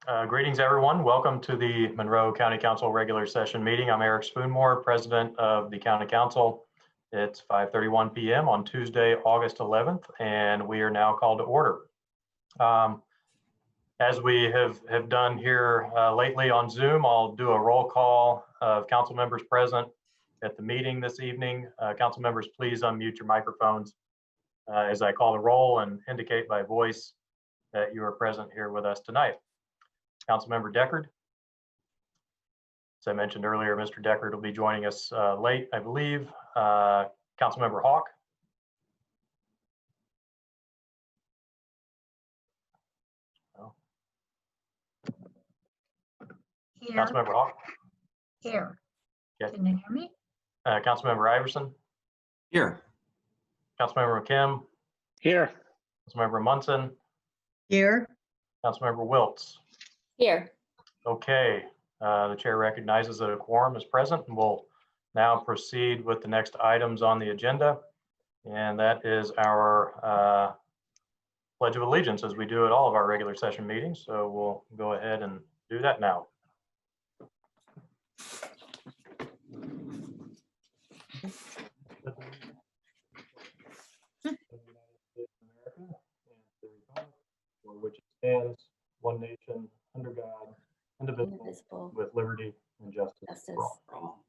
Greetings, everyone. Welcome to the Monroe County Council regular session meeting. I'm Eric Spoonmore, President of the County Council. It's 5:31 p.m. on Tuesday, August 11th, and we are now called to order. As we have done here lately on Zoom, I'll do a roll call of council members present at the meeting this evening. Council members, please unmute your microphones as I call the roll and indicate by voice that you are present here with us tonight. Councilmember Deckard. As I mentioned earlier, Mr. Deckard will be joining us late, I believe. Councilmember Hawk. Oh. Here. Councilmember Hawk. Here. Okay. Can you hear me? Councilmember Iverson. Here. Councilmember McKim. Here. Councilmember Munson. Here. Councilmember Wiltz. Here. Okay, the chair recognizes that a quorum is present, and we'll now proceed with the next items on the agenda. And that is our Pledge of Allegiance, as we do at all of our regular session meetings. So we'll go ahead and do that now. For which it stands, one nation, under God, indivisible, with liberty and justice for all.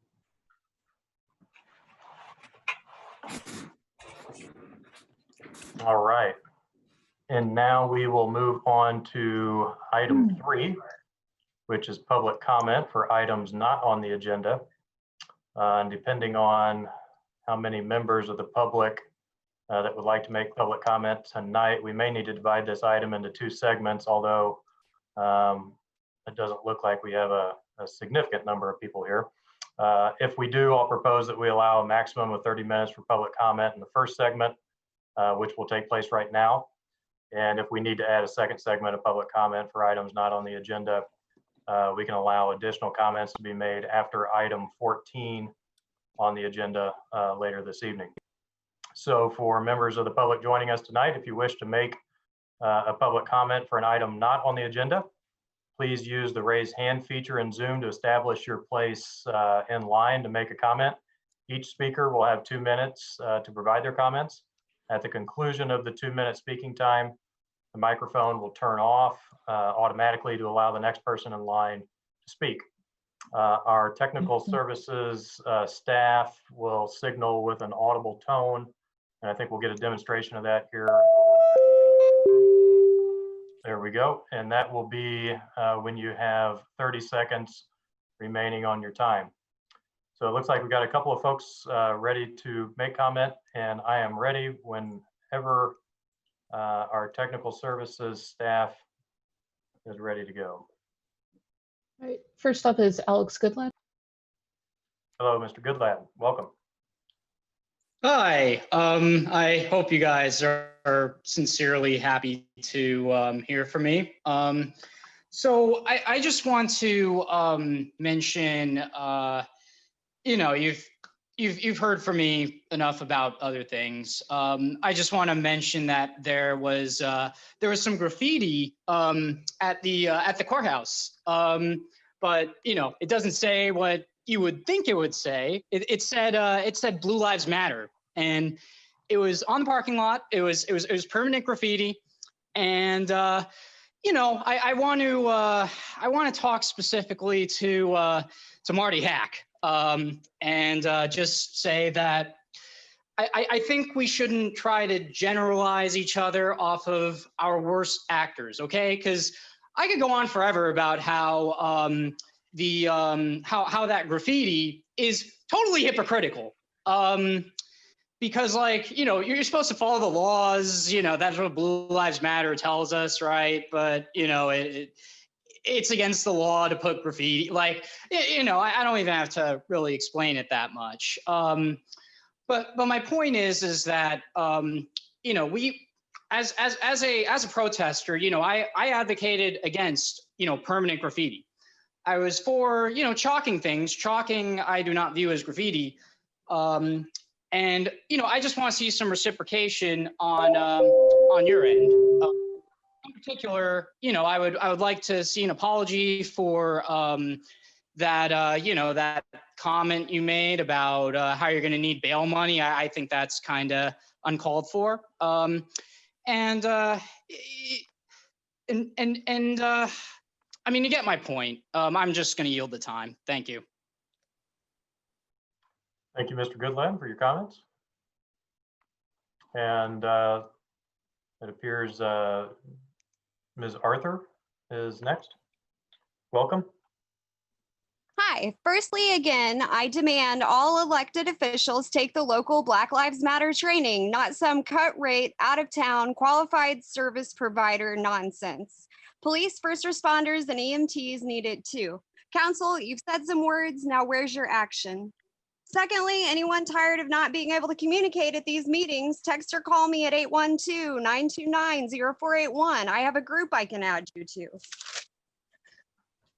All right. And now we will move on to item 3, which is public comment for items not on the agenda. And depending on how many members of the public that would like to make public comment tonight, we may need to divide this item into 2 segments, although it doesn't look like we have a significant number of people here. If we do, I'll propose that we allow a maximum of 30 minutes for public comment in the first segment, which will take place right now. And if we need to add a second segment of public comment for items not on the agenda, we can allow additional comments to be made after item 14 on the agenda later this evening. So for members of the public joining us tonight, if you wish to make a public comment for an item not on the agenda, please use the raise hand feature in Zoom to establish your place in line to make a comment. Each speaker will have 2 minutes to provide their comments. At the conclusion of the 2-minute speaking time, the microphone will turn off automatically to allow the next person in line to speak. Our technical services staff will signal with an audible tone, and I think we'll get a demonstration of that here. There we go. And that will be when you have 30 seconds remaining on your time. So it looks like we've got a couple of folks ready to make comment, and I am ready whenever our technical services staff is ready to go. All right. First up is Alex Goodlad. Hello, Mr. Goodlad. Welcome. Hi. I hope you guys are sincerely happy to hear from me. So I just want to mention, you've heard from me enough about other things. I just want to mention that there was some graffiti at the courthouse, but it doesn't say what you would think it would say. It said Blue Lives Matter, and it was on the parking lot. It was permanent graffiti, and I want to talk specifically to Marty Hack, and just say that I think we shouldn't try to generalize each other off of our worst actors, okay? Because I could go on forever about how how that graffiti is totally hypocritical. Because you're supposed to follow the laws, that's what Blue Lives Matter tells us, right? But it's against the law to put graffiti. I don't even have to really explain it that much. But my point is that we as a protester, I advocated against permanent graffiti. I was for chalking things. Chalking I do not view as graffiti. And I just want to see some reciprocation on your end. particular, I would like to see an apology for that, that comment you made about how you're going to need bail money. I think that's kind of uncalled for. I mean, you get my point. I'm just going to yield the time. Thank you. Thank you, Mr. Goodland, for your comments. And it appears Ms. Arthur is next. Welcome. Hi. Firstly, again, I demand all elected officials take the local Black Lives Matter training, not some cut rate, out of town, qualified service provider nonsense. Police, first responders, and EMTs need it too. Council, you've said some words, now where's your action? Secondly, anyone tired of not being able to communicate at these meetings, text or call me at 812-929-0481. I have a group I can add you to.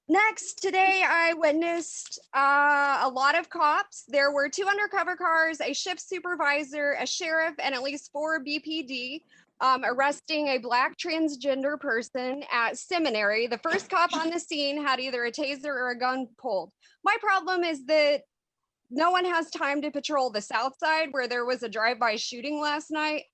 Next, today I witnessed a lot of cops. There were 2 undercover cars, a shift supervisor, a sheriff, and at least 4 BPD arresting a Black transgender person at seminary. The first cop on the scene had either a taser or a gun pulled. My problem is that no one has time to patrol the south side where there was a drive-by shooting last night.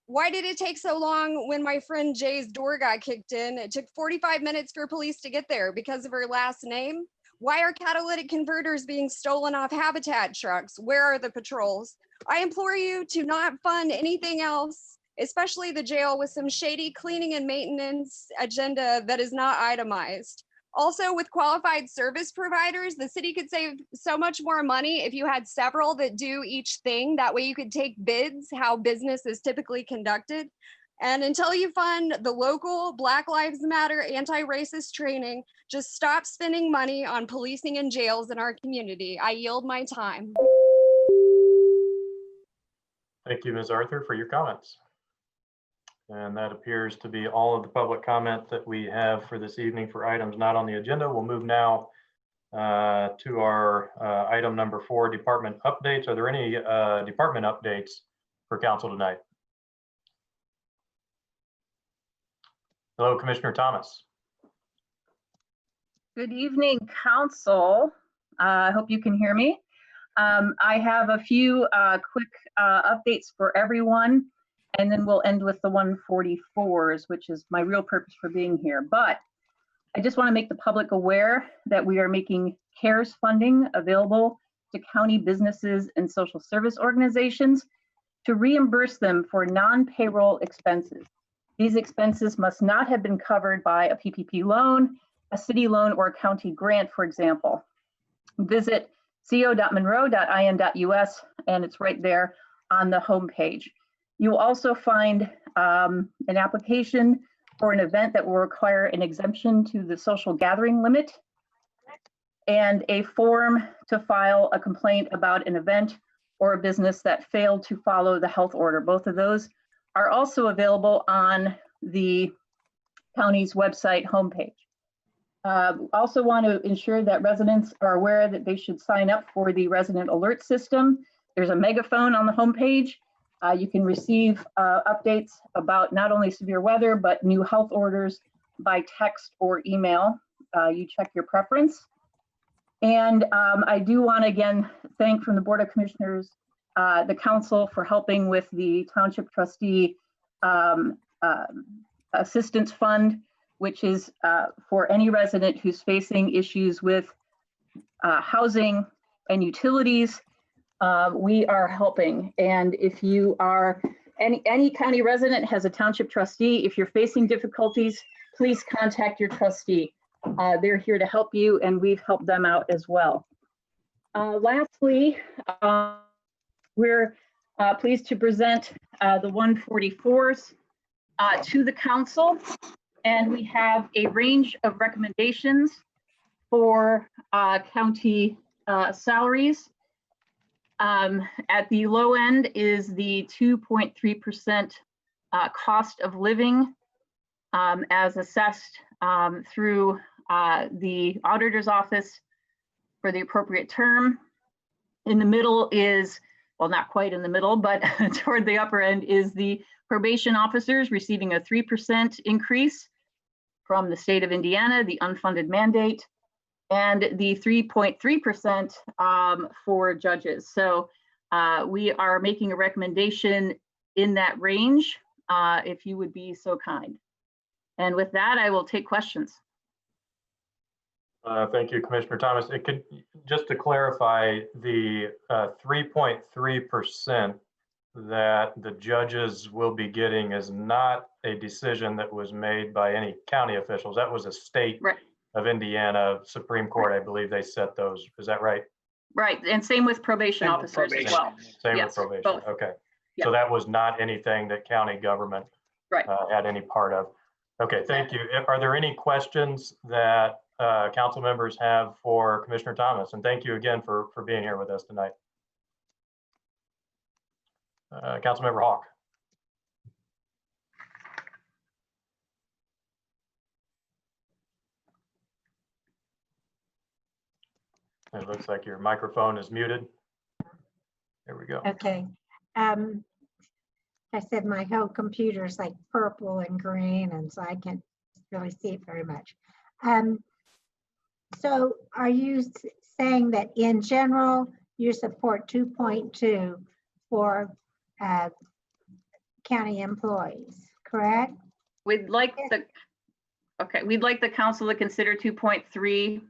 Why did it take so long when my friend Jay's door got kicked in? It took 45 minutes for police to get there because of her last name. Why are catalytic converters being stolen off Habitat trucks? Where are the patrols? I implore you to not fund anything else, especially the jail, with some shady cleaning and maintenance agenda that is not itemized. Also, with qualified service providers, the city could save so much more money if you had several that do each thing. That way you could take bids, how business is typically conducted. And until you fund the local Black Lives Matter anti-racist training, just stop spending money on policing and jails in our community. I yield my time. Thank you, Ms. Arthur, for your comments. And that appears to be all of the public comment that we have for this evening for items not on the agenda. We'll move now to our item number 4, department updates. Are there any department updates for council tonight? Hello, Commissioner Thomas. Good evening, council. I hope you can hear me. I have a few quick updates for everyone, and then we'll end with the 144s, which is my real purpose for being here. But I just want to make the public aware that we are making CARES funding available to county businesses and social service organizations to reimburse them for non-payroll expenses. These expenses must not have been covered by a PPP loan, a city loan, or a county grant, for example. Visit co.monroe.in.us, and it's right there on the homepage. You'll also find an application for an event that will require an exemption to the social gathering limit, and a form to file a complaint about an event or a business that failed to follow the health order. Both of those are also available on the county's website homepage. Also want to ensure that residents are aware that they should sign up for the resident alert system. There's a megaphone on the homepage. You can receive updates about not only severe weather, but new health orders by text or email. You check your preference. And I do want to again thank from the Board of Commissioners, the council for helping with the Township Trustee Assistance Fund, which is for any resident who's facing issues with housing and utilities. We are helping. And if you are any county resident has a township trustee, if you're facing difficulties, please contact your trustee. They're here to help you, and we've helped them out as well. Lastly, we're pleased to present the 144s to the council, and we have a range of recommendations for county salaries. At the low end is the 2.3% cost of living as assessed through the auditor's office for the appropriate term. In the middle is, well, not quite in the middle, but toward the upper end is the Probation officers receiving a 3% increase from the state of Indiana, the unfunded mandate, and the 3.3% for judges. So we are making a recommendation in that range, if you would be so kind. And with that, I will take questions. Thank you, Commissioner Thomas. It could, just to clarify, the 3.3% that the judges will be getting is not a decision that was made by any county officials. That was a state Right. of Indiana Supreme Court. I believe they set those. Is that right? Right, and same with probation Same with officers as well. Same Yes, with probation. both. Okay. Yeah. So that was not anything that county government Right. had any part of. Okay, thank you. Are there any questions that council members have for Commissioner Thomas? And thank you again for being here with us tonight. Councilmember Hawk. It looks like your microphone is muted. There we go. Okay. I said my whole computer is like purple and green, and so I can't really see it very much. So are you saying that in general, you support 2.2 for county employees, correct? We'd like we'd like the council to consider 2.3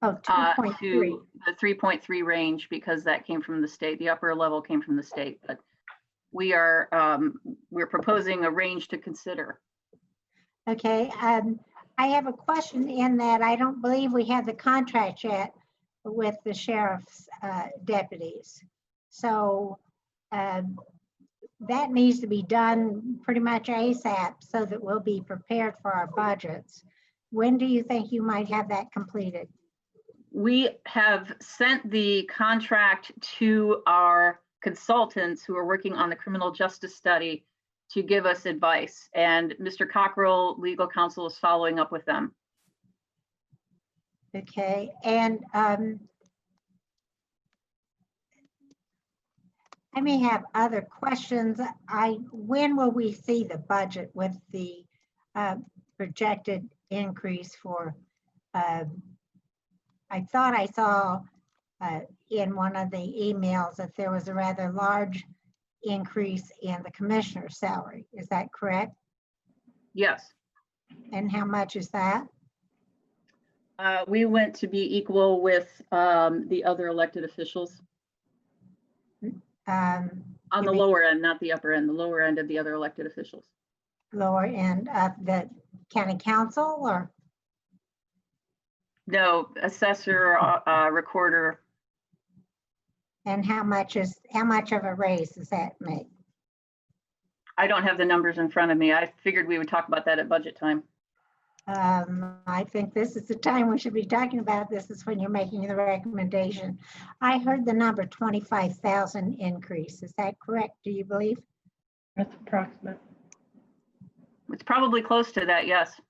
Oh, 2.3. to the 3.3 range, because that came from the state. The upper level came from the state, but we are we're proposing a range to consider. Okay, I have a question in that I don't believe we have the contract yet with the sheriff's deputies. So that needs to be done pretty much ASAP so that we'll be prepared for our budgets. When do you think you might have that completed? We have sent the contract to our consultants who are working on the criminal justice study to give us advice, and Mr. Cockrell, legal counsel, is following up with them. Okay, and I may have other questions. When will we see the budget with the projected increase for, I thought I saw in one of the emails that there was a rather large increase in the commissioner's salary. Is that correct? Yes. And how much is that? We went to be equal with the other elected officials on you the mean lower end, not the upper end, the lower end of the other elected officials. lower end of the county council, or? No, assessor, recorder. And how much of a raise does that make? I don't have the numbers in front of me. I figured we would talk about that at budget time. I think this is the time we should be talking about this, is when you're making the recommendation. I heard the number 25,000 increase. Is that correct? Do you believe? That's approximate. It's probably close to that, yes.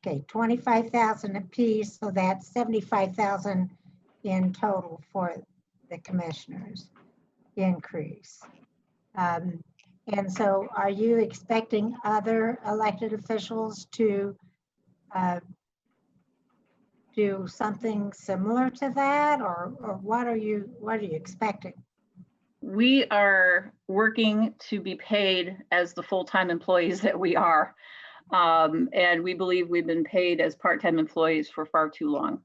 Okay, 25,000 apiece, so that's 75,000 in total for the commissioners increase. And so are you expecting other elected officials to do something similar to that, or what are you expecting? We are working to be paid as the full-time employees that we are. And we believe we've been paid as part-time employees for far too long.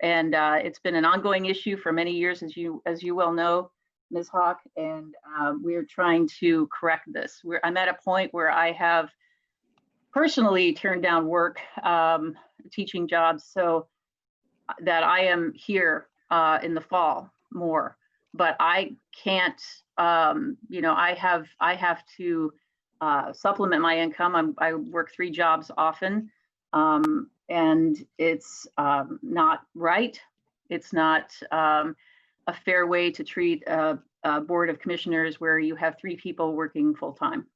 And it's been an ongoing issue for many years, as you well know, Ms. Hawk, and we're trying to correct this. I'm at a point where I have personally turned down work, teaching jobs, so that I am here in the fall more. But I can't, I have to supplement my income. I work 3 jobs often, and it's not right. It's not a fair way to treat a board of commissioners where you have 3 people working full time.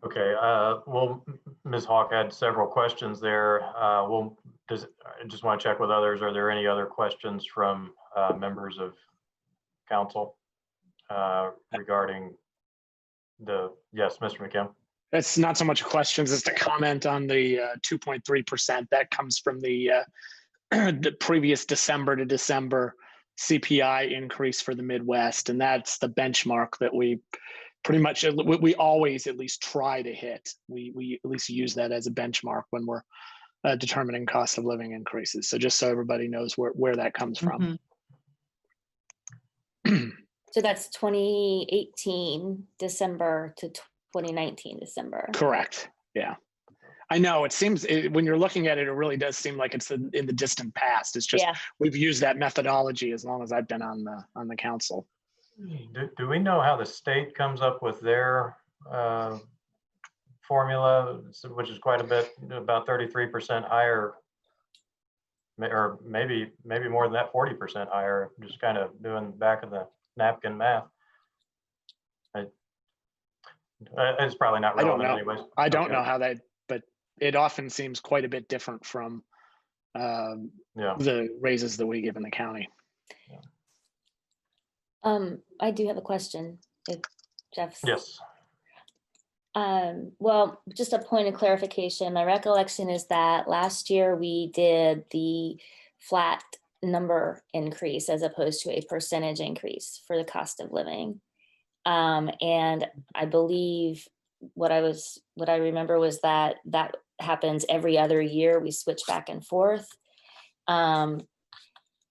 Okay, well, Ms. Hawk had several questions there. I just want to check with others. Are there any other questions from members of council regarding yes, Mr. McKim? That's not so much questions as to comment on the 2.3% that comes from the the previous December to December CPI increase for the Midwest. And that's the benchmark that we pretty much, we always at least try to hit. We at least use that as a benchmark when we're determining cost of living increases. So just so everybody knows where that comes from. So that's 2018 December to 2019 December. Correct. Yeah. I know it seems when you're looking at it, it really does seem like it's in the distant past. It's just we've used that methodology as long as I've been on the council. Do we know how the state comes up with their formula, which is quite a bit, about 33% higher, or maybe more than that, 40% higher? Just kind of doing back of the napkin math. It's probably not relevant anyways. I don't know how that, but it often seems quite a bit different from the raises that we give in the county. I do have a question, if Jeff's. Yes. Well, just a point of clarification. My recollection is that last year we did the flat number increase as opposed to a percentage increase for the cost of living. And I believe what I remember was that happens every other year. We switch back and forth.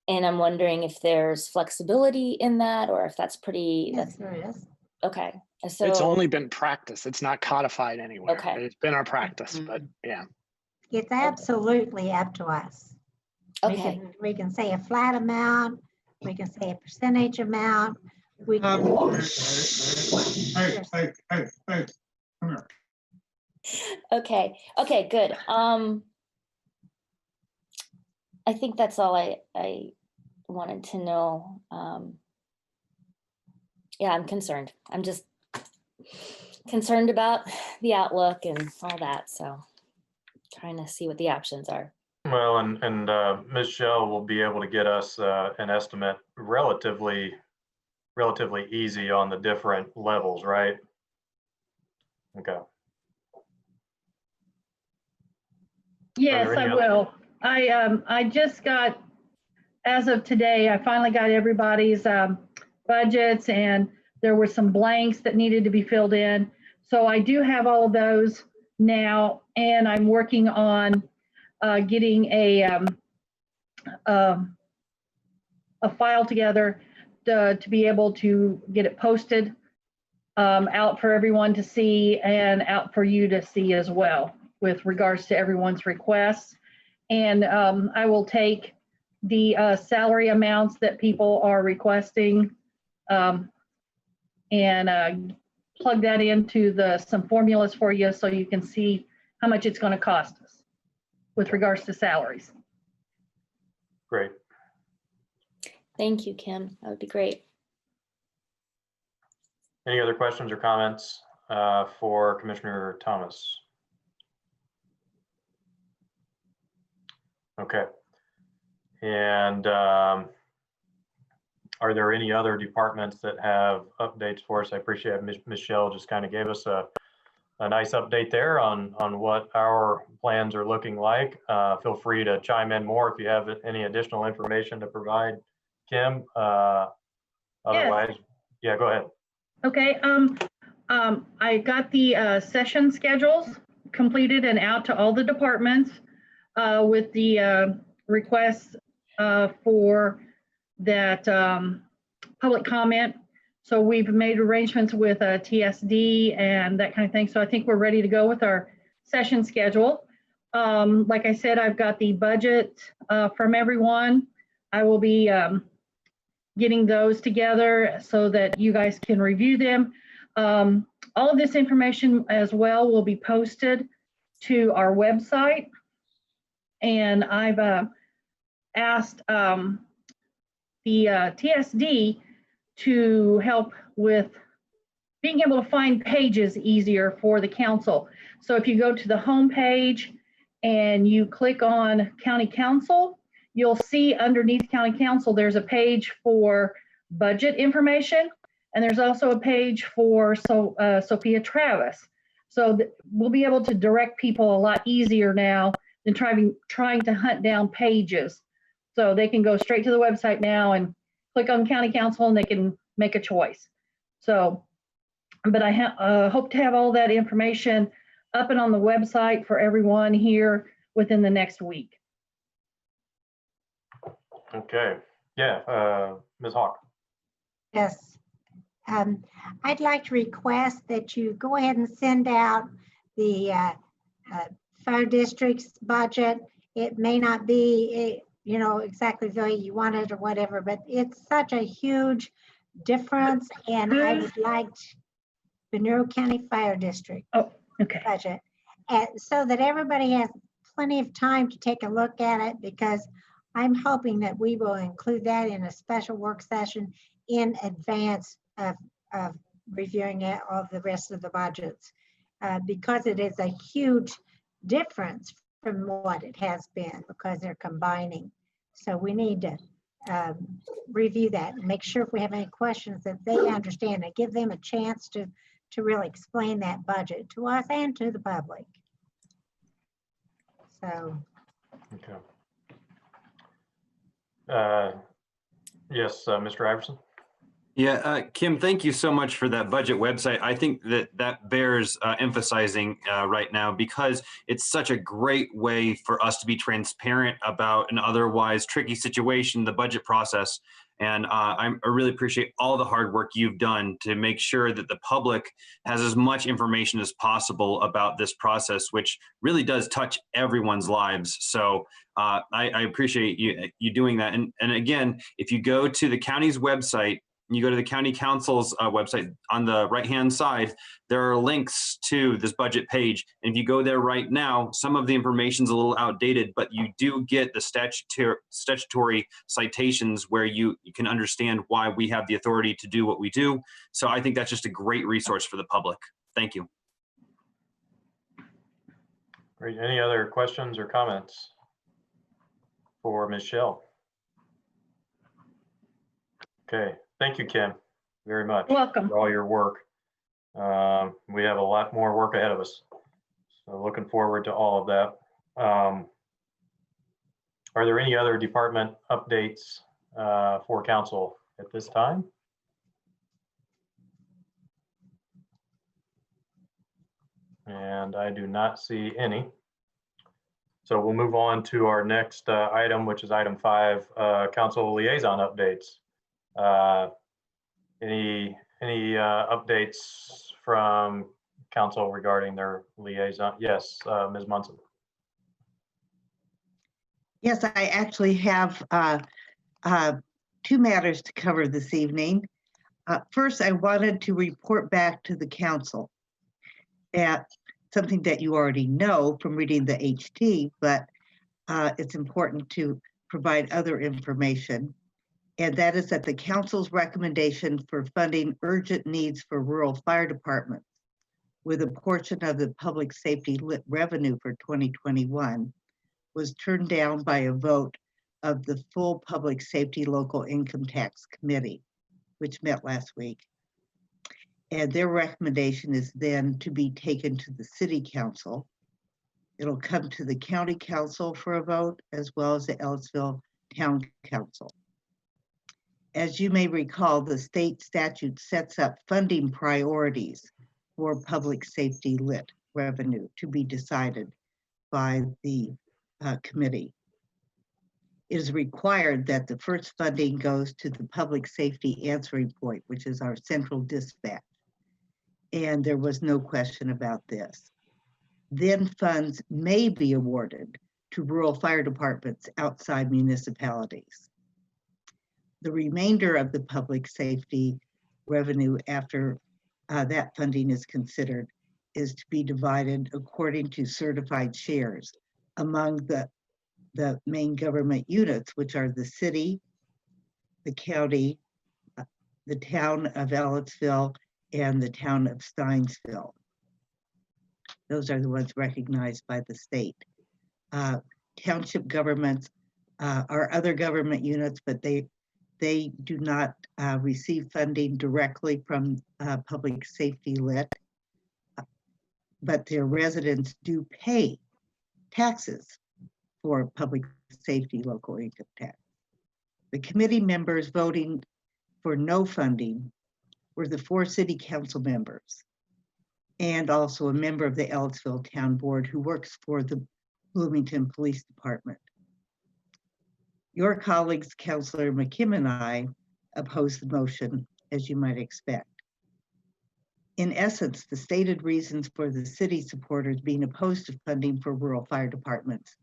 And I'm wondering if there's flexibility in that, or if that's pretty. Yes, there is. Okay. So it's only been practice. It's not codified anywhere. Okay. It's been our practice, but yeah. It's absolutely up to us. Okay. We can say a flat amount. We can say a percentage amount. We can. Hey, come here. Okay, good. I think that's all I wanted to know. Yeah, I'm concerned. I'm just concerned about the outlook and all that. So trying to see what the options are. Well, and Ms. Shell will be able to get us an estimate relatively easy on the different levels, right? Okay. Yes, I will. I just got, as of today, I finally got everybody's budgets, and there were some blanks that needed to be filled in. So I do have all of those now, and I'm working on getting a file together to be able to get it posted out for everyone to see and out for you to see as well with regards to everyone's requests. And I will take the salary amounts that people are requesting and plug that into some formulas for you so you can see how much it's going to cost us with regards to salaries. Great. Thank you, Kim. That would be great. Any other questions or comments for Commissioner Thomas? Okay. And are there any other departments that have updates for us? I appreciate Michelle just kind of gave us a nice update there on what our plans are looking like. Feel free to chime in more if you have any additional information to provide, Kim. Otherwise, yeah, go ahead. Okay. I got the session schedules completed and out to all the departments with the requests for that public comment. So we've made arrangements with TSD and that kind of thing. So I think we're ready to go with our session schedule. Like I said, I've got the budget from everyone. I will be getting those together so that you guys can review them. All of this information as well will be posted to our website. And I've asked the TSD to help with being able to find pages easier for the council. So if you go to the home page and you click on County Council, you'll see underneath County Council, there's a page for budget information, and there's also a page for Sophia Travis. So we'll be able to direct people a lot easier now than trying to hunt down pages. So they can go straight to the website now and click on County Council and they can make a choice. So, but I hope to have all that information up and on the website for everyone here within the next week. Okay, yeah, Ms. Hawk. Yes. I'd like to request that you go ahead and send out the fire district's budget. It may not be, you know, exactly the way you want it or whatever, but it's such a huge difference. And I would like Monroe County Fire District budget, and so that everybody has plenty of time to take a look at it, because I'm hoping that we will include that in a special work session in advance of reviewing it, all the rest of the budgets, because it is a huge difference from what it has been, because they're combining. So we need to review that and make sure if we have any questions that they understand and give them a chance to really explain that budget to us and to the public. So. Okay. Yes, Mr. Iverson. Yeah, Kim, thank you so much for that budget website. I think that bears emphasizing right now, because it's such a great way for us to be transparent about an otherwise tricky situation, the budget process. And I really appreciate all the hard work you've done to make sure that the public has as much information as possible about this process, which really does touch everyone's lives. So I appreciate you doing that. And again, if you go to the county's website, you go to the county council's website, on the right-hand side, there are links to this budget page. And if you go there right now, some of the information is a little outdated, but you do get the statutory citations where you can understand why we have the authority to do what we do. So I think that's just a great resource for the public. Thank you. Great. Any other questions or comments for Ms. Shell? Okay. Thank you, Kim, very much. You're welcome. For all your work. We have a lot more work ahead of us. So looking forward to all of that. Are there any other department updates for council at this time? And I do not see any. So we'll move on to our next item, which is item 5, council liaison updates. Any updates from council regarding their liaison? Yes, Ms. Munson. Yes, I actually have 2 matters to cover this evening. First, I wanted to report back to the council at something that you already know from reading the HT, but it's important to provide other information. And that is that the council's recommendation for funding urgent needs for rural fire departments with a portion of the public safety lit revenue for 2021 was turned down by a vote of the full Public Safety Local Income Tax Committee, which met last week. And their recommendation is then to be taken to the city council. It'll come to the county council for a vote, as well as the Ellisville Town Council. As you may recall, the state statute sets up funding priorities for public safety lit revenue to be decided by the committee. It is required that the first funding goes to the public safety answering point, which is our central dispatch. And there was no question about this. Then funds may be awarded to rural fire departments outside municipalities. The remainder of the public safety revenue after that funding is considered is to be divided according to certified shares among the main government units, which are the city, the county, the town of Ellisville, and the town of Steinsville. Those are the ones recognized by the state. Township governments are other government units, but they do not receive funding directly from public safety lit, but their residents do pay taxes for public safety local income tax. The committee members voting for no funding were the 4 city council members and also a member of the Ellisville Town Board who works for the Bloomington Police Department. Your colleagues, Councilor McKim and I, opposed the motion, as you might expect. In essence, the stated reasons for the city supporters being opposed to funding for rural fire departments,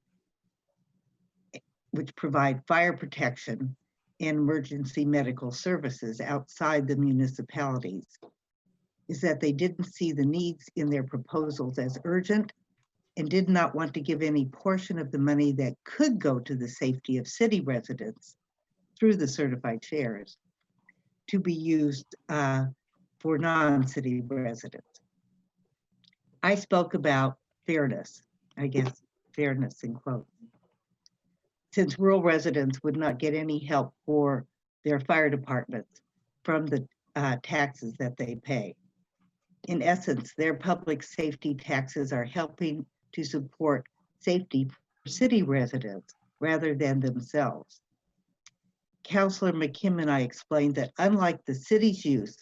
which provide fire protection and emergency medical services outside the municipalities, is that they didn't see the needs in their proposals as urgent and did not want to give any portion of the money that could go to the safety of city residents through the certified shares to be used for non-city residents. I spoke about fairness, I guess fairness in quotes, since rural residents would not get any help for their fire departments from the taxes that they pay. In essence, their public safety taxes are helping to support safety for city residents rather than themselves. Councilor McKim and I explained that unlike the city's use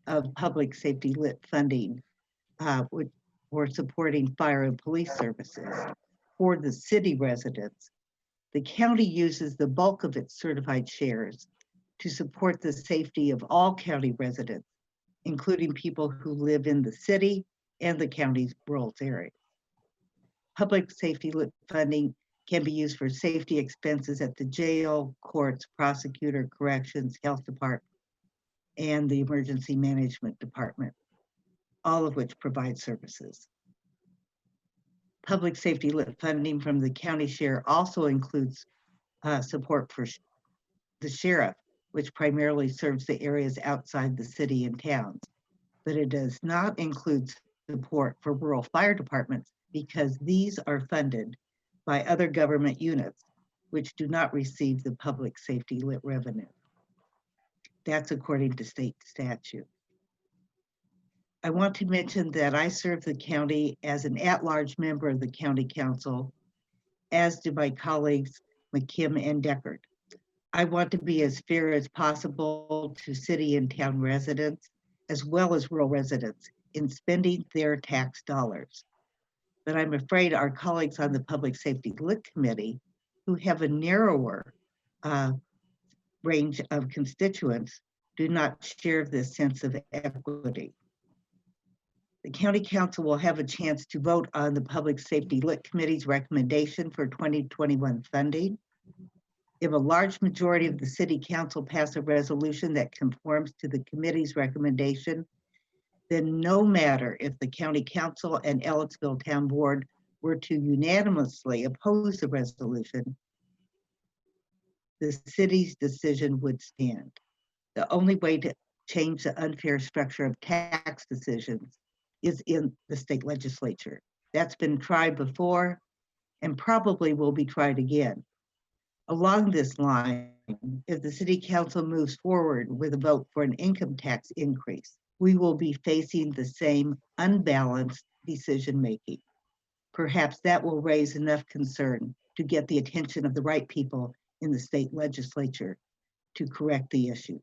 of public safety lit funding for supporting fire and police services for the city residents, the county uses the bulk of its certified shares to support the safety of all county residents, including people who live in the city and the county's rural areas. Public safety lit funding can be used for safety expenses at the jail, courts, prosecutor, corrections, health department, and the emergency management department, all of which provide services. Public safety lit funding from the county share also includes support for the sheriff, which primarily serves the areas outside the city and towns, but it does not include support for rural fire departments because these are funded by other government units, which do not receive the public safety lit revenue. That's according to state statute. I want to mention that I serve the county as an at-large member of the county council, as do my colleagues McKim and Deckard. I want to be as fair as possible to city and town residents, as well as rural residents, in spending their tax dollars. But I'm afraid our colleagues on the Public Safety Lit Committee, who have a narrower range of constituents, do not share this sense of equity. The County Council will have a chance to vote on the Public Safety Lit Committee's recommendation for 2021 funding. If a large majority of the City Council pass a resolution that conforms to the committee's recommendation, then no matter if the County Council and Ellisville Town Board were to unanimously oppose the resolution, the city's decision would stand. The only way to change the unfair structure of tax decisions is in the state legislature. That's been tried before and probably will be tried again. Along this line, if the City Council moves forward with a vote for an income tax increase, we will be facing the same unbalanced decision-making. Perhaps that will raise enough concern to get the attention of the right people in the state legislature to correct the issues.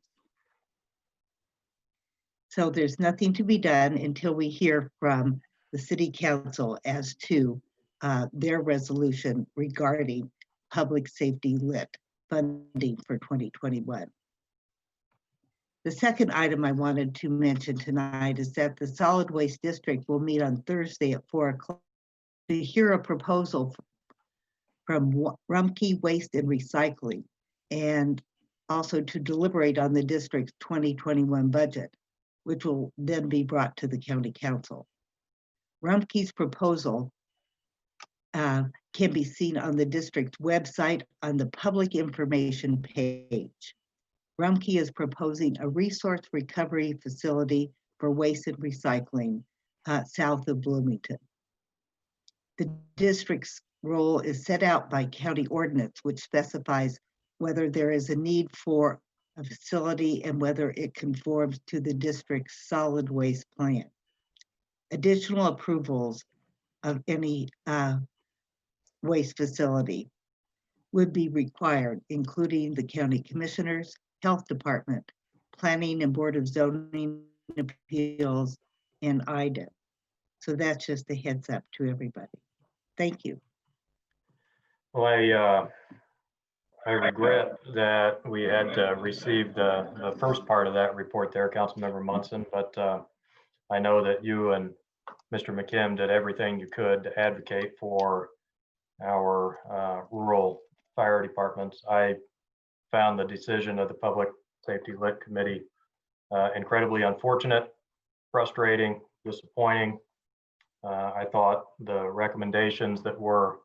So there's nothing to be done until we hear from the City Council as to their resolution regarding public safety lit funding for 2021. The second item I wanted to mention tonight is that the Solid Waste District will meet on Thursday at 4 o'clock to hear a proposal from Rumpke Waste and Recycling, and also to deliberate on the district's 2021 budget, which will then be brought to the County Council. Rumpke's proposal can be seen on the district's website on the public information page. Rumpke is proposing a resource recovery facility for waste and recycling south of Bloomington. The district's role is set out by county ordinance, which specifies whether there is a need for a facility and whether it conforms to the district's solid waste plan. Additional approvals of any waste facility would be required, including the county commissioners, health department, planning and board of zoning appeals, and IDA. So that's just a heads up to everybody. Thank you. Well, I regret that we had received the first part of that report there, Councilmember Munson, but I know that you and Mr. McKim did everything you could to advocate for our rural fire departments. I found the decision of the Public Safety Lit Committee incredibly unfortunate, frustrating, disappointing. I thought the recommendations that were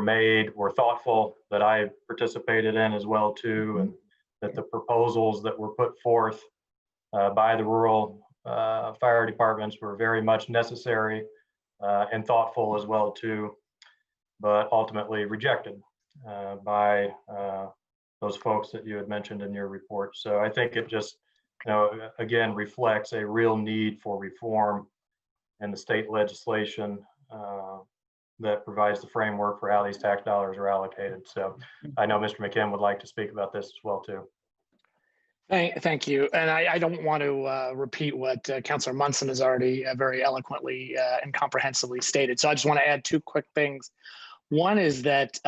made were thoughtful, that I participated in as well too, and that the proposals that were put forth by the rural fire departments were very much necessary and thoughtful as well too, but ultimately rejected by those folks that you had mentioned in your report. So I think it just, again, reflects a real need for reform in the state legislation that provides the framework for how these tax dollars are allocated. So I know Mr. McKim would like to speak about this as well too. Thank you. And I don't want to repeat what Councilor Munson has already very eloquently and comprehensively stated. So I just want to add two quick things. One is that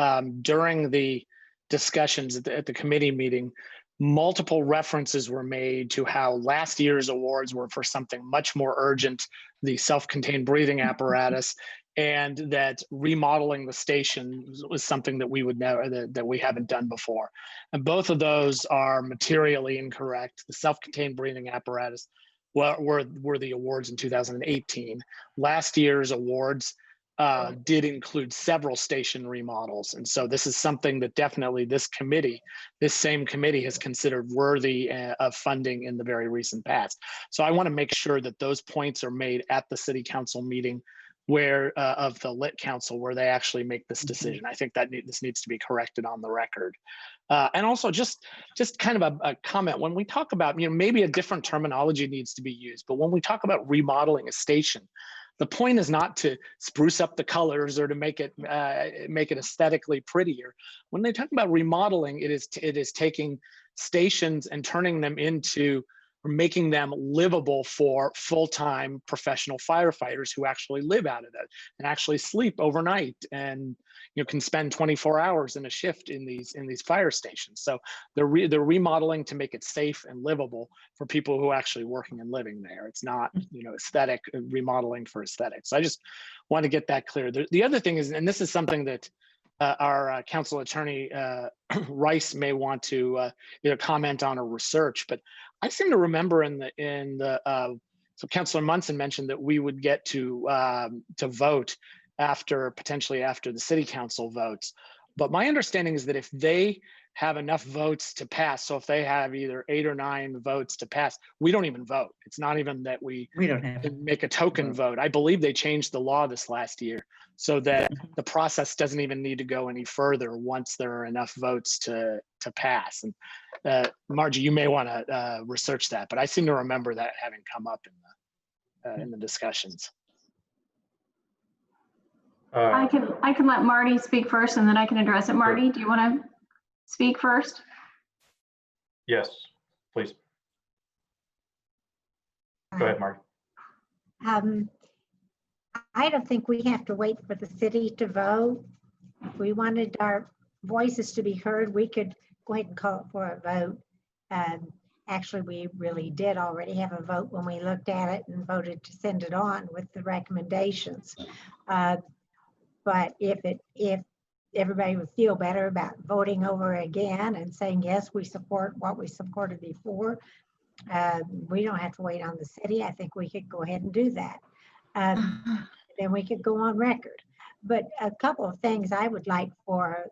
during the discussions at the committee meeting, multiple references were made to how last year's awards were for something much more urgent, the self-contained breathing apparatus, and that remodeling the station was something that we would know that we haven't done before. And both of those are materially incorrect. The self-contained breathing apparatus were the awards in 2018. Last year's awards did include several station remodels. And so this is something that definitely this same committee has considered worthy of funding in the very recent past. So I want to make sure that those points are made at the city council meeting where of the Lit Council, where they actually make this decision. I think that this needs to be corrected on the record. And also just kind of a comment, when we talk about, maybe a different terminology needs to be used, but when we talk about remodeling a station, the point is not to spruce up the colors or to make it aesthetically prettier. When they talk about remodeling, it is taking stations and turning them into, or making them livable for full-time professional firefighters who actually live out of it and actually sleep overnight and can spend 24 hours in a shift in these fire stations. So they're remodeling to make it safe and livable for people who are actually working and living there. It's not aesthetic remodeling for aesthetics. So I just want to get that clear. The other thing is, and this is something that our council attorney Rice may want to either comment on or research, but I seem to remember so Councilor Munson mentioned that we would get to vote potentially after the city council votes. But my understanding is that if they have enough votes to pass, so if they have either 8 or 9 votes to pass, we don't even vote. It's not even that we don't have to make a token vote. I believe they changed the law this last year so that the process doesn't even need to go any further once there are enough votes to pass. And Margie, you may want to research that, but I seem to remember that having come up in the discussions. I can let Marty speak first and then I can address it. Marty, sure. Do you want to speak first? Yes, please. Go ahead, Marty. I don't think we have to wait for the city to vote. If we wanted our voices to be heard, we could go ahead and call for a vote. Actually, we really did already have a vote when we looked at it and voted to send it on with the recommendations. But if everybody would feel better about voting over again and saying, yes, we support what we supported before, we don't have to wait on the city. I think we could go ahead and do that. Then we could go on record. But a couple of things I would like for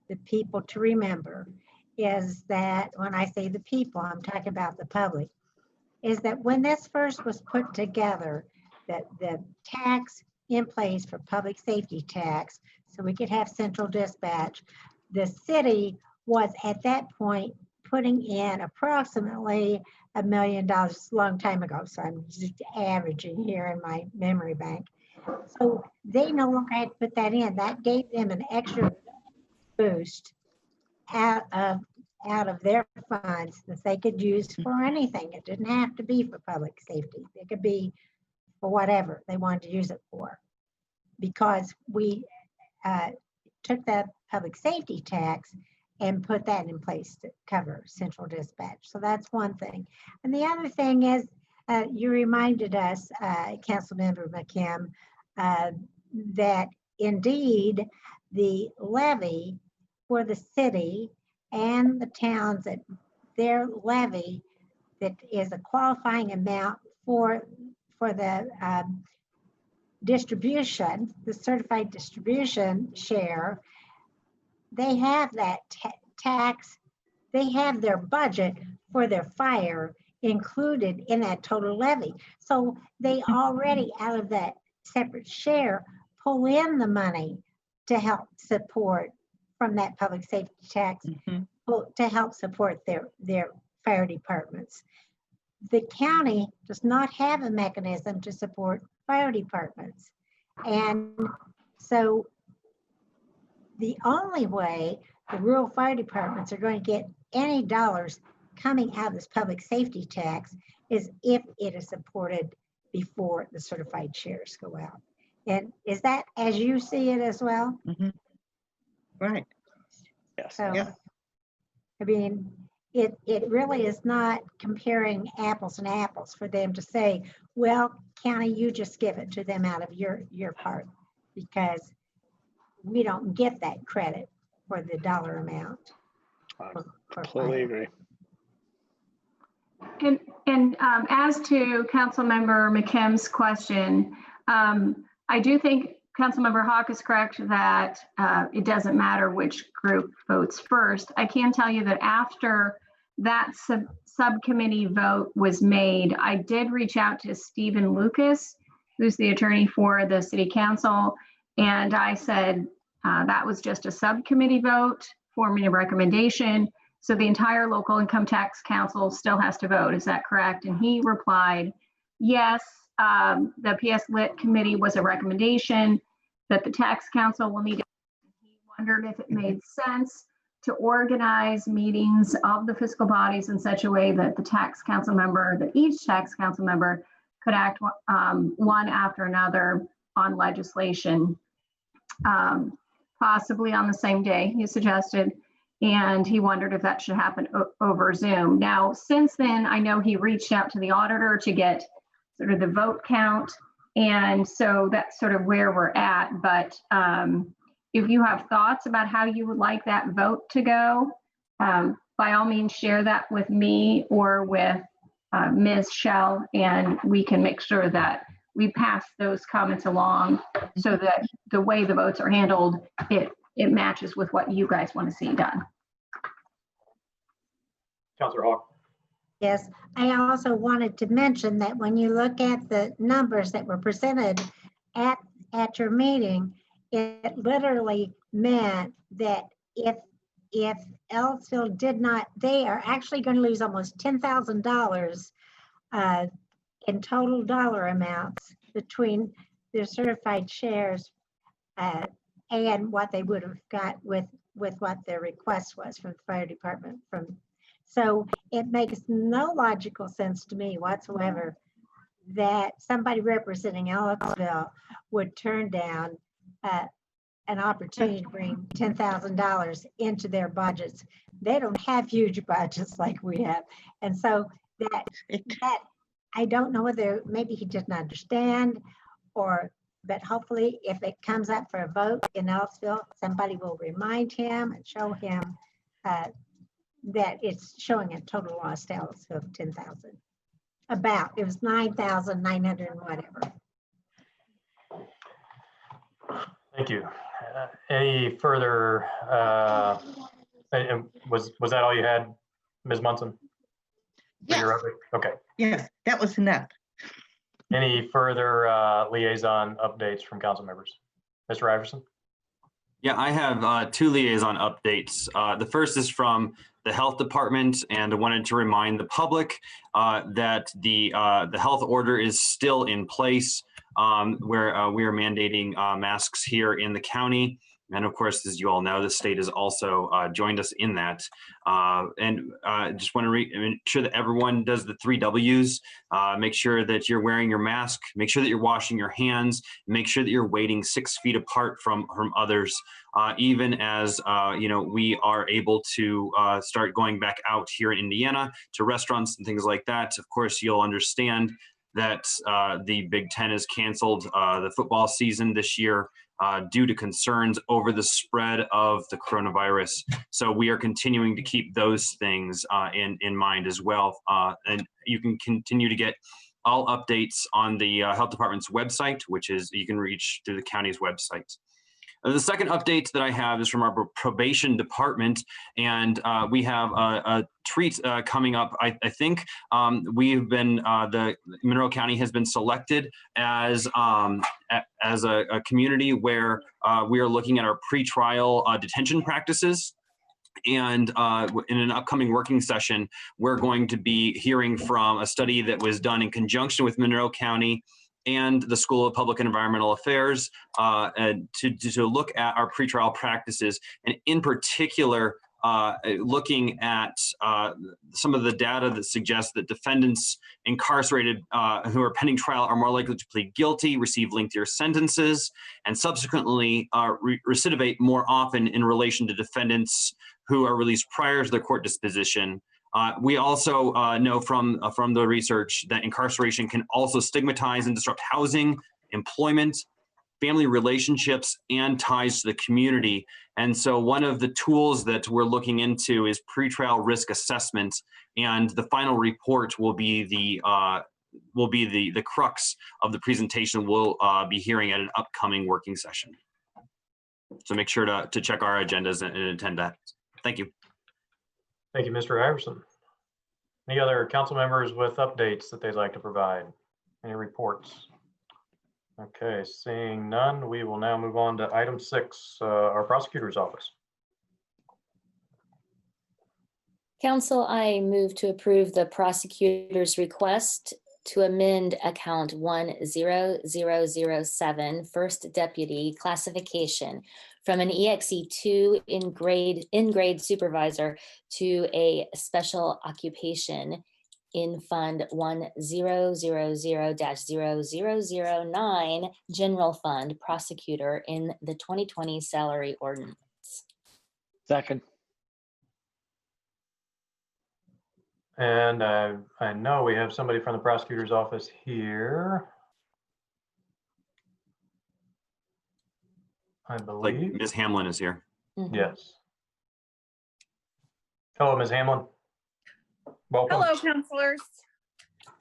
the people to remember is that when I say the people, I'm talking about the public, is that when this first was put together, that the tax in place for public safety tax so we could have central dispatch. The city was at that point putting in approximately $1 million a long time ago. So I'm just averaging here in my memory bank. So they no longer had to put that in. That gave them an extra boost out of their funds that they could use for anything. It didn't have to be for public safety. It could be for whatever they wanted to use it for. Because we took that public safety tax and put that in place to cover central dispatch. So that's one thing. And the other thing is, you reminded us, Councilmember McKim, that indeed the levy for the city and the towns, that their levy that is a qualifying amount for the distribution, the certified distribution share, they have that tax, they have their budget for their fire included in that total levy. So they already, out of that separate share, pull in the money to help support from that public safety tax to help support their fire departments. The county does not have a mechanism to support fire departments. And so the only way the rural fire departments are going to get any dollars coming out of this public safety tax is if it is supported before the certified shares go out. And is that as you see it as well? Right. Yes. So, Yeah. I mean, it really is not comparing apples and apples for them to say, well, county, you just give it to them out of your part, because we don't get that credit for the dollar amount. Completely agree. And as to Councilmember McKim's question, I do think Councilmember Hawk is correct that it doesn't matter which group votes first. I can tell you that after that subcommittee vote was made, I did reach out to Stephen Lucas, who's the attorney for the city council, and I said that was just a subcommittee vote forming a recommendation. So the entire local income tax council still has to vote. Is that correct? And he replied, yes, the PS Lit committee was a recommendation that the tax council will need. He wondered if it made sense to organize meetings of the fiscal bodies in such a way that the tax council member, that each tax council member could act one after another on legislation, possibly on the same day, he suggested. And he wondered if that should happen over Zoom. Now, since then, I know he reached out to the auditor to get sort of the vote count. And so that's sort of where we're at. But if you have thoughts about how you would like that vote to go, by all means, share that with me or with Ms. Shell, and we can make sure that we pass those comments along so that the way the votes are handled, it matches with what you guys want to see done. Councilor Hawk. Yes, I also wanted to mention that when you look at the numbers that were presented at your meeting, it literally meant that if Ellisville did not, they are actually going to lose almost $10,000 in total dollar amounts between their certified shares and what they would have got with what their request was from the fire department. So it makes no logical sense to me whatsoever that somebody representing Ellisville would turn down an opportunity to bring $10,000 into their budgets. They don't have huge budgets like we have. And so that I don't know whether maybe he didn't understand, but hopefully if it comes up for a vote in Ellisville, somebody will remind him and show him that it's showing a total loss to Ellisville of 10,000. It was 9,900 and whatever. Thank you. Any further, was that all you had, Ms. Munson? Yes. Okay. Yes, that was enough. Any further liaison updates from council members? Mr. Iverson? Yeah, I have two liaison updates. The first is from the health department, and I wanted to remind the public that the health order is still in place, where we are mandating masks here in the county. And of course, as you all know, the state has also joined us in that. And just want to make sure that everyone does the 3 W's. Make sure that you're wearing your mask, make sure that you're washing your hands, make sure that you're waiting 6 feet apart from others. Even as we are able to start going back out here in Indiana to restaurants and things like that. Of course, you'll understand that the Big Ten has canceled the football season this year due to concerns over the spread of the coronavirus. So we are continuing to keep those things in mind as well. And you can continue to get all updates on the health department's website, which is you can reach through the county's website. The second update that I have is from our probation department, and we have a treat coming up. I think we've been, the Monroe County has been selected as a community where we are looking at our pretrial detention practices. And in an upcoming working session, we're going to be hearing from a study that was done in conjunction with Monroe County and the School of Public and Environmental Affairs to look at our pretrial practices, and in particular, looking at some of the data that suggests that defendants incarcerated who are pending trial are more likely to plead guilty, receive lengthier sentences, and subsequently recidivate more often in relation to defendants who are released prior to their court disposition. We also know from the research that incarceration can also stigmatize and disrupt housing, employment, family relationships, and ties to the community. And so one of the tools that we're looking into is pretrial risk assessment, and the final report will be the crux of the presentation we'll be hearing at an upcoming working session. So make sure to check our agendas and attend that. Thank you. Thank you, Mr. Iverson. Any other council members with updates that they'd like to provide? Any reports? Okay, seeing none, we will now move on to item 6, our prosecutor's office. Council, I move to approve the prosecutor's request to amend account 10007, first deputy classification from an EXE2 in grade supervisor to a special occupation in Fund 1000-0009 General Fund Prosecutor in the 2020 salary ordinance. Second. And I know we have somebody from the prosecutor's office here. I believe. Like Ms. Hamlin is here. Mhm. Yes. Hello, Ms. Hamlin. Welcome. Hello, counselors.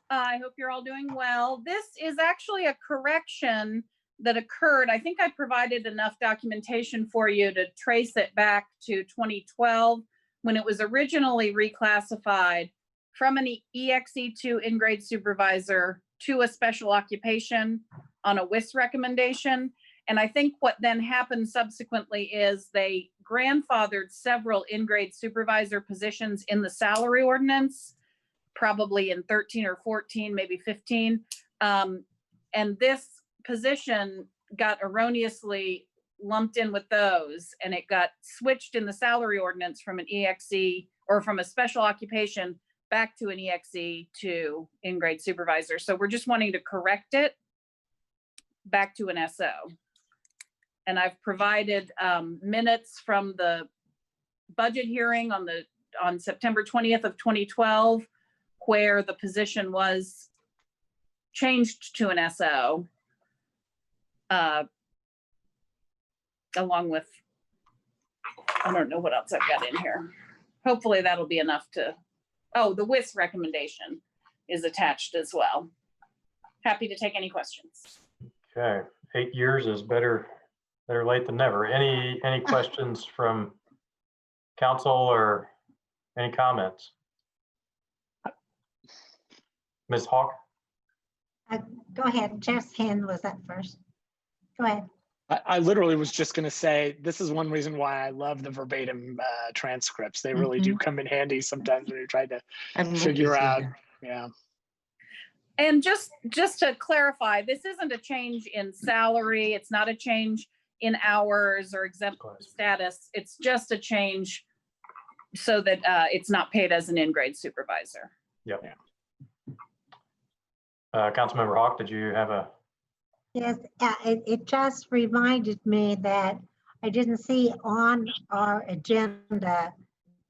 I hope you're all doing well. This is actually a correction that occurred. I think I provided enough documentation for you to trace it back to 2012 when it was originally reclassified from an EXE2 in-grade supervisor to a special occupation on a WIS recommendation. And I think what then happened subsequently is they grandfathered several in-grade supervisor positions in the salary ordinance, probably in 13 or 14, maybe 15. And this position got erroneously lumped in with those, and it got switched in the salary ordinance from an EXE or from a special occupation back to an EXE to in-grade supervisor. So we're just wanting to correct it back to an SO. And I've provided minutes from the budget hearing on September 20th of 2012, where the position was changed to an SO, along with, I don't know what else I've got in here. Hopefully that'll be enough to, oh, the WIS recommendation is attached as well. Happy to take any questions. Okay, 8 years is better late than never. Any questions from council or any comments? Ms. Hawk? Go ahead. Jeff's hand was up first. Go ahead. I literally was just going to say, this is one reason why I love the verbatim transcripts. They really do come in handy sometimes when you're trying to figure out. Yeah. And just to clarify, this isn't a change in salary. It's not a change in hours or exempt status. It's just a change so that it's not paid as an in-grade supervisor. Yep. Councilmember Hawk, did you have a? Yes, it just reminded me that I didn't see on our agenda,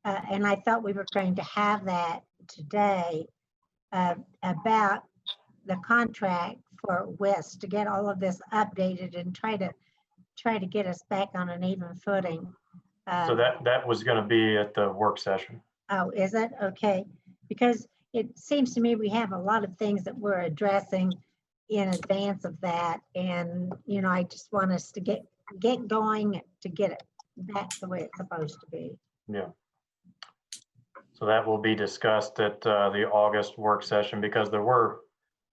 and I thought we were going to have that today, about the contract for West to get all of this updated and try to get us back on an even footing. So that was going to be at the work session. Oh, is it? Okay. Because it seems to me we have a lot of things that we're addressing in advance of that. And, you know, I just want us to get going to get it back the way it's supposed to be. Yeah. So that will be discussed at the August work session, because there were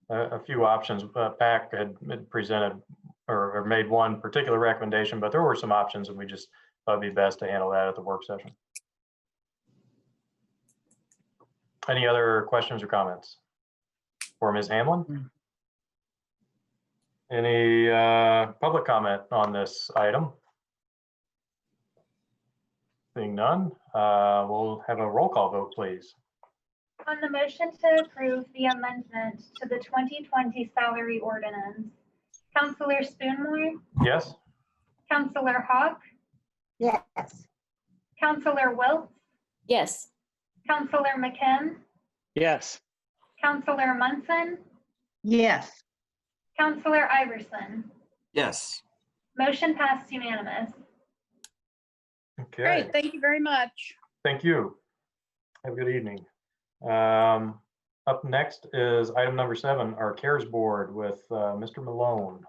a few options. PAC had presented or made one particular recommendation, but there were some options, and we just thought it'd be best to handle that at the work session. Any other questions or comments for Ms. Hamlin? Any public comment on this item? Seeing none, we'll have a roll call vote, please. On the motion to approve the amendment to the 2020 salary ordinance, Councillor Spoonmore? Yes. Councillor Hawk? Yes. Councillor Wiltz? Yes. Councillor McKim? Yes. Councillor Munson? Yes. Councillor Iverson? Yes. Motion passed unanimous. Okay. Great, thank you very much. Thank you. Have a good evening. Up next is item number 7, our CARES board with Mr. Malone.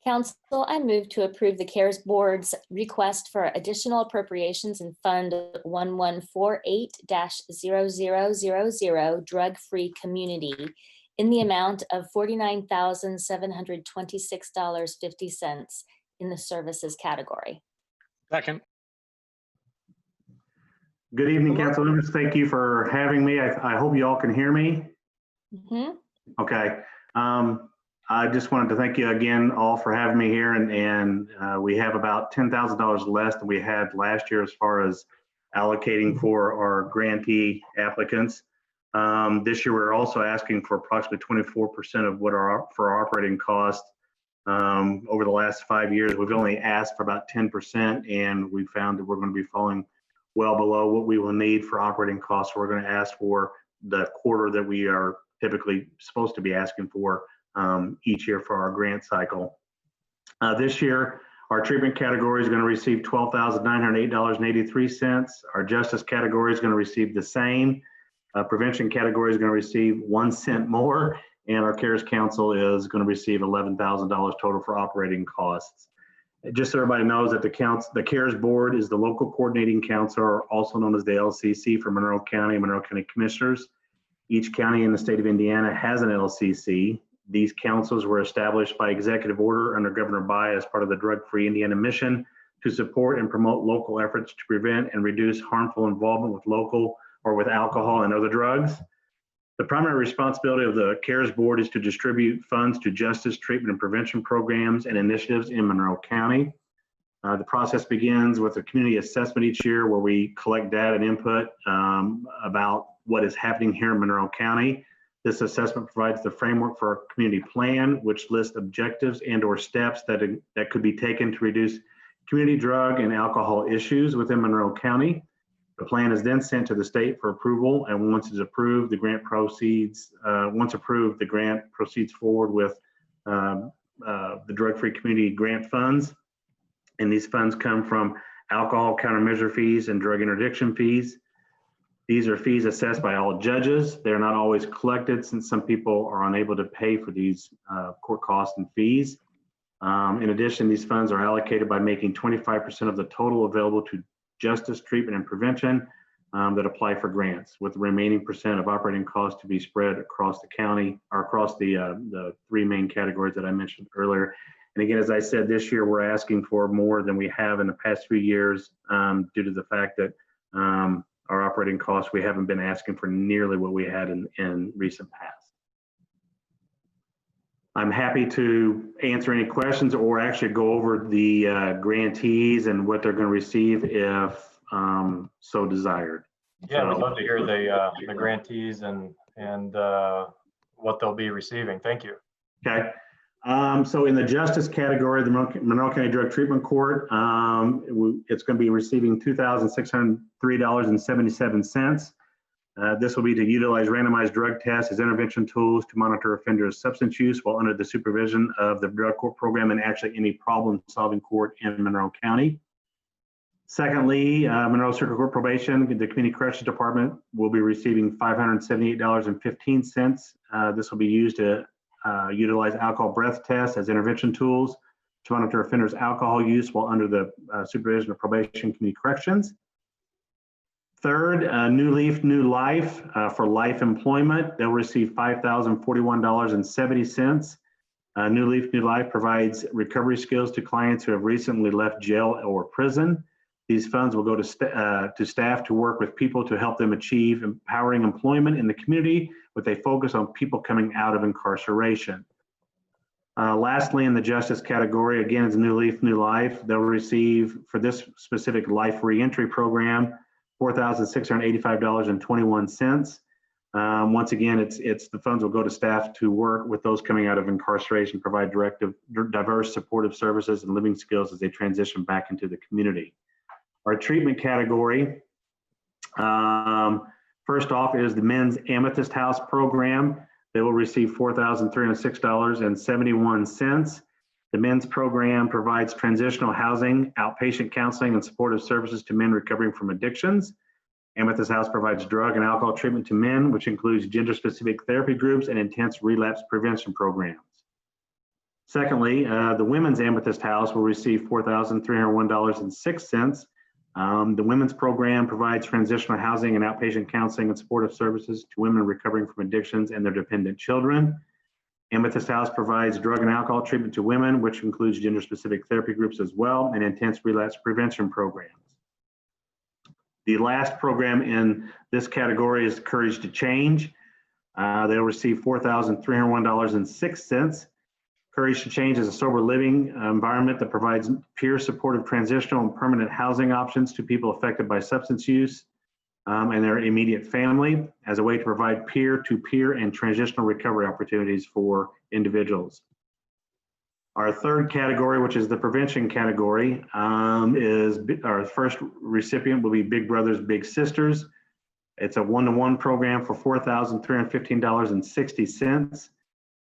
Council, I move to approve the CARES Board's request for additional appropriations in Fund 1148-0000 Drug-Free Community in the amount of $49,726.50 in the services category. Second. Good evening, council members. Thank you for having me. I hope you all can hear me. Okay. I just wanted to thank you again all for having me here, and we have about $10,000 less than we had last year as far as allocating for our grantee applicants. This year we're also asking for approximately 24% of what for our operating costs. Over the last 5 years, we've only asked for about 10%, and we found that we're going to be falling well below what we will need for operating costs. We're going to ask for the quarter that we are typically supposed to be asking for each year for our grant cycle. This year, our treatment category is going to receive $12,908.83. Our justice category is going to receive the same. Prevention category is going to receive 1 cent more, and our CARES Council is going to receive $11,000 total for operating costs. Just so everybody knows that the CARES Board is the local coordinating council, also known as the LCC for Monroe County and Monroe County Commissioners. Each county in the state of Indiana has an LCC. These councils were established by executive order under Governor Bayh as part of the Drug-Free Indiana mission to support and promote local efforts to prevent and reduce harmful involvement with local or with alcohol and other drugs. The primary responsibility of the CARES Board is to distribute funds to justice, treatment, and prevention programs and initiatives in Monroe County. The process begins with a community assessment each year where we collect data and input about what is happening here in Monroe County. This assessment provides the framework for our community plan, which lists objectives and/or steps that could be taken to reduce community drug and alcohol issues within Monroe County. The plan is then sent to the state for approval, and once it's approved, the grant proceeds. Once approved, the grant proceeds forward with the drug-free community grant funds, and these funds come from alcohol countermeasure fees and drug interdiction fees. These are fees assessed by all judges. They're not always collected since some people are unable to pay for these court costs and fees. In addition, these funds are allocated by making 25% of the total available to justice, treatment, and prevention. that apply for grants, with the remaining percent of operating costs to be spread across the county or across the three main categories that I mentioned earlier. And again, as I said, this year we're asking for more than we have in the past few years due to the fact that our operating costs, we haven't been asking for nearly what we had in recent past. I'm happy to answer any questions or actually go over the grantees and what they're going to receive if so desired. Yeah, we'd love to hear the grantees and what they'll be receiving. Thank you. Okay. So in the justice category, the Monroe County Drug Treatment Court, it's going to be receiving $2,603.77. This will be to utilize randomized drug tests as intervention tools to monitor offenders' substance use while under the supervision of the drug court program and actually any problem-solving court in Monroe County. Secondly, Monroe Circuit Court Probation, the Community Corrections Department will be receiving $578.15. This will be used to utilize alcohol breath tests as intervention tools to monitor offenders' alcohol use while under the supervision of probation community corrections. Third, New Leaf, New Life for life employment. They'll receive $5,041.70. New Leaf, New Life provides recovery skills to clients who have recently left jail or prison. These funds will go to staff to work with people to help them achieve empowering employment in the community with a focus on people coming out of incarceration. Lastly, in the justice category, again, it's New Leaf, New Life. They'll receive, for this specific life reentry program, $4,685.21. Once again, it's the funds will go to staff to work with those coming out of incarceration, provide diverse supportive services and living skills as they transition back into the community. Our treatment category, first off is the Men's Amethyst House program. They will receive $4,306.71. The men's program provides transitional housing, outpatient counseling, and supportive services to men recovering from addictions. Amethyst House provides drug and alcohol treatment to men, which includes gender-specific therapy groups and intense relapse prevention programs. Secondly, the Women's Amethyst House will receive $4,301.06. The women's program provides transitional housing and outpatient counseling and supportive services to women recovering from addictions and their dependent children. Amethyst House provides drug and alcohol treatment to women, which includes gender-specific therapy groups as well, and intense relapse prevention programs. The last program in this category is Courage to Change. They'll receive $4,301.06. Courage to Change is a sober living environment that provides peer supportive transitional and permanent housing options to people affected by substance use and their immediate family as a way to provide peer-to-peer and transitional recovery opportunities for individuals. Our third category, which is the prevention category, is our first recipient will be Big Brothers Big Sisters. It's a one-to-one program for $4,315.60.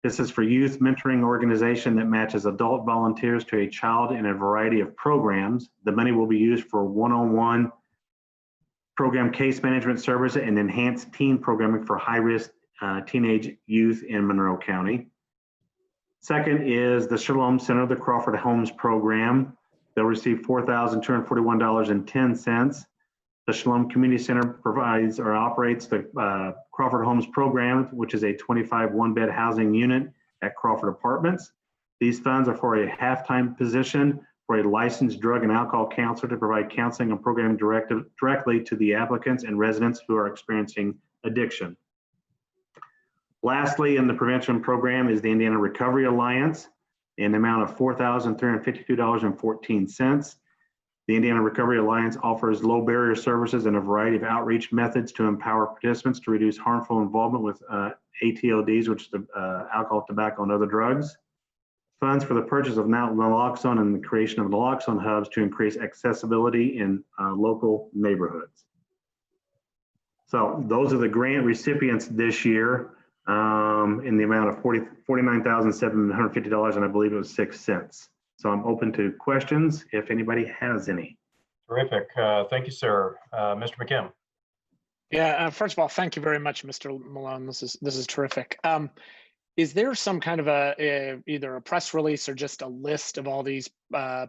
This is for youth mentoring organization that matches adult volunteers to a child in a variety of programs. The money will be used for one-on-one program case management service and enhanced teen programming for high-risk teenage youth in Monroe County. Second is the Shalom Center, the Crawford Homes program. They'll receive $4,241.10. The Shalom Community Center provides or operates the Crawford Homes program, which is a 25 one-bed housing unit at Crawford Apartments. These funds are for a half-time position for a licensed drug and alcohol counselor to provide counseling and programming directly to the applicants and residents who are experiencing addiction. Lastly, in the prevention program is the Indiana Recovery Alliance in the amount of $4,352.14. The Indiana Recovery Alliance offers low barrier services and a variety of outreach methods to empower participants to reduce harmful involvement with ATLDs, which is the alcohol, tobacco, and other drugs. Funds for the purchase of naloxone and the creation of naloxone hubs to increase accessibility in local neighborhoods. So those are the grant recipients this year in the amount of $49,750, and I believe it was 6 cents. So I'm open to questions if anybody has any. Terrific. Thank you, sir. Mr. McKim. Yeah, first of all, thank you very much, Mr. Malone. This is terrific. Is there some kind of either a press release or just a list of all these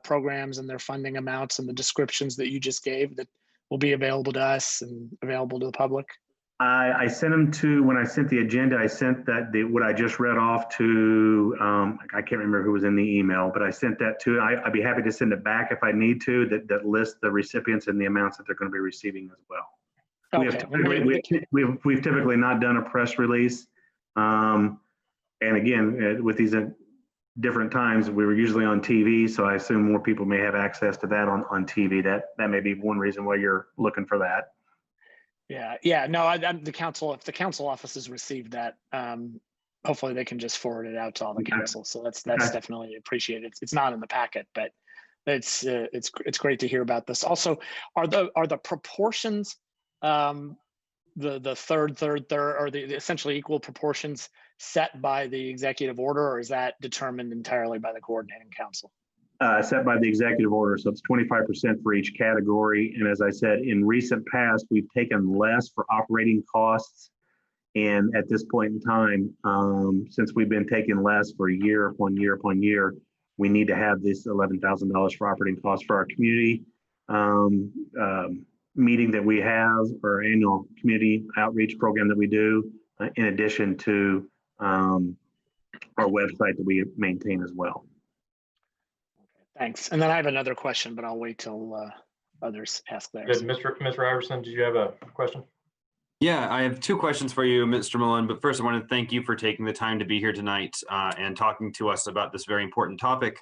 programs and their funding amounts and the descriptions that you just gave that will be available to us and available to the public? I sent them to, when I sent the agenda, I sent what I just read off to, I can't remember who was in the email, but I sent that to, I'd be happy to send it back if I need to, that lists the recipients and the amounts that they're going to be receiving as well. Okay. We've typically not done a press release. And again, with these different times, we were usually on TV, so I assume more people may have access to that on TV. That may be one reason why you're looking for that. Yeah. No, I'm the council. If the council offices received that, hopefully they can just forward it out to all the council. So that's definitely appreciated. It's not in the packet, but it's great to hear about this. Also, are the proportions, the third, or the essentially equal proportions set by the executive order, or is that determined entirely by the coordinating council? Set by the executive order, so it's 25% for each category. And as I said, in recent past, we've taken less for operating costs. And at this point in time, since we've been taking less for year upon year upon year, we need to have this $11,000 for operating costs for our community meeting that we have, our annual community outreach program that we do, in addition to our website that we maintain as well. Thanks. And then I have another question, but I'll wait till others ask theirs. Good. Mr. Iverson, did you have a question? Yeah, I have two questions for you, Mr. Malone. But first, I want to thank you for taking the time to be here tonight and talking to us about this very important topic.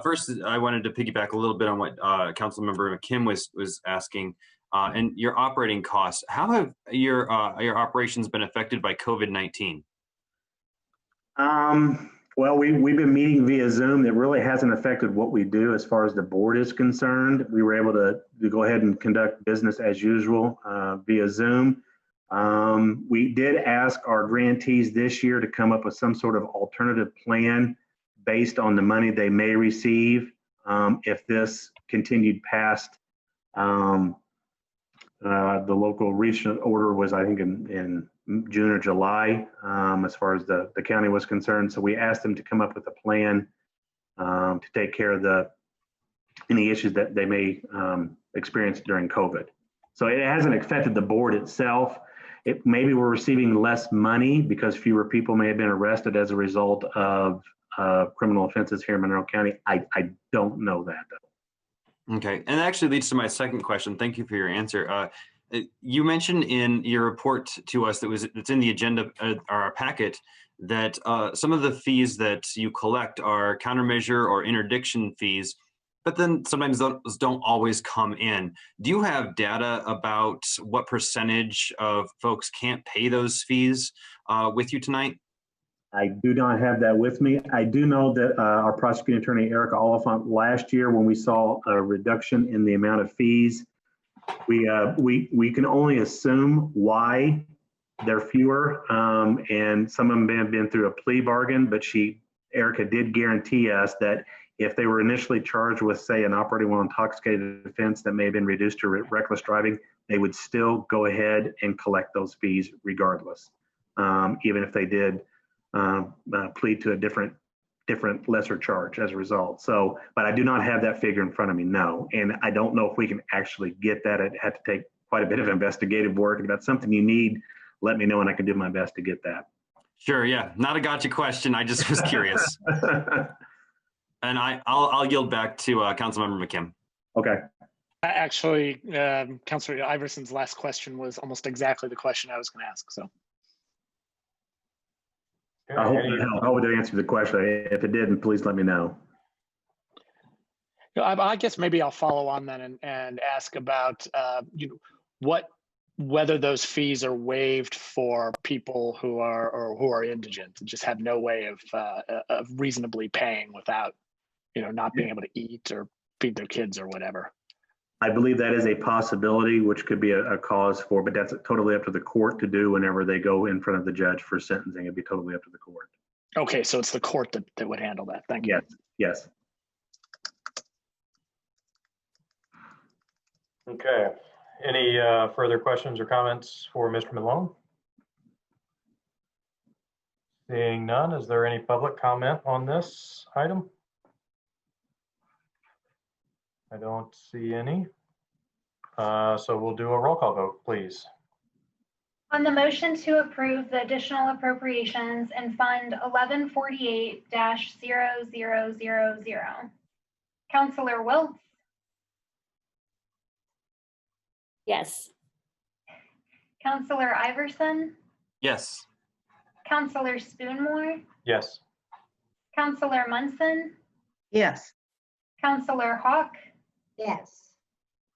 First, I wanted to piggyback a little bit on what Councilmember McKim was asking. And your operating costs. How have your operations been affected by COVID-19? Well, we've been meeting via Zoom. It really hasn't affected what we do as far as the board is concerned. We were able to go ahead and conduct business as usual via Zoom. We did ask our grantees this year to come up with some sort of alternative plan based on the money they may receive if this continued past the local regional order was, I think, in June or July, as far as the county was concerned. So we asked them to come up with a plan to take care of any issues that they may experience during COVID. So it hasn't affected the board itself. Maybe we're receiving less money because fewer people may have been arrested as a result of criminal offenses here in Monroe County. I don't know that, though. Okay, and that actually leads to my second question. Thank you for your answer. You mentioned in your report to us that's in the agenda or our packet that some of the fees that you collect are countermeasure or interdiction fees, but then sometimes those don't always come in. Do you have data about what percentage of folks can't pay those fees with you tonight? I do not have that with me. I do know that our prosecuting attorney, Erica Oliphant, last year when we saw a reduction in the amount of fees, we can only assume why they're fewer, and some of them may have been through a plea bargain, but Erica did guarantee us that if they were initially charged with, say, an operating while intoxicated offense that may have been reduced to reckless driving, they would still go ahead and collect those fees regardless, even if they did plead to a different lesser charge as a result. So, but I do not have that figure in front of me, no. And I don't know if we can actually get that. I'd have to take quite a bit of investigative work. If that's something you need, let me know and I can do my best to get that. Sure, yeah. Not a gotcha question. I just was curious. And I'll yield back to Councilmember McKim. Okay. Actually, Councilor Iverson's last question was almost exactly the question I was going to ask. So. I hope it answered the question. If it didn't, please let me know. I guess maybe I'll follow on then and ask about whether those fees are waived for people who are indigent and just have no way of reasonably paying without not being able to eat or feed their kids or whatever. I believe that is a possibility, which could be a cause for, but that's totally up to the court to do whenever they go in front of the judge for sentencing. It'd be totally up to the court. Okay, so it's the court that would handle that. Thank you. Yes. Okay. Any further questions or comments for Mr. Malone? Seeing none, is there any public comment on this item? I don't see any. So we'll do a roll call vote, please. On the motion to approve the additional appropriations in Fund 1148-0000, Counselor Wiltz, Yes. Counselor Iverson, Yes. Counselor Spoonmore, Yes. Counselor Munson, Yes. Counselor Hawk, Yes.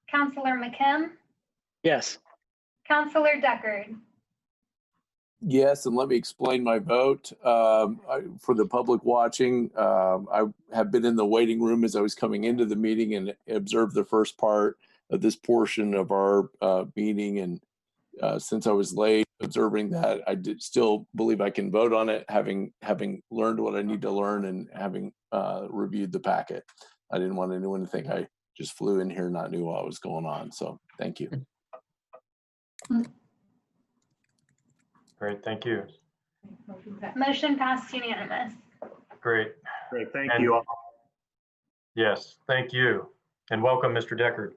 Counselor McKim, Yes. Counselor Deckard. Yes, and let me explain my vote. For the public watching, I have been in the waiting room as I was coming into the meeting and observed the first part of this portion of our meeting. And since I was late observing that, I did still believe I can vote on it, having learned what I need to learn and having reviewed the packet. I didn't want anyone to think I just flew in here and not knew what was going on. So thank you. Great, thank you. Motion passed unanimous. Great. Great, thank you all. Yes, thank you. And welcome, Mr. Deckard.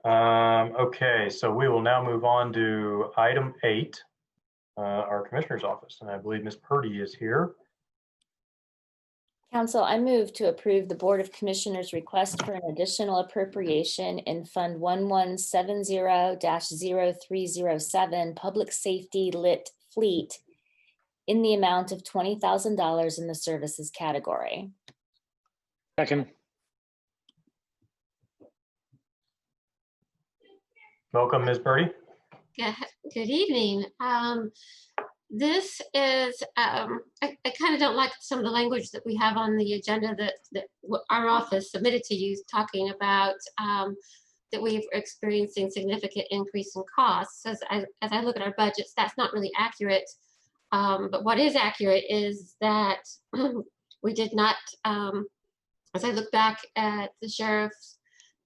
Okay, so we will now move on to item 8, our Commissioner's Office. And I believe Ms. Purdy is here. Council, I move to approve the Board of Commissioners' request for an additional appropriation in Fund 1170-0307, Public Safety Lit Fleet, in the amount of $20,000 in the services category. Second. Welcome, Ms. Purdy. Yeah, good evening. This is, I kind of don't like some of the language that we have on the agenda that our office submitted to you, talking about that we're experiencing significant increase in costs. As I look at our budgets, that's not really accurate. But what is accurate is that we did not, as I look back at the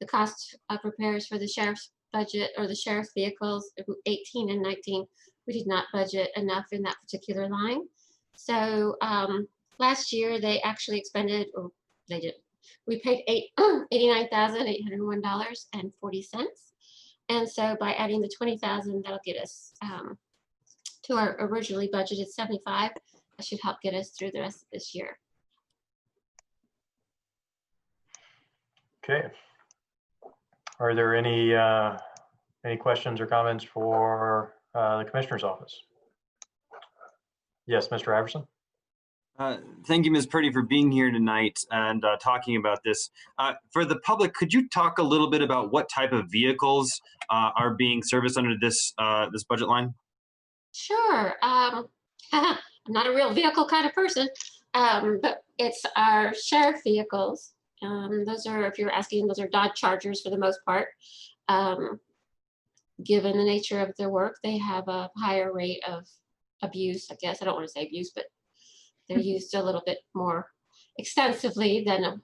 cost of repairs for the sheriff's budget or the sheriff's vehicles, 18 and 19, we did not budget enough in that particular line. So last year they actually expended, or they did, we paid $89,801.40. And so by adding the 20,000, that'll get us to our originally budgeted 75. That should help get us through the rest of this year. Okay. Are there any questions or comments for the Commissioner's Office? Yes, Mr. Iverson. Thank you, Ms. Purdy, for being here tonight and talking about this. For the public, could you talk a little bit about what type of vehicles are being serviced under this this budget line? Sure. I'm not a real vehicle kind of person, but it's our sheriff vehicles. Those are, if you're asking, those are Dodge Chargers for the most part. Given the nature of their work, they have a higher rate of abuse, I guess. I don't want to say abuse, but they're used a little bit more extensively than a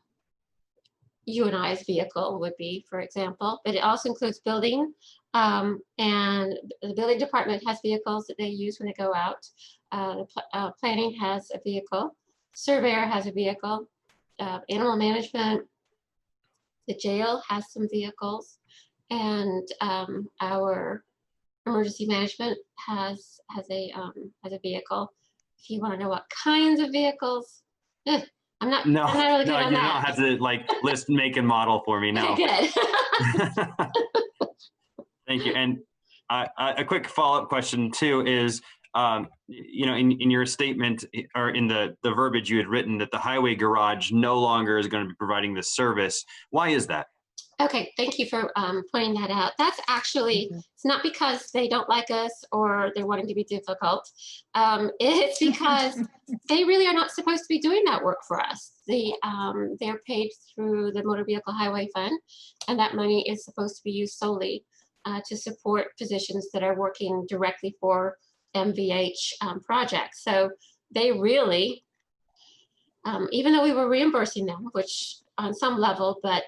you and I's vehicle would be, for example. But it also includes building, and the building department has vehicles that they use when they go out. Planning has a vehicle. Surveyor has a vehicle. Animal management, the jail has some vehicles, and our emergency management has a vehicle. If you want to know what kinds of vehicles, I'm not really good on you that. don't have to like list make and model for me. No. Good. Thank you. And a quick follow-up question too is, you know, in your statement or in the verbiage you had written that the highway garage no longer is going to be providing this service. Why is that? Okay, thank you for pointing that out. That's actually, it's not because they don't like us or they're wanting to be difficult. It's because they really are not supposed to be doing that work for us. They're paid through the Motor Vehicle Highway Fund, and that money is supposed to be used solely to support positions that are working directly for MVH projects. So they really, even though we were reimbursing them, which on some level, but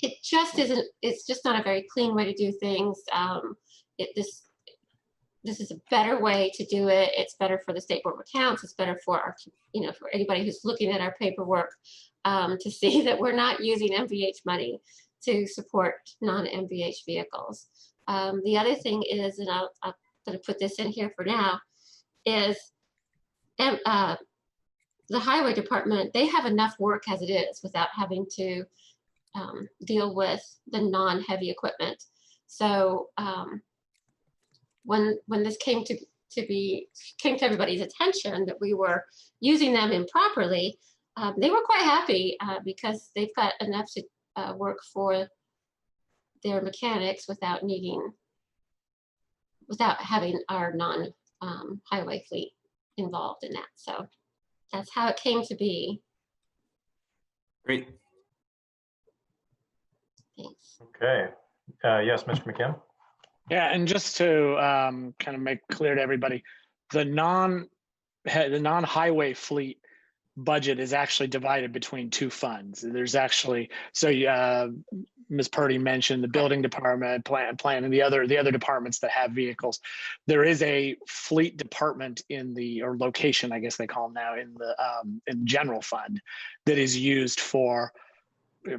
it just isn't, it's just not a very clean way to do things. This is a better way to do it. It's better for the State Board of Accounts. It's better for our, you know, for anybody who's looking at our paperwork to see that we're not using MVH money to support non-MVH vehicles. The other thing is, and I'm going to put this in here for now, is the highway department, they have enough work as it is without having to deal with the non-heavy equipment. So when this came to everybody's attention that we were using them improperly, they were quite happy because they've got enough to work for their mechanics without having our non-highway fleet involved in that. So that's how it came to be. Great. Thanks. Okay. Yes, Mr. McKim. Yeah, and just to kind of make clear to everybody, the non-highway fleet budget is actually divided between two funds. There's actually, so Ms. Purdy mentioned the building department, plan, and the other departments that have vehicles. There is a fleet department or location, I guess they call them now, in the general fund that is used for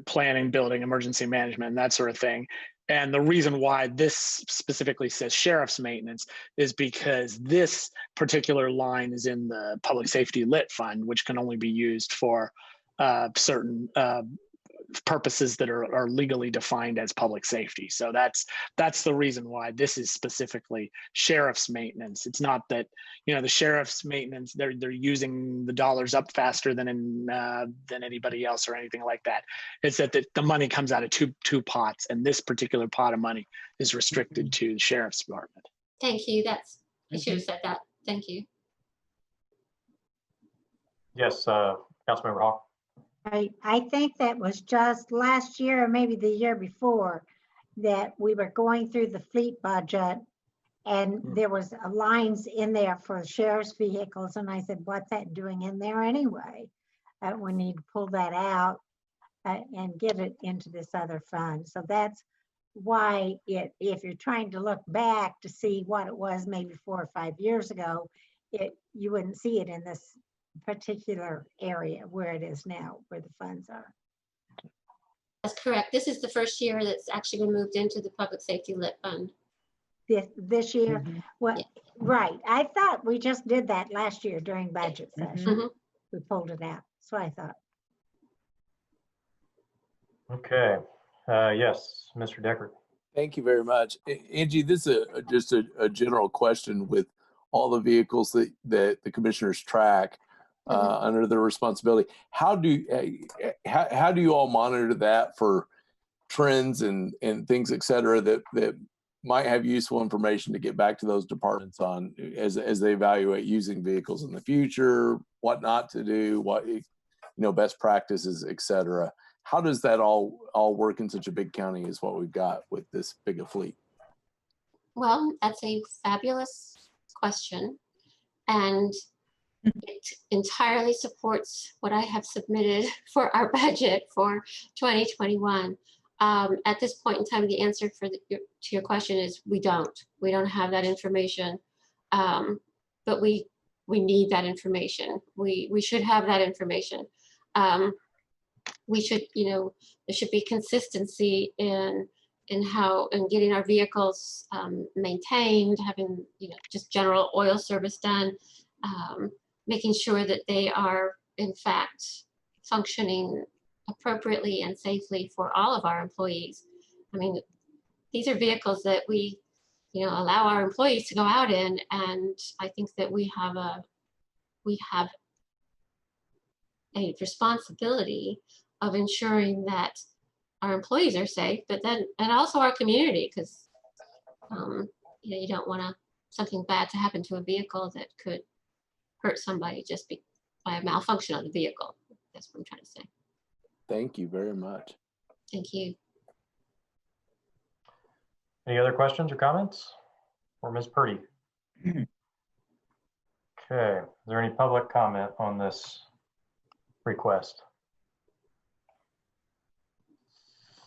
planning, building, emergency management, and that sort of thing. And the reason why this specifically says sheriff's maintenance is because this particular line is in the public safety lit fund, which can only be used for certain purposes that are legally defined as public safety. So that's the reason why this is specifically sheriff's maintenance. It's not that, the sheriff's maintenance, they're using the dollars up faster than anybody else or anything like that. It's that the money comes out of two pots, and this particular pot of money is restricted to the sheriff's department. Thank you. I should have said that. Thank you. Yes, Councilmember Hawk. I think that was just last year or maybe the year before that we were going through the fleet budget and there was lines in there for sheriff's vehicles. And I said, what's that doing in there anyway? We need to pull that out and get it into this other fund. So that's why if you're trying to look back to see what it was maybe 4 or 5 years ago, you wouldn't see it in this particular area where it is now, where the funds are. That's correct. This is the first year that's actually been moved into the public safety lit fund. This year? Well, yeah. Right. I thought we just did that last year during budget session. We pulled it out. So I thought. Okay. Yes, Mr. Decker. Thank you very much. Angie, this is just a general question with all the vehicles that the commissioners track under their responsibility. How do you all monitor that for trends and things, et cetera, that might have useful information to get back to those departments on as they evaluate using vehicles in the future, what not to do, what best practices, et cetera? How does that all work in such a big county as what we've got with this big a fleet? Well, that's a fabulous question, and it entirely supports what I have submitted for our budget for 2021. At this point in time, the answer to your question is we don't have that information, but we need that information. We should have that information. We should, there should be consistency in getting our vehicles maintained, having just general oil service done, making sure that they are in fact functioning appropriately and safely for all of our employees. I mean, these are vehicles that we allow our employees to go out in, and I think that we have a responsibility of ensuring that our employees are safe, but then and also our community, because you don't want something bad to happen to a vehicle that could hurt somebody just by a malfunction of the vehicle. That's what I'm trying to say. Thank you very much. Thank you. Any other questions or comments for Ms. Purdy? Okay, is there any public comment on this request?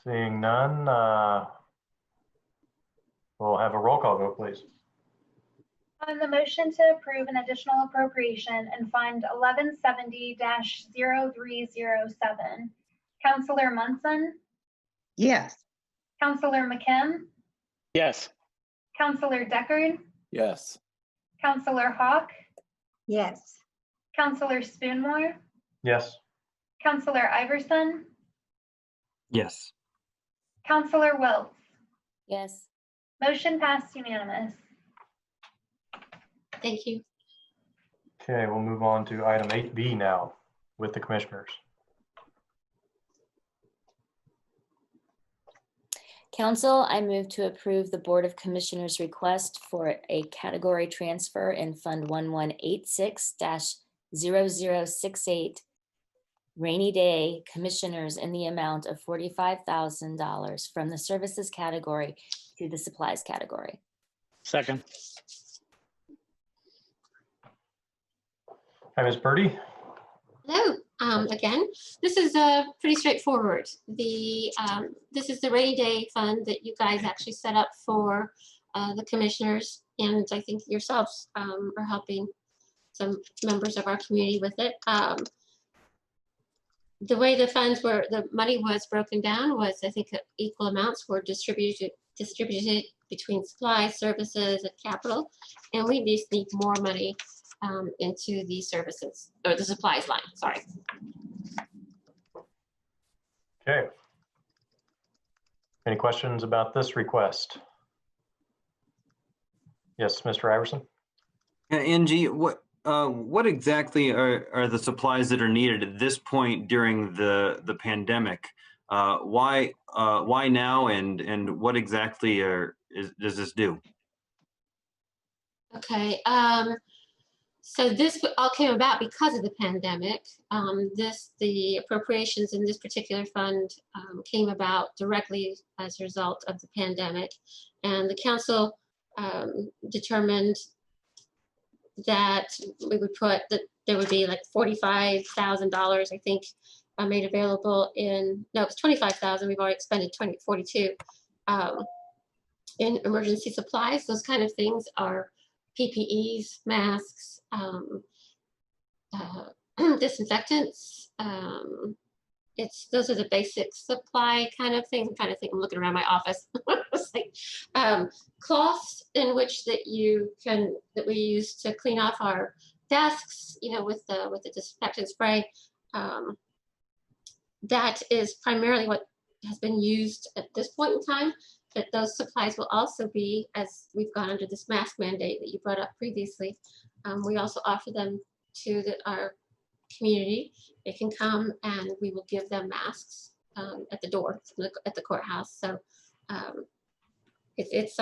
Seeing none, we'll have a roll call vote, please. On the motion to approve an additional appropriation in Fund 1170-0307, Councilor Munson, Yes. Counselor McKim, Yes. Counselor Deckard, Yes. Counselor Hawk, Yes. Counselor Spoonmore, Yes. Counselor Iverson, Yes. Counselor Wiltz. Yes. Motion passed unanimous. Thank you. Okay, we'll move on to item 8B now with the commissioners. Council, I move to approve the Board of Commissioners' request for a category transfer in Fund 1186-0068 Rainy Day Commissioners in the amount of $45,000 from the services category to the supplies category. Second. Hi, Ms. Purdy. Hello. Again, this is pretty straightforward. This is the rainy day fund that you guys actually set up for the commissioners, and I think yourselves are helping some members of our community with it. The way the money was broken down was, I think, equal amounts were distributed between supplies, services, and capital, and we just need more money into the services or the supplies line. Sorry. Okay. Any questions about this request? Yes, Mr. Iverson. Yeah, Angie, what exactly are the supplies that are needed at this point during the pandemic? Why now, and what exactly does this do? Okay. So this all came about because of the pandemic. The appropriations in this particular fund came about directly as a result of the pandemic, and the council determined that we would put that there would be like $45,000, I think, made available in, no, it was 25,000. We've already expended 42 in emergency supplies. Those kind of things are PPEs, masks, disinfectants. Those are the basic supply kind of things. I'm trying to think. I'm looking around my office. It's like cloths in which that we use to clean off our desks. With the disinfectant spray. That is primarily what has been used at this point in time. But those supplies will also be, as we've gone under this mask mandate that you brought up previously, we also offer them to our community. They can come and we will give them masks at the door at the courthouse. So it's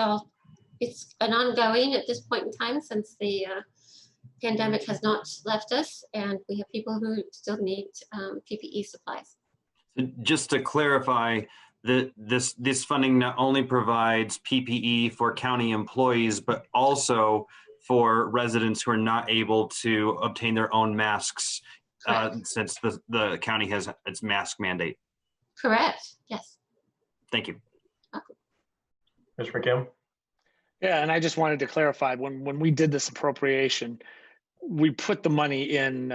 an ongoing at this point in time, since the pandemic has not left us, and we have people who still need PPE supplies. Just to clarify, this funding not only provides PPE for county employees, but also for residents who are not able to obtain their own masks since the county has its mask mandate. Correct. Yes. Thank you. Mr. McKim. Yeah, and I just wanted to clarify, when we did this appropriation, we put the money in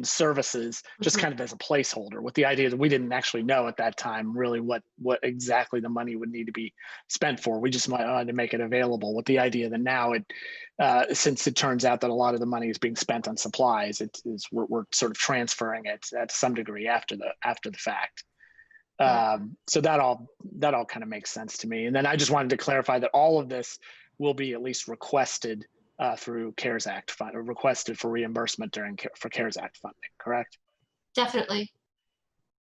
services just kind of as a placeholder, with the idea that we didn't actually know at that time really what exactly the money would need to be spent for. We just wanted to make it available, with the idea that now since it turns out that a lot of the money is being spent on supplies, we're sort of transferring it at some degree after the fact. So that all kind of makes sense to me. And then I just wanted to clarify that all of this will be at least requested through CARES Act fund, or requested for reimbursement for CARES Act funding, correct? Definitely.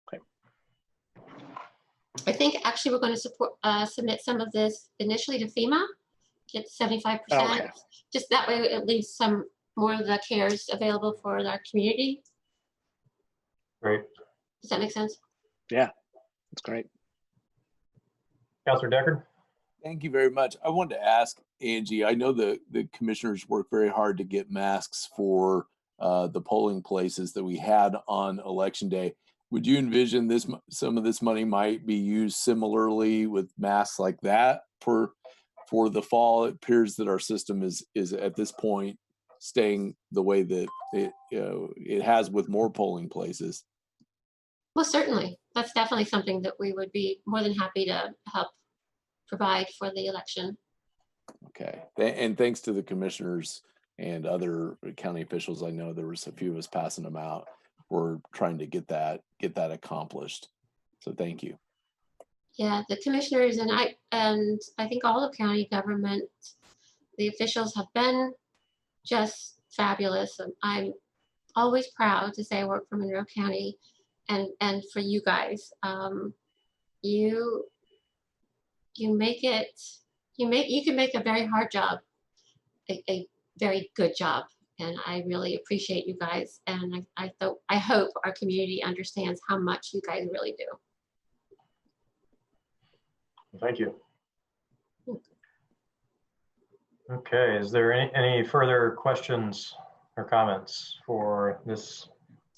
Okay. I think actually we're going to submit some of this initially to FEMA, get 75%. Okay. Just that way it leaves some more of the CARES available for our community. Great. Does that make sense? Yeah, that's great. Councilor Deckard. Thank you very much. I wanted to ask Angie, I know the commissioners work very hard to get masks for the polling places that we had on election day. Would you envision some of this money might be used similarly with masks like that for the fall? It appears that our system is at this point staying the way that it has with more polling places. Well, certainly. That's definitely something that we would be more than happy to help provide for the election. Okay, and thanks to the commissioners and other county officials. I know there was a few of us passing them out. We're trying to get that accomplished. So thank you. Yeah, the commissioners and I think all of county government, the officials have been just fabulous. I'm always proud to say I work for Monroe County, and for you guys, you can make a very hard job a very good job, and I really appreciate you guys, and I hope our community understands how much you guys really do. Thank you. Okay, is there any further questions or comments for this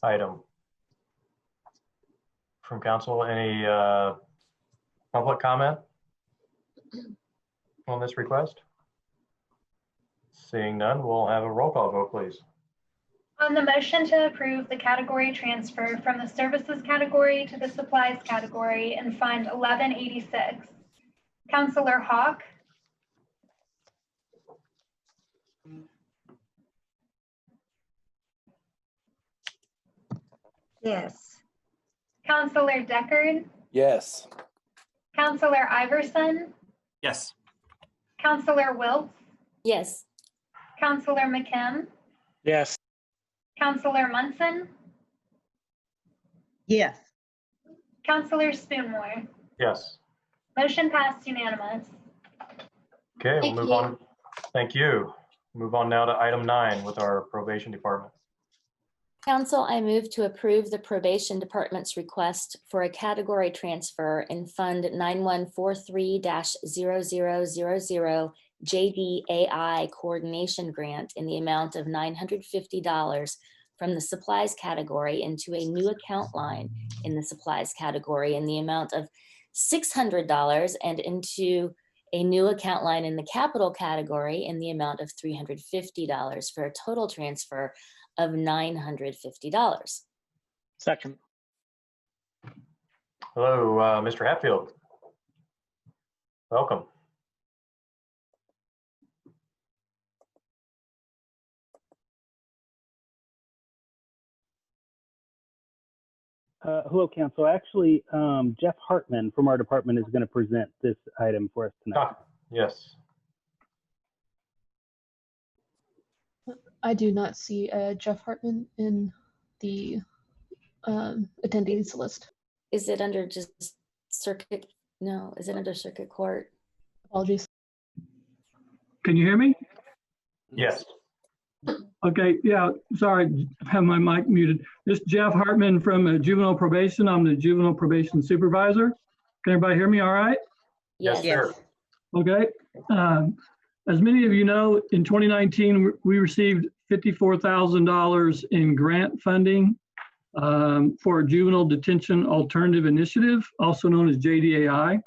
item from council? Any public comment on this request? Seeing none, we'll have a roll call vote, please. On the motion to approve the category transfer from the services category to the supplies category in Fund 1186, Councilor Hawk? Yes. Councilor Deckard? Yes. Councilor Iverson? Yes. Councilor Wiltz? Yes. Councilor McKim? Yes. Councilor Munson? Yes. Councilor Spoonmore? Yes. Motion passed unanimous. Okay, we'll move on. Thank you. Move on now to item 9 with our probation department. Council, I move to approve the probation department's request for a category transfer in Fund 9143-0000 JDAI Coordination Grant in the amount of $950 from the supplies category into a new account line in the supplies category in the amount of $600 and into a new account line in the capital category in the amount of $350 for a total transfer of $950. Second. Hello, Mr. Hatfield. Welcome. Hello, Council. Actually, Jeff Hartman from our department is going to present this item for us tonight. Yes. I do not see Jeff Hartman in the attendees list. Is it under just circuit? No, is it under circuit court? Apologies. Can you hear me? Yes. Okay, yeah, sorry, I have my mic muted. This is Jeff Hartman from juvenile probation. I'm the juvenile probation supervisor. Can everybody hear me all right? Yes, sir. Okay. As many of you know, in 2019, we received $54,000 in grant funding for a juvenile detention alternative initiative, also known as JDAI.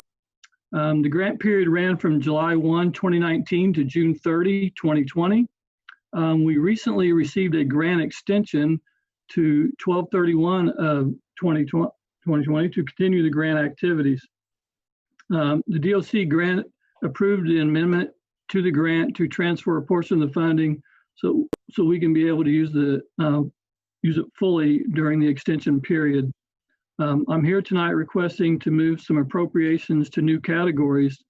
The grant period ran from July 1, 2019 to June 30, 2020. We recently received a grant extension to 12/31 of 2020 to continue the grant activities. The DOC grant approved the amendment to the grant to transfer a portion of the funding so we can be able to use it fully during the extension period. I'm here tonight requesting to move some appropriations to new categories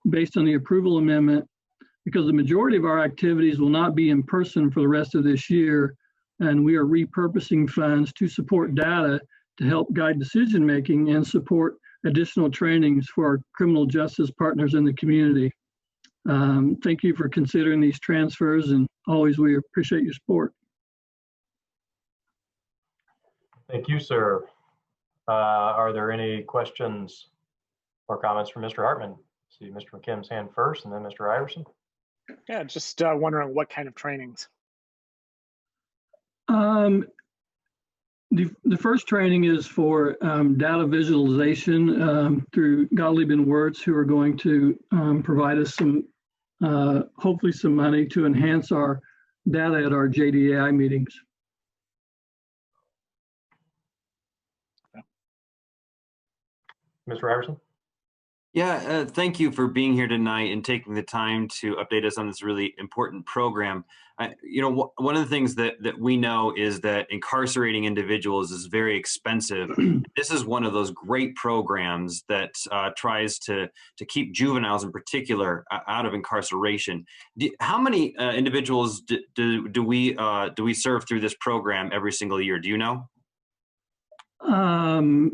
based on the approval amendment, because the majority of our activities will not be in person for the rest of this year, and we are repurposing funds to support data to help guide decision making and support additional trainings for our criminal justice partners in the community. Thank you for considering these transfers, and always we appreciate your support. Thank you, sir. Are there any questions or comments from Mr. Hartman? See Mr. McKim's hand first, and then Mr. Iverson. Yeah, just wondering what kind of trainings. The first training is for data visualization through Gottlieb and Wirtz, who are going to provide us some, hopefully some money to enhance our data at our JDAI meetings. Mr. Iverson? Yeah, thank you for being here tonight and taking the time to update us on this really important program. One of the things that we know is that incarcerating individuals is very expensive. This is one of those great programs that tries to keep juveniles in particular out of incarceration. How many individuals do we serve through this program every single year? Do you know? I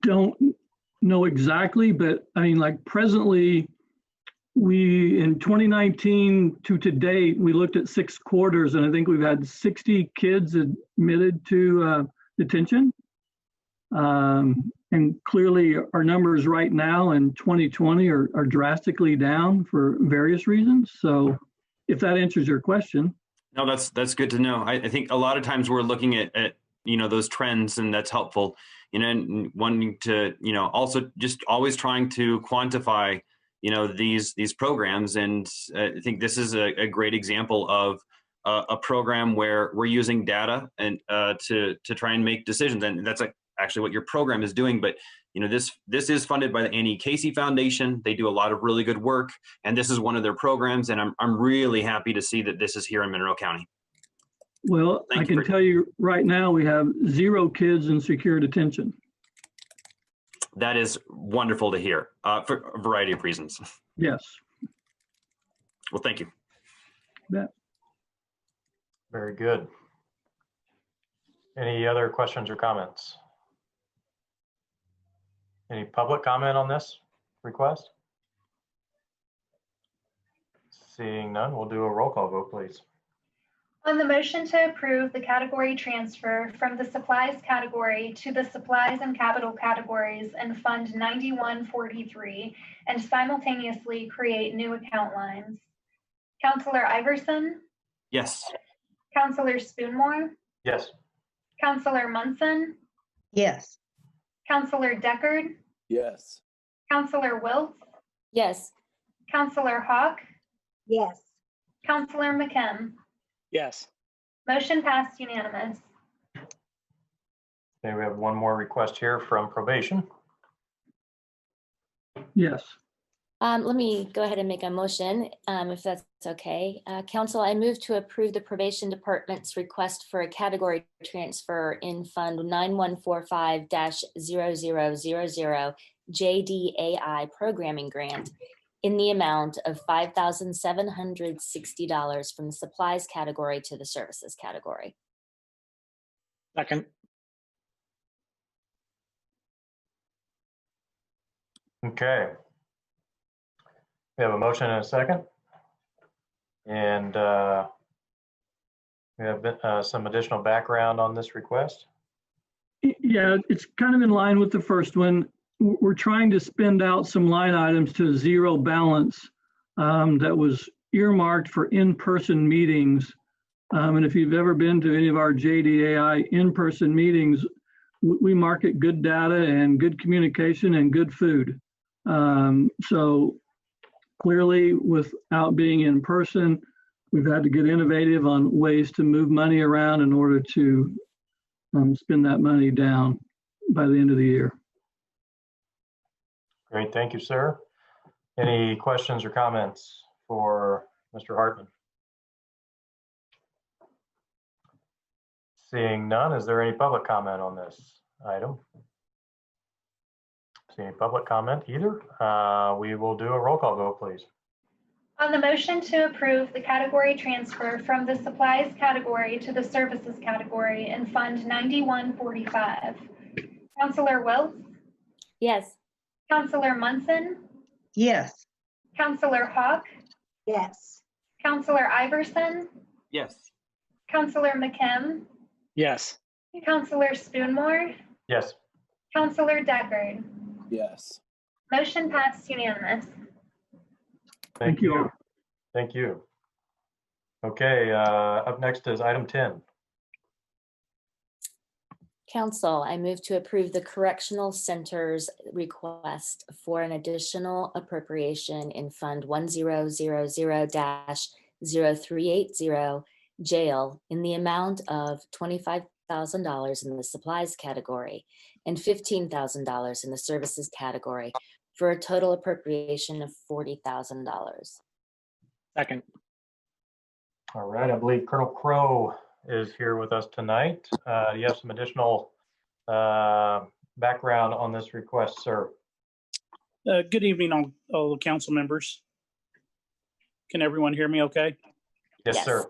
don't know exactly, but I mean, like presently, we in 2019 to date, we looked at 6 quarters, and I think we've had 60 kids admitted to detention. And clearly, our numbers right now in 2020 are drastically down for various reasons. So, if that answers your question. No, that's good to know. I think a lot of times we're looking at those trends, and that's helpful. And wanting to also just always trying to quantify these programs, and I think this is a great example of a program where we're using data and to try and make decisions, and that's actually what your program is doing. But this is funded by the Annie Casey Foundation. They do a lot of really good work, and this is one of their programs, and I'm really happy to see that this is here in Monroe County. Well, I can tell you right now we have 0 kids in secure detention. That is wonderful to hear for a variety of reasons. Yes. Well, thank you. Yeah. Very good. Any other questions or comments? Any public comment on this request? Seeing none, we'll do a roll call vote, please. On the motion to approve the category transfer from the supplies category to the supplies and capital categories and Fund 9143 and simultaneously create new account lines. Councilor Iverson? Yes. Councilor Spoonmore? Yes. Councilor Munson? Yes. Councilor Deckard? Yes. Councilor Wiltz? Yes. Councilor Hawk? Yes. Councilor McKim? Yes. Motion passed unanimous. Okay, we have one more request here from probation. Yes. Let me go ahead and make a motion, if that's okay. Council, I move to approve the probation department's request for a category transfer in Fund 9145-0000 JDAI Programming Grant in the amount of $5,760 from the supplies category to the services category. Second. Okay. We have a motion and a second. And we have some additional background on this request. Yeah, it's kind of in line with the first one. We're trying to spend out some line items to zero balance that was earmarked for in-person meetings. And if you've ever been to any of our JDAI in-person meetings, we market good data and good communication and good food. So clearly, without being in person, we've had to get innovative on ways to move money around in order to spend that money down by the end of the year. Great, thank you, sir. Any questions or comments for Mr. Hartman? Seeing none, is there any public comment on this item? Seeing public comment either, we will do a roll call vote, please. On the motion to approve the category transfer from the supplies category to the services category in Fund 9145, Councilor Wiltz? Yes. Councilor Munson? Yes. Councilor Hawk? Yes. Councilor Iverson? Yes. Councilor McKim? Yes. Councilor Spoonmore? Yes. Councilor Deckard? Yes. Motion passed unanimous. Thank you. Thank you. Okay, up next is item 10. Council, I move to approve the Correctional Center's request for an additional appropriation in Fund 1000-0380 Jail in the amount of $5,000 in the supplies category and $15,000 in the services category for a total appropriation of $40,000. Second. All right, I believe Colonel Crow is here with us tonight. Do you have some additional background on this request, sir? Good evening, all the council members. Can everyone hear me okay? Yes, sir.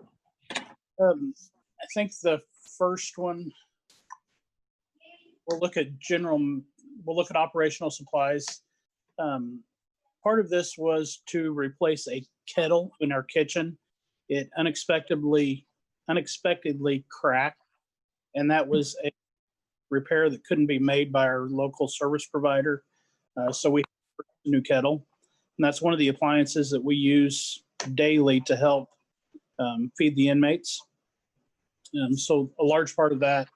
I think the first one, we'll look at operational supplies. Part of this was to replace a kettle in our kitchen. It unexpectedly cracked, and that was a repair that couldn't be made by our local service provider. So we purchased a new kettle, and that's one of the appliances that we use daily to help feed the inmates. So a large part of that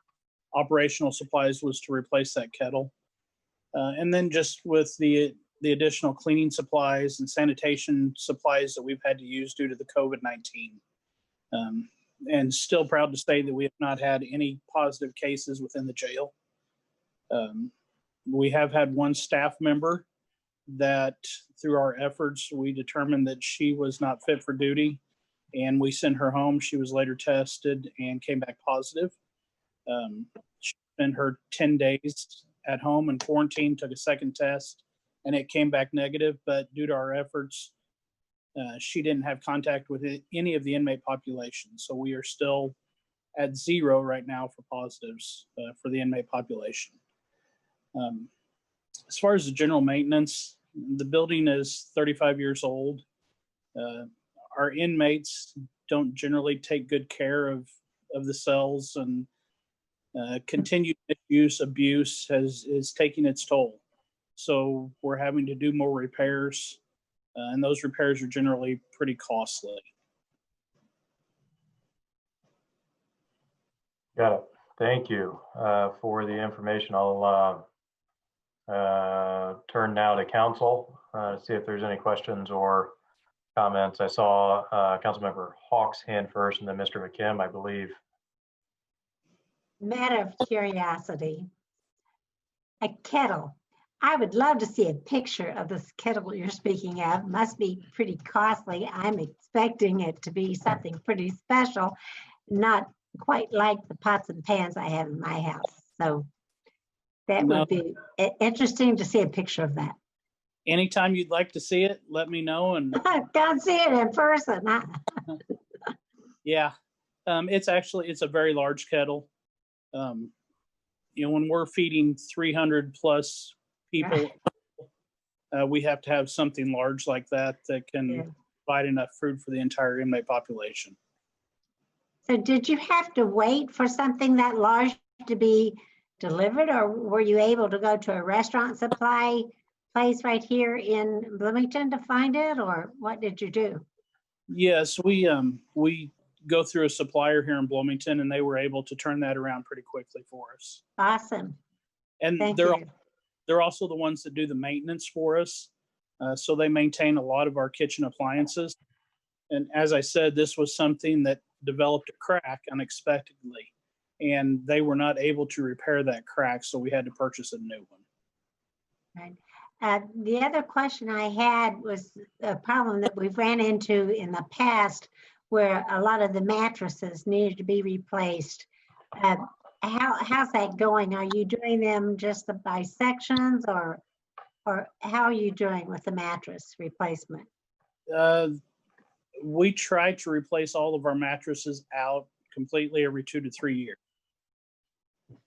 operational supplies was to replace that kettle. And then just with the additional cleaning supplies and sanitation supplies that we've had to use due to the COVID-19. And still proud to say that we have not had any positive cases within the jail. We have had one staff member that through our efforts, we determined that she was not fit for duty, and we sent her home. She was later tested and came back positive. She spent her 10 days at home in quarantine, took a second test, and it came back negative, but due to our efforts, she didn't have contact with any of the inmate population. So we are still at 0 right now for positives for the inmate population. As far as the general maintenance, the building is 35 years old. Our inmates don't generally take good care of the cells, and continued misuse, abuse is taking its toll. So we're having to do more repairs, and those repairs are generally pretty costly. Got it. Thank you for the information. I'll turn now to council to see if there's any questions or comments. I saw Councilmember Hawk's hand first, and then Mr. McKim, I believe. Matter of curiosity, a kettle. I would love to see a picture of this kettle you're speaking of. Must be pretty costly. I'm expecting it to be something pretty special, not quite like the pots and pans I have in my house. So that would be interesting to see a picture of that. Anytime you'd like to see it, let me know. And can't see it in person. Yeah, it's a very large kettle. When we're feeding 300 plus people, we have to have something large like that can provide enough food for the entire inmate population. So did you have to wait for something that large to be delivered, or were you able to go to a restaurant supply place right here in Bloomington to find it, or what did you do? Yes, we go through a supplier here in Bloomington, and they were able to turn that around pretty quickly for us. Awesome. And they're also the ones that do the maintenance for us. So they maintain a lot of our kitchen appliances. And as I said, this was something that developed a crack unexpectedly, and they were not able to repair that crack, so we had to purchase a new one. Right. The other question I had was a problem that we've ran into in the past, where a lot of the mattresses needed to be replaced. How's that going? Are you doing them just by sections, or how are you doing with the mattress replacement? We try to replace all of our mattresses out completely every 2 to 3 years.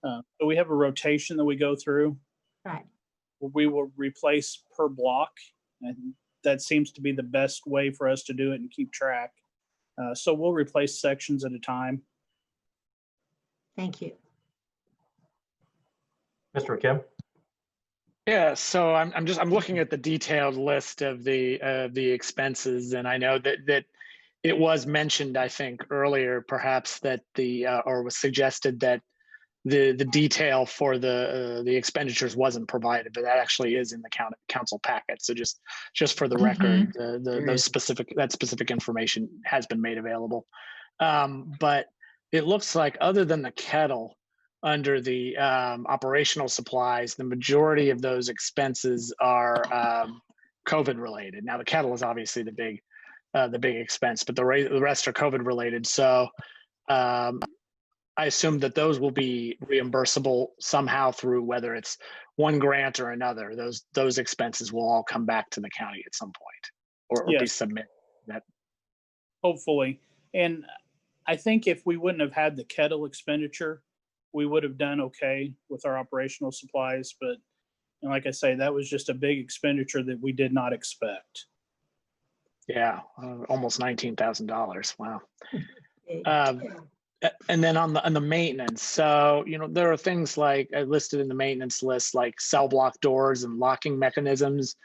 So we have a rotation that we go through. Right. We will replace per block, and that seems to be the best way for us to do it and keep track. So we'll replace sections at a time. Thank you. Mr. Kim? Yeah, so I'm looking at the detailed list of the expenses, and I know that it was mentioned, I think earlier, perhaps that or was suggested that the detail for the expenditures wasn't provided, but that actually is in the council packet. So just for the record, that specific information has been made available. But it looks like, other than the kettle, under the operational supplies, the majority of those expenses are COVID related. Now the kettle is obviously the big expense, but the rest are COVID related. So I assume that those will be reimbursable somehow through whether it's one grant or another. Those expenses will all come back to the county at some point, or be Yes. submitted. That Hopefully. And I think if we wouldn't have had the kettle expenditure, we would have done okay with our operational supplies. But like I say, that was just a big expenditure that we did not expect. Yeah, almost $19,000. Wow. And then on the maintenance, so there are things like listed in the maintenance list, like cell block doors and locking mechanisms,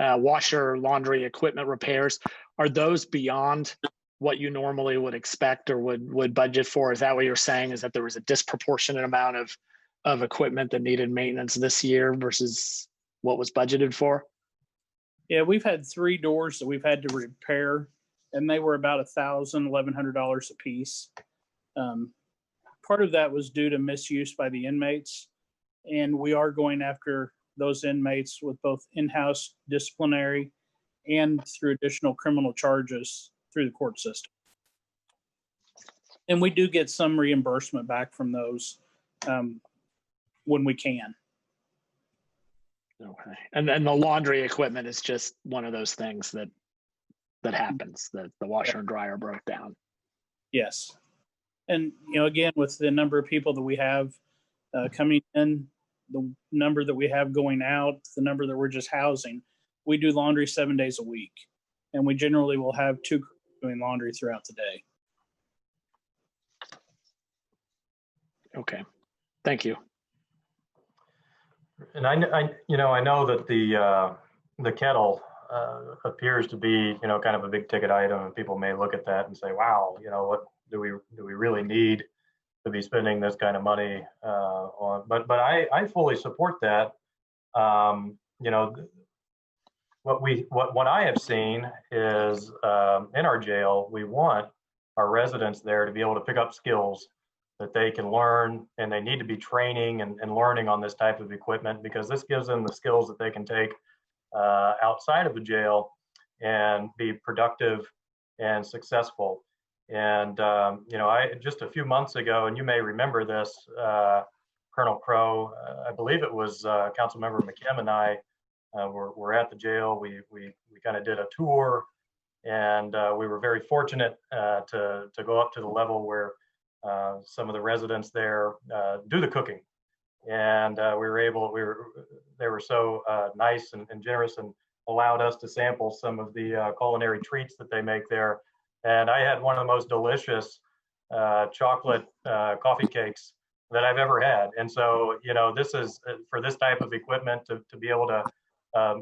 washer, laundry equipment repairs. Are those beyond what you normally would expect or would budget for? Is that what you're saying? Is that there was a disproportionate amount of equipment that needed maintenance this year versus what was budgeted for? Yeah, we've had 3 doors that we've had to repair, and they were about $1,100 a piece. Part of that was due to misuse by the inmates, and we are going after those inmates with both in-house disciplinary and through additional criminal charges through the court system. And we do get some reimbursement back from those when we can. Okay. And then the laundry equipment is just one of those things that happens, that the washer and dryer broke down. Yes. And, again, with the number of people that we have coming in, the number that we have going out, the number that we're just housing, we do laundry 7 days a week. And we generally will have 2 crews doing laundry throughout the day. Okay. Thank you. And I know that the kettle appears to be, kind of a big ticket item, and people may look at that and say, wow, what do we really need to be spending this kind of money on? But I fully support that. What I have seen is in our jail, we want our residents there to be able to pick up skills that they can learn, and they need to be training and learning on this type of equipment, because this gives them the skills that they can take outside of the jail and be productive and successful. And I just a few months ago, and you may remember this, Colonel Crow, I believe it was Councilmember McKim and I were at the jail. We kind of did a tour, and we were very fortunate to go up to the level where some of the residents there do the cooking. And they were so nice and generous, and allowed us to sample some of the culinary treats that they make there. And I had one of the most delicious chocolate coffee cakes that I've ever had. And so, this is for this type of equipment to be able to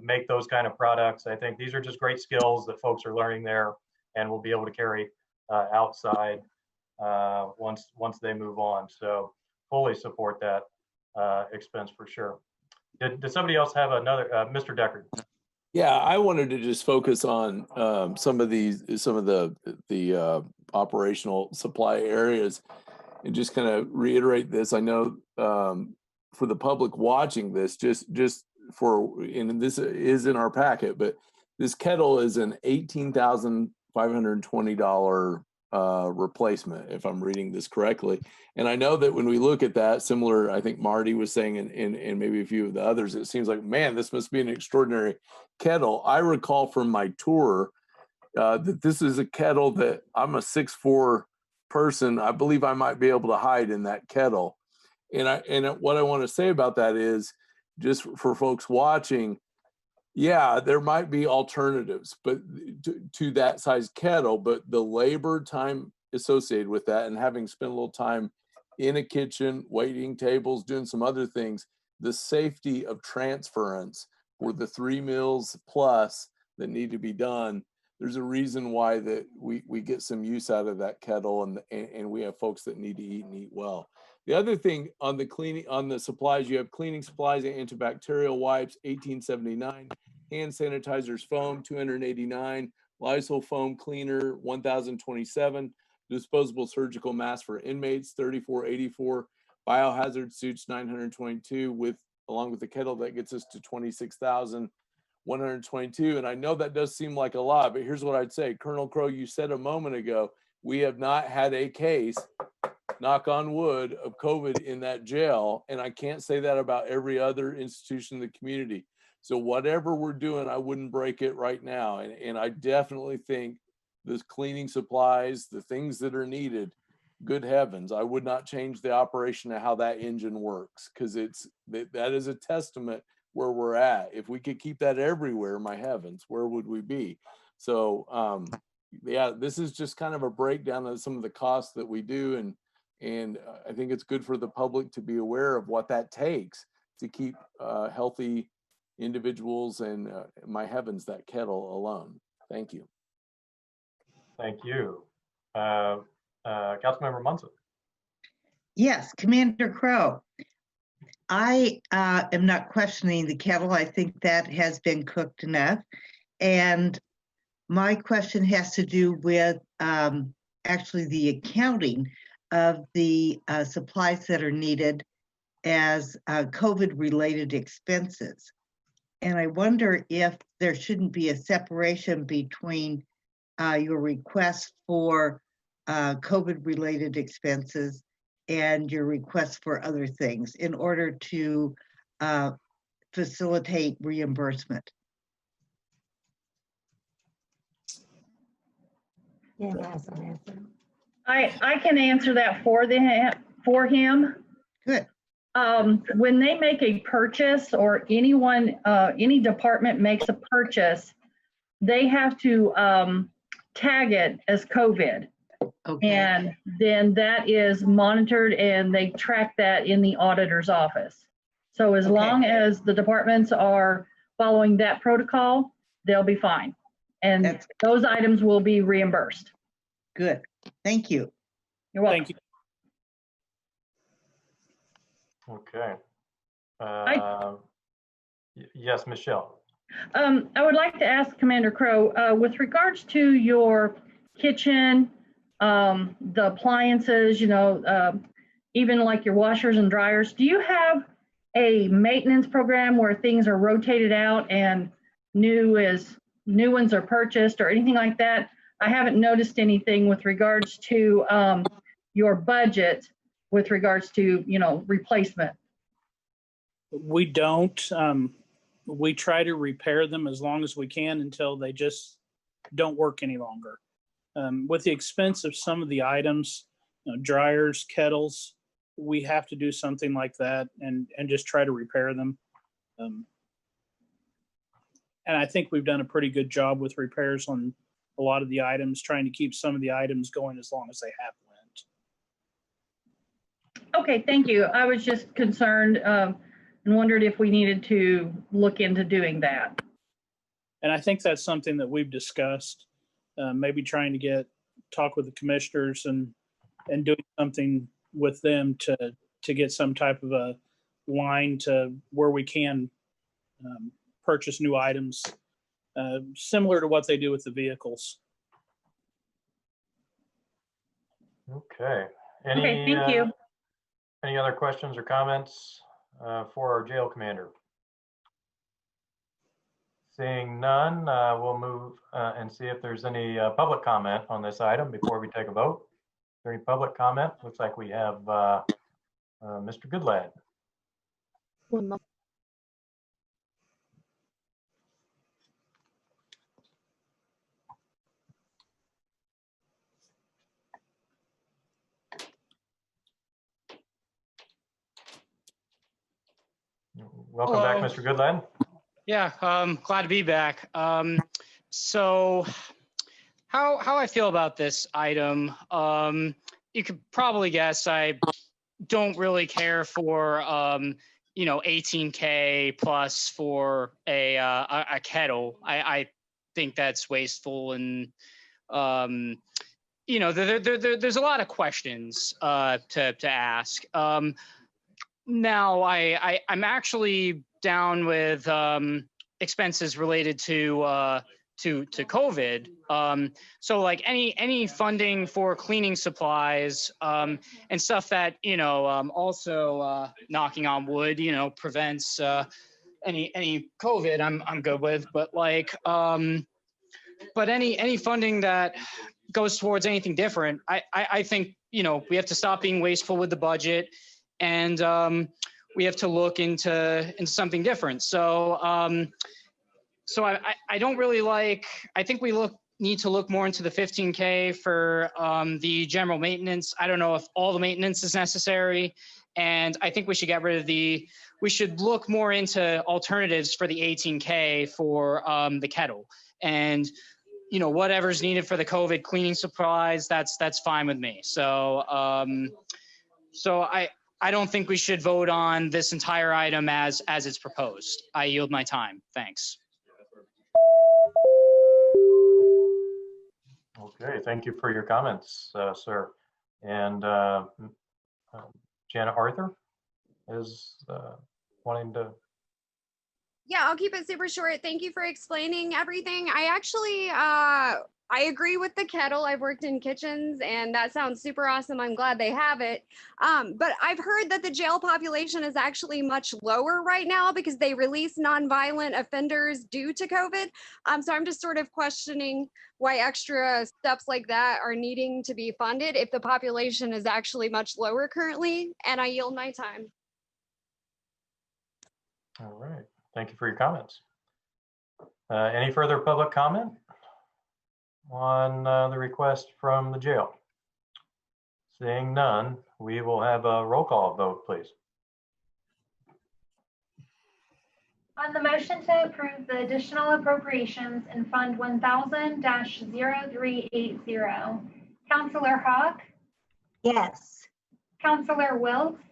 make those kind of products. I think these are just great skills that folks are learning there, and will be able to carry outside once they move on. So fully support that expense for sure. Did somebody else have another, Mr. Deckard? Yeah, I wanted to just focus on some of the operational supply areas, and just kind of reiterate this. I know for the public watching this, and this is in our packet, but this kettle is an $18,520 replacement, if I'm reading this correctly. And I know that when we look at that, similar, I think Marty was saying, and maybe a few of the others, it seems like, man, this must be an extraordinary kettle. I recall from my tour that this is a kettle that I'm a 6'4" person. I believe I might be able to hide in that kettle. And what I want to say about that is, just for folks watching, yeah, there might be alternatives, but to that size kettle, but the labor time associated with that, and having spent a little time in a kitchen, waiting tables, doing some other things, the safety of transference for the 3 meals plus that need to be done, there's a reason why that we get some use out of that kettle, and we have folks that need to eat and eat well. The other thing on the cleaning, on the supplies, you have cleaning supplies and antibacterial wipes, $1,879, hand sanitizers foam, $289, Lysol foam cleaner, $1,027, disposable surgical masks for inmates, $34.84, biohazard suits 922 along with the kettle, that gets us to 26,122. And I know that does seem like a lot, but here's what I'd say. Colonel Crow, you said a moment ago, we have not had a case, knock on wood, of COVID in that jail. And I can't say that about every other institution in the community. So whatever we're doing, I wouldn't break it right now. And I definitely think this cleaning supplies, the things that are needed, good heavens, I would not change the operation of how that engine works, because that is a testament where we're at. If we could keep that everywhere, my heavens, where would we be? So yeah, this is just kind of a breakdown of some of the costs that we do, and I think it's good for the public to be aware of what that takes to keep healthy individuals and my heavens, that kettle alone. Thank you. Thank you. Councilmember Munson. Yes, Commander Crow. I am not questioning the kettle. I think that has been cooked enough. And my question has to do with actually the accounting of the supplies that are needed as COVID-related expenses. And I wonder if there shouldn't be a separation between your request for COVID-related expenses and your request for other things in order to facilitate reimbursement. Yeah, that's an answer. I can answer that for him. Good. When they make a purchase, or anyone, any department makes a purchase, they have to tag it as COVID. Okay. And then that is monitored and they track that in the auditor's office. So as long as the departments are following that protocol, they'll be fine. And those items will be reimbursed. Good. Thank you. You're welcome. Thank you. Okay. Yes, Michelle. I would like to ask Commander Crow, with regards to your kitchen, the appliances, you know, even like your washers and dryers, do you have a maintenance program where things are rotated out and new ones are purchased or anything like that? I haven't noticed anything with regards to your budget with regards to, you know, replacement. We don't. We try to repair them as long as we can until they just don't work any longer. With the expense of some of the items, you know, dryers, kettles, we have to do something like that and just try to repair them. And I think we've done a pretty good job with repairs on a lot of the items, trying to keep some of the items going as long as they have went. Okay, thank you. I was just concerned and wondered if we needed to look into doing that. And I think that's something that we've discussed, maybe trying to talk with the commissioners and doing something with them to get some type of a line to where we can purchase new items, similar to what they do with the vehicles. Okay. Okay, thank you. Any other questions or comments for our jail commander? Seeing none, we'll move and see if there's any public comment on this item before we take a vote. Is there any public comment? Looks like we have Mr. Goodlad. Welcome back, Mr. Goodland. Yeah, glad to be back. So how I feel about this item, you could probably guess I don't really care for, you know, 18K plus for a kettle. I think that's wasteful, and you know, there's a lot of questions to ask. Now I'm actually down with expenses related to to COVID. So like any funding for cleaning supplies and stuff that, also knocking on wood, prevents any COVID, I'm good with. But like, but any funding that goes towards anything different, I think, we have to stop being wasteful with the budget, and we have to look into something different. So I don't really like, I think we need to look more into the 15K for the general maintenance. I don't know if all the maintenance is necessary. And I think we should get rid of we should look more into alternatives for the 18K for the kettle. And, whatever's needed for the COVID cleaning supplies, that's fine with me. So, I don't think we should vote on this entire item as it's proposed. I yield my time. Thanks. Okay, thank you for your comments, sir. And Janet Arthur is wanting to. Yeah, I'll keep it super short. Thank you for explaining everything. I actually, I agree with the kettle. I've worked in kitchens and that sounds super awesome. I'm glad they have it. But I've heard that the jail population is actually much lower right now because they release nonviolent offenders due to COVID. So I'm just sort of questioning why extra steps like that are needing to be funded if the population is actually much lower currently. And I yield my time. All right. Thank you for your comments. Any further public comment on the request from the jail? Seeing none, we will have a roll call vote, please. On the motion to approve the additional appropriations in Fund 1000-0380, Councilor Hawk? Yes. Councilor Wilkes?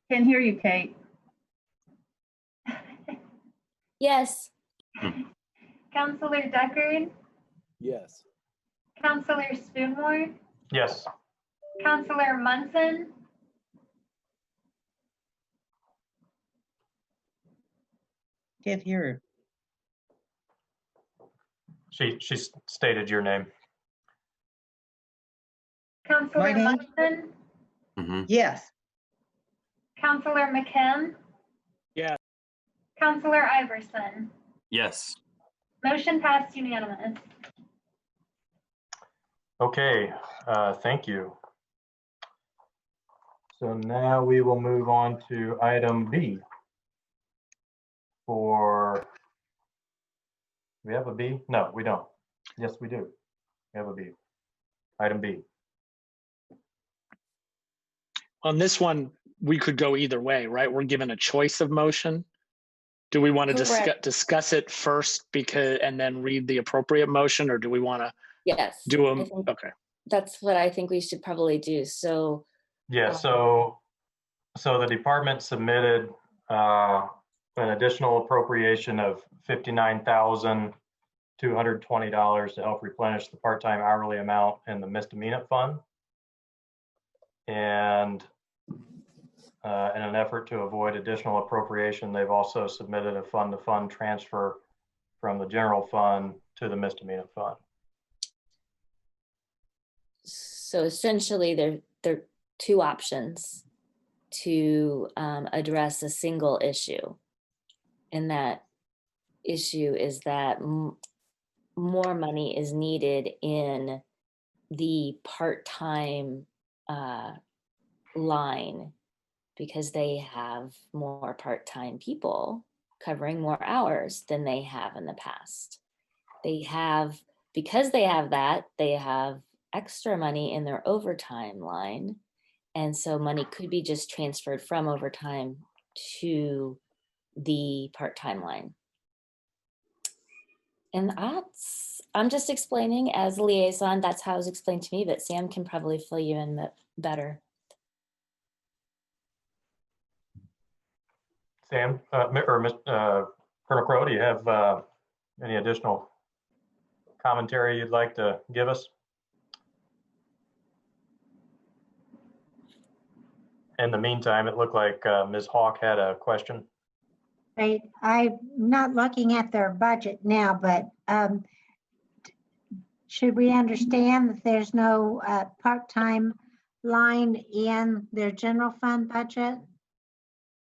Can't hear you, Kate. Yes. Councilor Deckard? Yes. Councilor Spoonmore? Yes. Councilor Munson? Can't hear her. She stated your name. Councilor My name? Munson? Yes. Councilor McKim? Yeah. Councilor Iverson? Yes. Motion passed unanimous. Okay, thank you. So now we will move on to item B. Do we have a B? No, we don't. Yes, we do. We have a B. Item B. On this one, we could go either way, right? We're given a choice of motion. Do we want to discuss it first and then read the appropriate motion, or do we want to do them? Okay. That's what I think we should probably do. So yeah, so the department submitted an additional appropriation of $59,220 to help replenish the part-time hourly amount in the misdemeanor fund. And in an effort to avoid additional appropriation, they've also submitted a fund-to-fund transfer from the general fund to the misdemeanor fund. So essentially, there are two options to address a single issue. And that issue is that more money is needed in the part-time line because they have more part-time people covering more hours than they have in the past. Because they have that, they have extra money in their overtime line. And so money could be just transferred from overtime to the part-time line. And I'm just explaining as a liaison, that's how it was explained to me, but Sam can probably fill you in better. Sam, or Colonel Crowe, do you have any additional commentary you'd like to give us? In the meantime, it looked like Ms. Hawk had a question. Right, I'm not looking at their budget now, but should we understand that there's no part-time line in their general fund budget?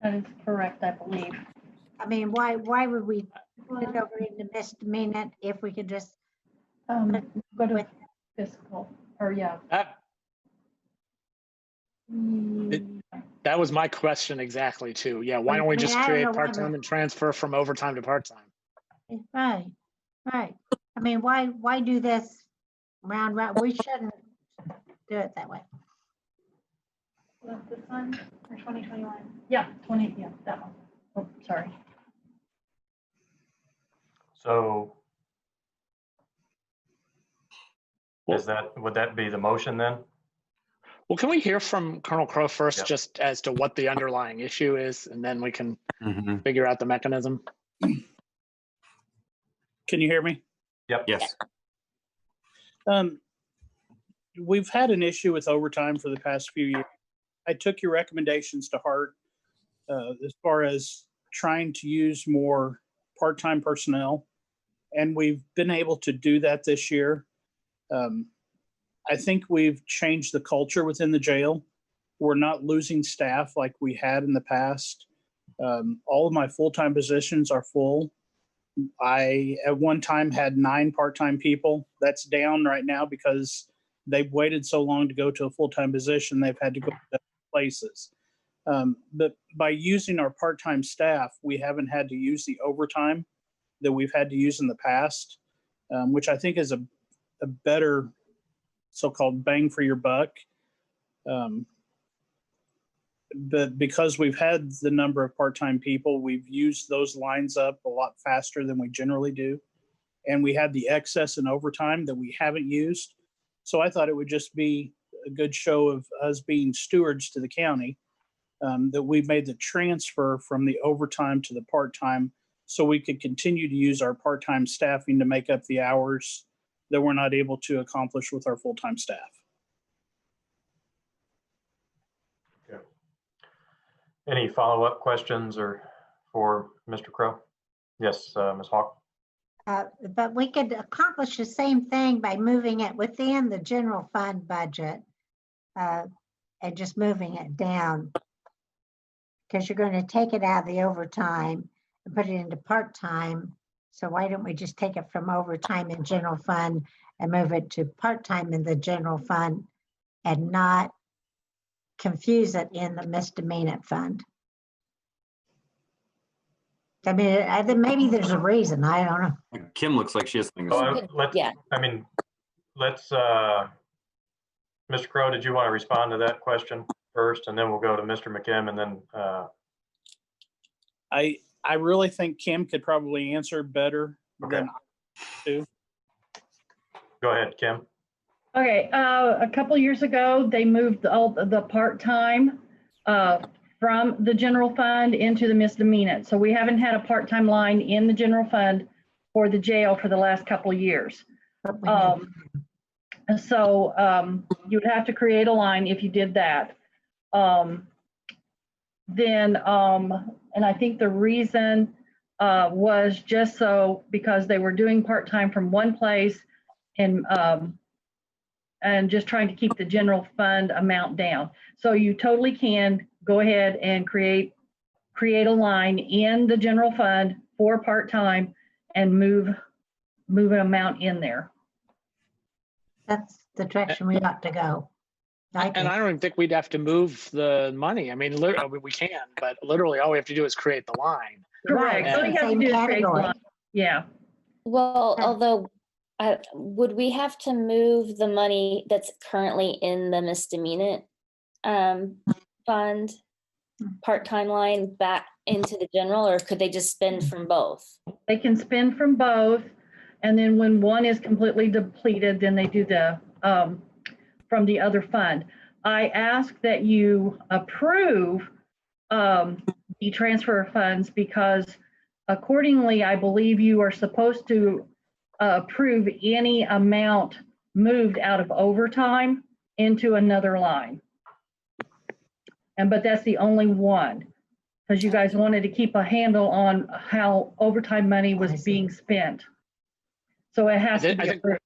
That is correct, I believe. I mean, why would we put it over into misdemeanor if we could just Go to fiscal, or yeah. That was my question exactly too. Yeah, why don't we just I don't create know why part-time and transfer from overtime to part-time? Right, right. I mean, why do this round? We shouldn't do it that way. This one or 2021? Yeah, 20, yeah, that one. Oh, sorry. So would that be the motion then? Well, can we hear from Colonel Crow first, Yep. just as to what the underlying issue is, and then we can figure out the mechanism? Can you hear me? Yep. Yes. We've had an issue with overtime for the past few years. I took your recommendations to heart as far as trying to use more part-time personnel, and we've been able to do that this year. I think we've changed the culture within the jail. We're not losing staff like we had in the past. All of my full-time positions are full. I, at one time, had 9 part-time people. That's down right now because they've waited so long to go to a full-time position, they've had to go to places. But by using our part-time staff, we haven't had to use the overtime that we've had to use in the past, which I think is a better so-called bang for your buck. But because we've had the number of part-time people, we've used those lines up a lot faster than we generally do. And we had the excess in overtime that we haven't used. So I thought it would just be a good show of us being stewards to the county, that we made the transfer from the overtime to the part-time so we could continue to use our part-time staffing to make up the hours that we're not able to accomplish with our full-time staff. Okay. Any follow-up questions or for Mr. Crow? Yes, Ms. Hawk. But we could accomplish the same thing by moving it within the general fund budget and just moving it down. Because you're going to take it out of the overtime and put it into part-time. So why don't we just take it from overtime in general fund and move it to part-time in the general fund and not confuse it in the misdemeanor fund? I mean, maybe there's a reason, I don't know. Kim looks like she has things. I mean, let's, Mr. Crow, did you want to respond to that question first, and then we'll go to Mr. McKim, and then I really think Kim could probably answer better than I do. Go ahead, Kim. Okay, a couple years ago, they moved all the part-time from the general fund into the misdemeanor. So we haven't had a part-time line in the general fund for the jail for the last couple of years. So you'd have to create a line if you did that. And I think the reason was just so because they were doing part-time from one place and just trying to keep the general fund amount down. So you totally can go ahead and create a line in the general fund for part-time and move an amount in there. That's the direction we ought to go. And I don't even think we'd have to move the money. I mean, literally, we can, but literally all we have to do is create the line. Correct. All you have to do is create the line. Yeah. Well, although would we have to move the money that's currently in the misdemeanor fund part-time line back into the general, or could they just spend from both? They can spend from both, and then when one is completely depleted, then they do the from the other fund. I ask that you approve the transfer of funds because accordingly, I believe you are supposed to approve any amount moved out of overtime into another line. But that's the only one. because you guys wanted to keep a handle on how overtime money was being spent. So it has to be approved.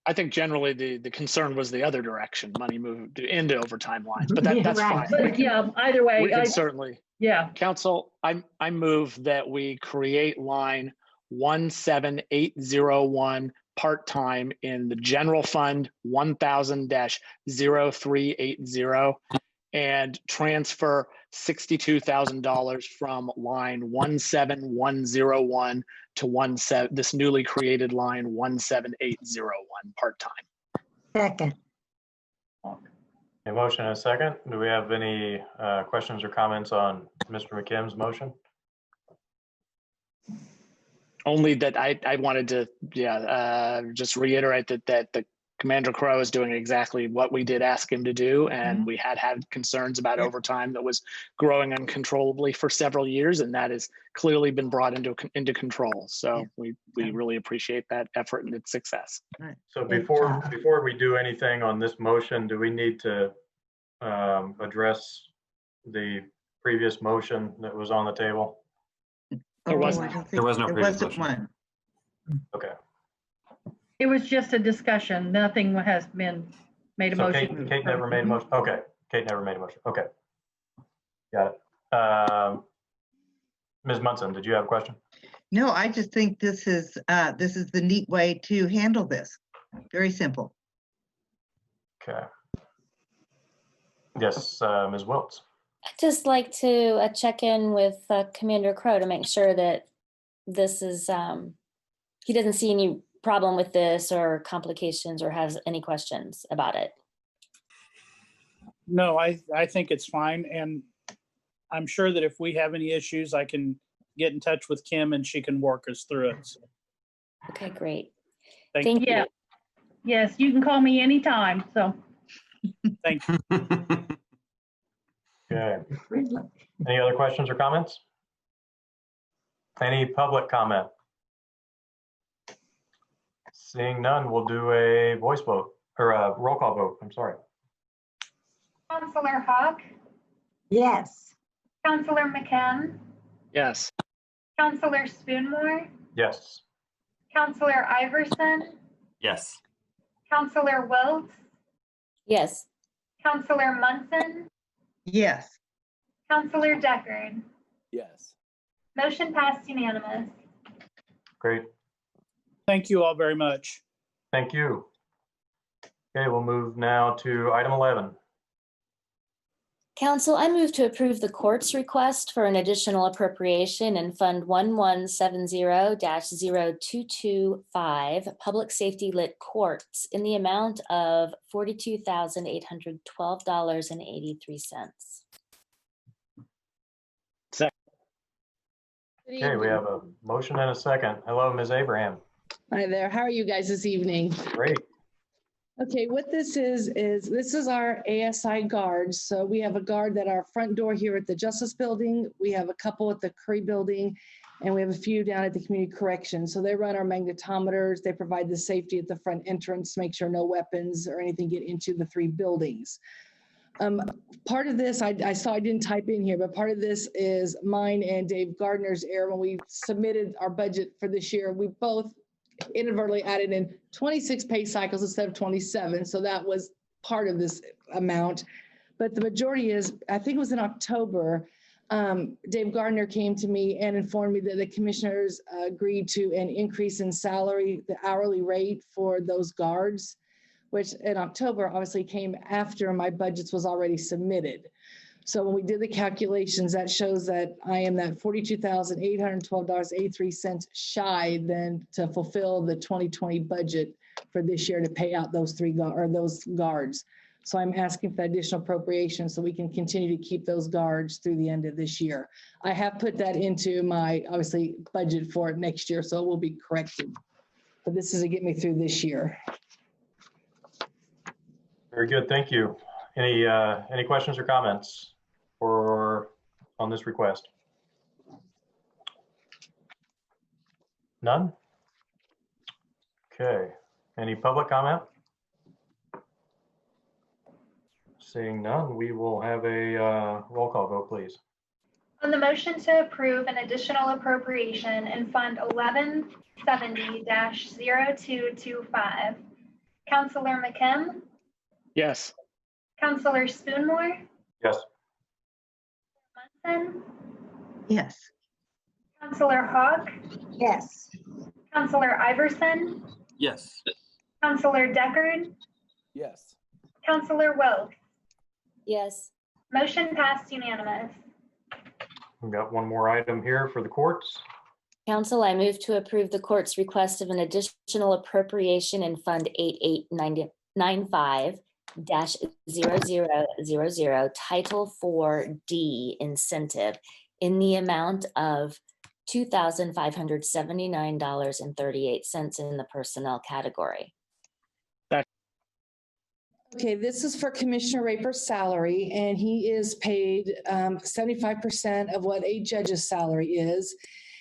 I think generally the concern was the other direction, money moved into overtime lines, but Yeah, that's right. fine. But yeah, either way, We can certainly, yeah. Council, I move that we create line 17801 part-time in the general fund 1000-0380 and transfer $62,000 from line 17101 to this newly created line 17801 part-time. Second. A motion and a second. Do we have any questions or comments on Mr. McKim's motion? Only that I wanted to, just reiterate that the Commander Crow is doing exactly what we did ask him to do, and we had concerns about overtime that was growing uncontrollably for several years, and that has clearly been brought into control. So we really appreciate that effort and its success. So before we do anything on this motion, do we need to address the previous motion that was on the table? There wasn't. There was no previous motion. Okay. It was just a discussion. Nothing has been made a So motion. Kate never made a motion. Okay. Kate never made a motion. Okay. Got it. Ms. Munson, did you have a question? No, I just think this is the neat way to handle this. Very simple. Okay. Yes, Ms. Wiltz. I'd just like to check in with Commander Crow to make sure that this is, he doesn't see any problem with this or complications or has any questions about it. No, I think it's fine. And I'm sure that if we have any issues, I can get in touch with Kim and she can work us through it. So, okay, great. Thank you. Yeah. Yes, you can call me anytime. So thank you. Okay. Any other questions or comments? Any public comment? Seeing none, we'll do a voice vote or a roll call vote. I'm sorry. Councillor Hawk, Yes. Councillor McKim, Yes. Councillor Spoonmore, Yes. Councillor Iverson, Yes. Councillor Wiltz, Yes. Councillor Munson, Yes. Councillor Deckard. Yes. Motion passed unanimous. Great. Thank you all very much. Thank you. Okay, we'll move now to item 11. Council, I move to approve the court's request for an additional appropriation in Fund 1170-0225, Public Safety Lit Courts, in the amount of $42,812.83. Okay, we have a motion and a second. Hello, Ms. Abraham. Hi there. How are you guys this evening? Great. Okay, what this is this is our ASI guards. So we have a guard at our front door here at the Justice Building. We have a couple at the Curry Building, and we have a few down at the Community Corrections. So they run our magnetometers. They provide the safety at the front entrance, make sure no weapons or anything get into the three buildings. Part of this, I saw I didn't type in here, but part of this is mine and Dave Gardner's error. When we submitted our budget for this year, we both inadvertently added in 26 pay cycles instead of 27. So that was part of this amount. But the majority is, I think it was in October, Dave Gardner came to me and informed me that the commissioners agreed to an increase in salary, the hourly rate for those guards, which in October obviously came after my budgets was already submitted. So when we did the calculations, that shows that I am that $42,812.83 shy then to fulfill the 2020 budget for this year to pay out those those guards. So I'm asking for additional appropriation so we can continue to keep those guards through the end of this year. I have put that into my obviously budget for next year, so it will be corrected. But this is to get me through this year. Very good. Thank you. Any questions or comments on this request? None? Okay. Any public comment? Seeing none, we will have a roll call vote, please. On the motion to approve an additional appropriation in Fund 1170-0225, Councilor McKim, Yes. Councilor Spoonmore, Yes. Munson, Yes. Councilor Hawk, Yes. Councilor Iverson, Yes. Councilor Deckard, Yes. Councilor Welch. Yes. Motion passed unanimous. We've got one more item here for the courts. Council, I move to approve the court's request of an additional appropriation in Fund 8895-0000, Title 4D incentive in the amount of $2,579.38 in the personnel category. Okay, this is for Commissioner Raper's salary, and he is paid 75% of what a judge's salary is.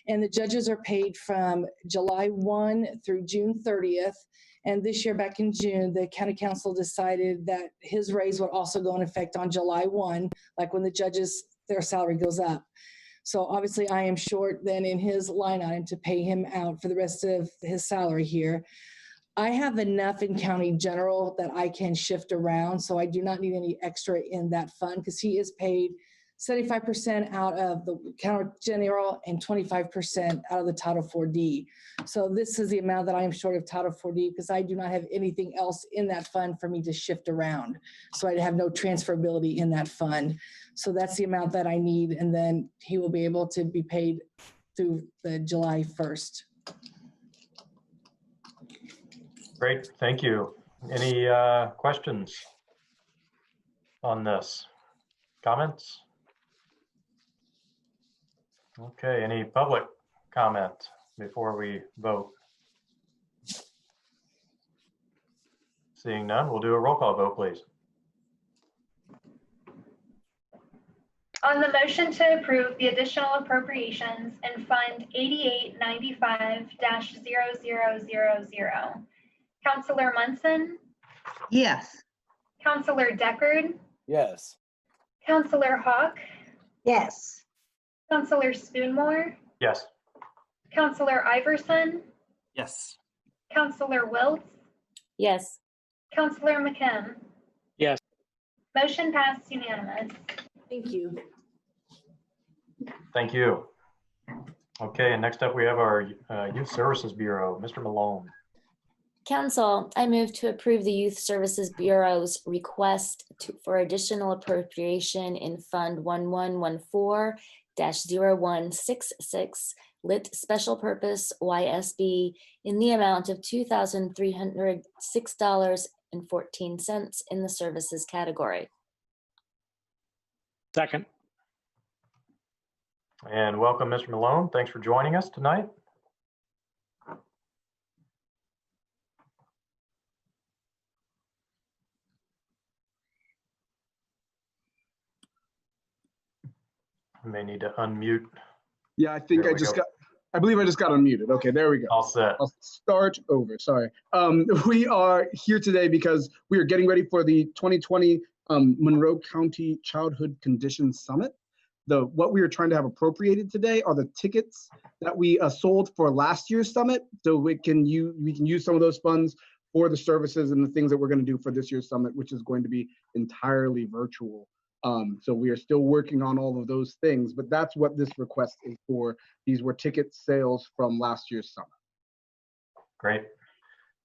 And the judges are paid from July 1 through June 30th. And this year, back in June, the county council decided that his raise would also go in effect on July 1, like when the judges, their salary goes up. So obviously I am short then in his line item to pay him out for the rest of his salary here. I have enough in county general that I can shift around, so I do not need any extra in that fund because he is paid 75% out of the county general and 25% out of the Title 4D. So this is the amount that I am short of Title 4D because I do not have anything else in that fund for me to shift around. So I have no transferability in that fund. So that's the amount that I need, and then he will be able to be paid through the July 1st. Great, thank you. Any questions on this? Comments? Okay, any public comment before we vote? Seeing none, we'll do a roll call vote, please. On the motion to approve the additional appropriations in Fund 8895-0000, Councilor Munson, Yes. Councilor Deckard, Yes. Councilor Hawk, Yes. Councilor Spoonmore, Yes. Councilor Iverson, Yes. Councilor Wiltz, Yes. Councilor McKim. Yes. Motion passed unanimous. Thank you. Thank you. Okay, and next up we have our Youth Services Bureau, Mr. Malone. Council, I move to approve the Youth Services Bureau's request for additional appropriation in Fund 1114-0166, Lit Special Purpose YSB, in the amount of $2,306.14 in the services category. Second. And welcome, Mr. Malone. Thanks for joining us tonight. You may need to unmute. Yeah, I think There I we just go. got, I believe I just got unmuted. Okay, there we go. All set. I'll start over, sorry. We are here today because we are getting ready for the 2020 Monroe County Childhood Conditions Summit. What we are trying to have appropriated today are the tickets that we sold for last year's summit. So we can use some of those funds for the services and the things that we're going to do for this year's summit, which is going to be entirely virtual. So we are still working on all of those things, but that's what this request is for. These were ticket sales from last year's summit. Great.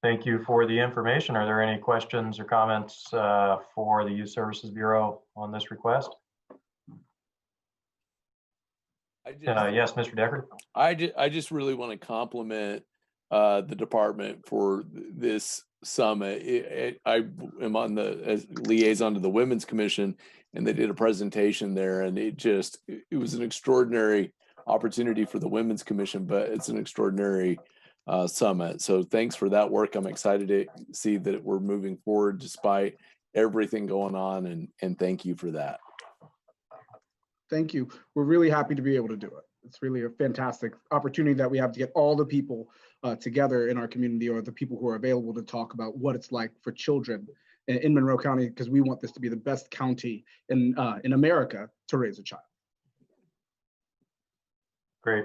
Thank you for the information. Are there any questions or comments for the Youth Services Bureau on this request? Yes, Mr. Deckard. I just really want to compliment the department for this summit. I am on as liaison to the Women's Commission, and they did a presentation there, and it was an extraordinary opportunity for the Women's Commission, but it's an extraordinary summit. So thanks for that work. I'm excited to see that we're moving forward despite everything going on, and thank you for that. Thank you. We're really happy to be able to do it. It's really a fantastic opportunity that we have to get all the people together in our community, or the people who are available to talk about what it's like for children in Monroe County, because we want this to be the best county in America to raise a child. Great.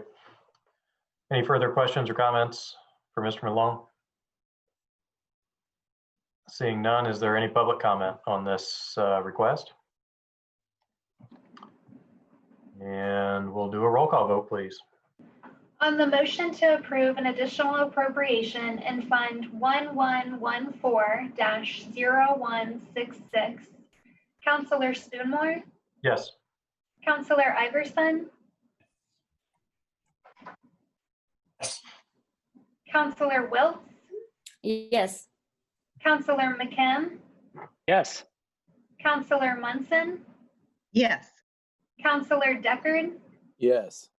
Any further questions or comments for Mr. Malone? Seeing none, is there any public comment on this request? And we'll do a roll call vote, please. On the motion to approve an additional appropriation in Fund 1114-0166, Councilor Spoonmore, Yes. Councilor Iverson, Councilor Wiltz, Yes. Councilor McKim, Yes. Councilor Munson, Yes. Councilor Deckard, Yes.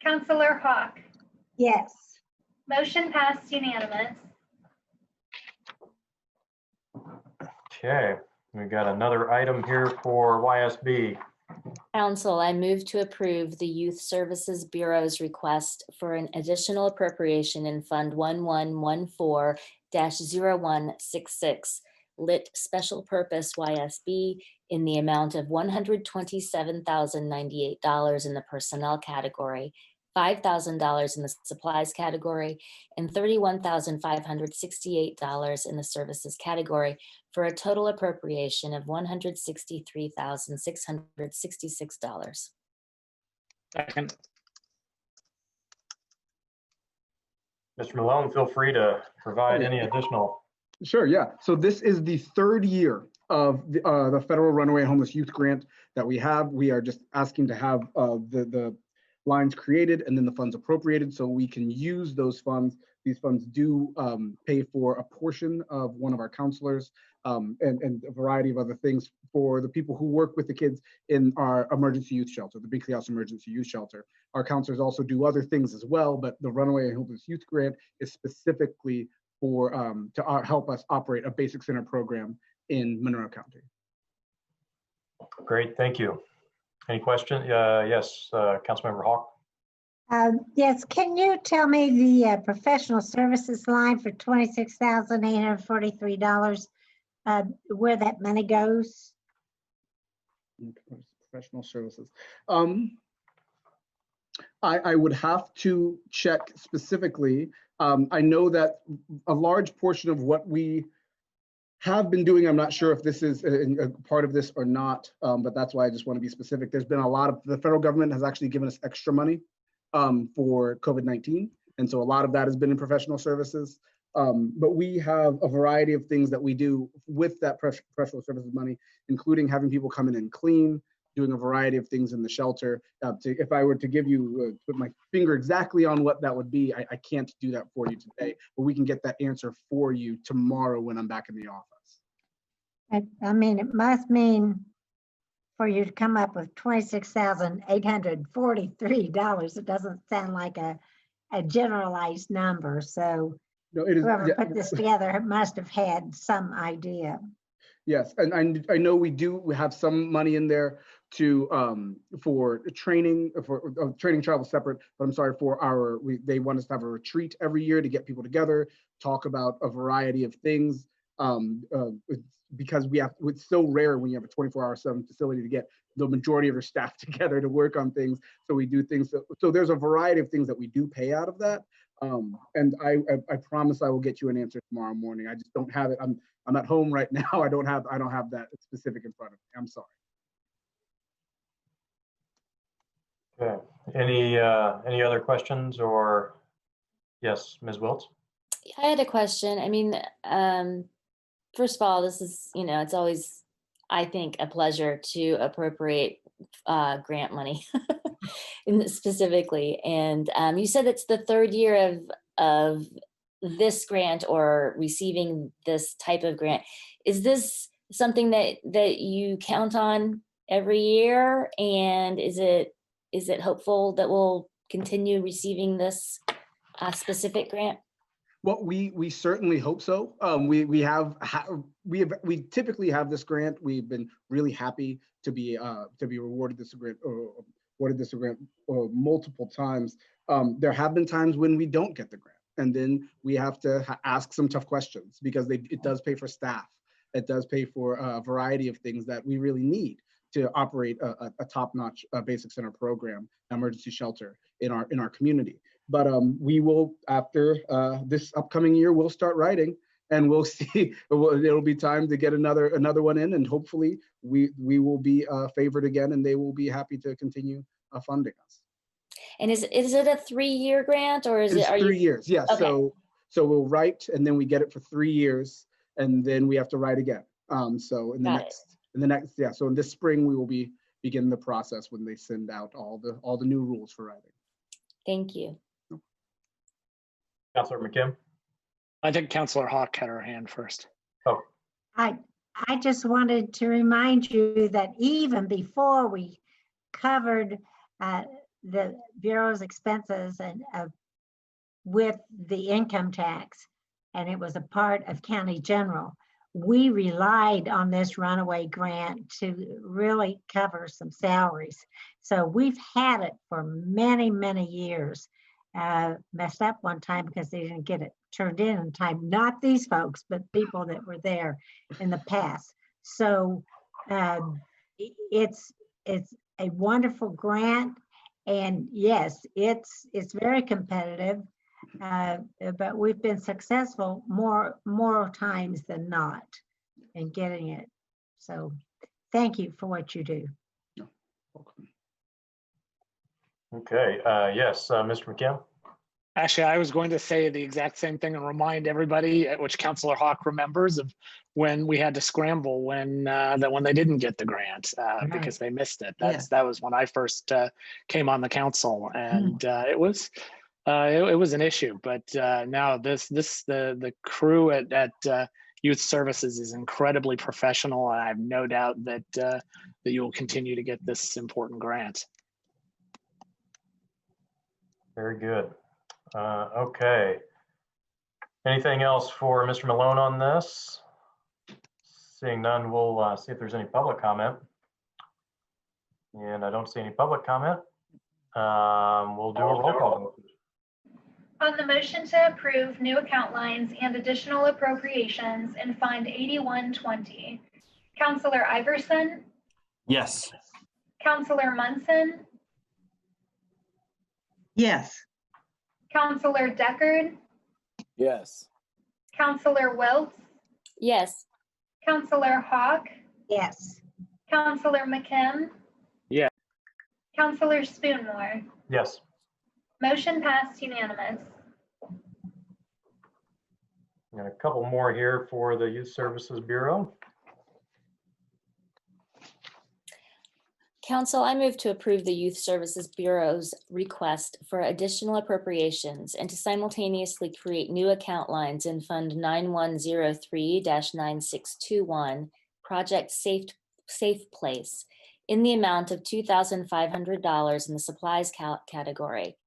Councilor Hawk. Yes. Motion passed unanimous. Okay, we got another item here for YSB. Council, I move to approve the Youth Services Bureau's request for an additional appropriation in Fund 1114-0166, Lit Special Purpose YSB, in the amount of $127,098 in the personnel category, $5,000 in the supplies category, and $31,568 in the services category, for a total appropriation of $163,666. Second. Mr. Malone, feel free to provide any additional. Sure, yeah. So this is the third year of the federal Runaway Homeless Youth Grant that we have. We are just asking to have the lines created and then the funds appropriated so we can use those funds. These funds do pay for a portion of one of our counselors and a variety of other things for the people who work with the kids in our emergency youth shelter, the Big House Emergency Youth Shelter. Our counselors also do other things as well, but the Runaway Homeless Youth Grant is specifically for to help us operate a basic center program in Monroe County. Great, thank you. Any question? Yes, Councilmember Hawk. Yes, can you tell me the professional services line for $26,843, where that money goes? Professional services. I would have to check specifically. I know that a large portion of what we have been doing, I'm not sure if this is a part of this or not, but that's why I just want to be specific. There's been a lot of, the federal government has actually given us extra money for COVID-19. And so a lot of that has been in professional services. But we have a variety of things that we do with that professional services money, including having people come in and clean, doing a variety of things in the shelter. If I were to give you, put my finger exactly on what that would be, I can't do that for you today, but we can get that answer for you tomorrow when I'm back in the office. I mean, it must mean for you to come up with $26,843. It doesn't sound like a generalized number. So no, it is, whoever put this together must have had some idea. Yes, and I know we have some money in there to for training, training travel separate, but I'm sorry, for they want us to have a retreat every year to get people together, talk about a variety of things, because it's so rare when you have a 24/7 facility to get the majority of your staff together to work on things. So we do things, so there's a variety of things that we do pay out of that. And I promise I will get you an answer tomorrow morning. I just don't have it. I'm at home right now. I don't have that specific in front of me. I'm sorry. Okay. Any other questions or yes, Ms. Wiltz? I had a question. I mean, first of all, this is, it's always, I think, a pleasure to appropriate grant money specifically. And you said it's the third year of this grant or receiving this type of grant. Is this something that you count on every year? And is it hopeful that we'll continue receiving this specific grant? Well, we certainly hope so. We typically have this grant. We've been really happy to be awarded this grant multiple times. There have been times when we don't get the grant, and then we have to ask some tough questions because it does pay for staff. It does pay for a variety of things that we really need to operate a top-notch basic center program, emergency shelter in our community. But we will, after this upcoming year, we'll start writing, and we'll see. It'll be time to get another one in, and hopefully we will be favored again, and they will be happy to continue funding us. And is it a 3-year grant, or is It's it? 3 years, yeah. Okay. So we'll write, and then we get it for 3 years, and then we have to write again. So in the next, yeah. So in this spring, we will be begin the process when they send out all the new rules for writing. Thank you. Councilor McKim. I think Councilor Hawk had her hand first. Oh, I just wanted to remind you that even before we covered the Bureau's expenses and with the income tax, and it was a part of county general, we relied on this runaway grant to really cover some salaries. So we've had it for many, many years. Messed up one time because they didn't get it turned in time. Not these folks, but people that were there in the past. So it's a wonderful grant, and yes, it's very competitive. But we've been successful more times than not in getting it. So thank you for what you do. okay. Yes, Mr. McKim. Actually, I was going to say the exact same thing and remind everybody, which Councilor Hawk remembers, of when we had to scramble when they didn't get the grant because they missed it. That was when I first came on the council, and it was an issue. But now the crew at Youth Services is incredibly professional, and I have no doubt that that you will continue to get this important grant. Very good. Okay. Anything else for Mr. Malone on this? Seeing none, we'll see if there's any public comment. And I don't see any public comment. We'll do a roll call. On the motion to approve new account lines and additional appropriations in Fund 8120, Councilor Iverson, Yes. Councilor Munson, Yes. Councilor Deckard, Yes. Councilor Wiltz, Yes. Councilor Hawk, Yes. Councilor McKim, Yeah. Councilor Spoonmore. Yes. Motion passed unanimous. And a couple more here for the Youth Services Bureau. Council, I move to approve the Youth Services Bureau's request for additional appropriations and to simultaneously create new account lines in Fund 9103-9621, Project Safe Place, in the amount of $2,500 in the supplies category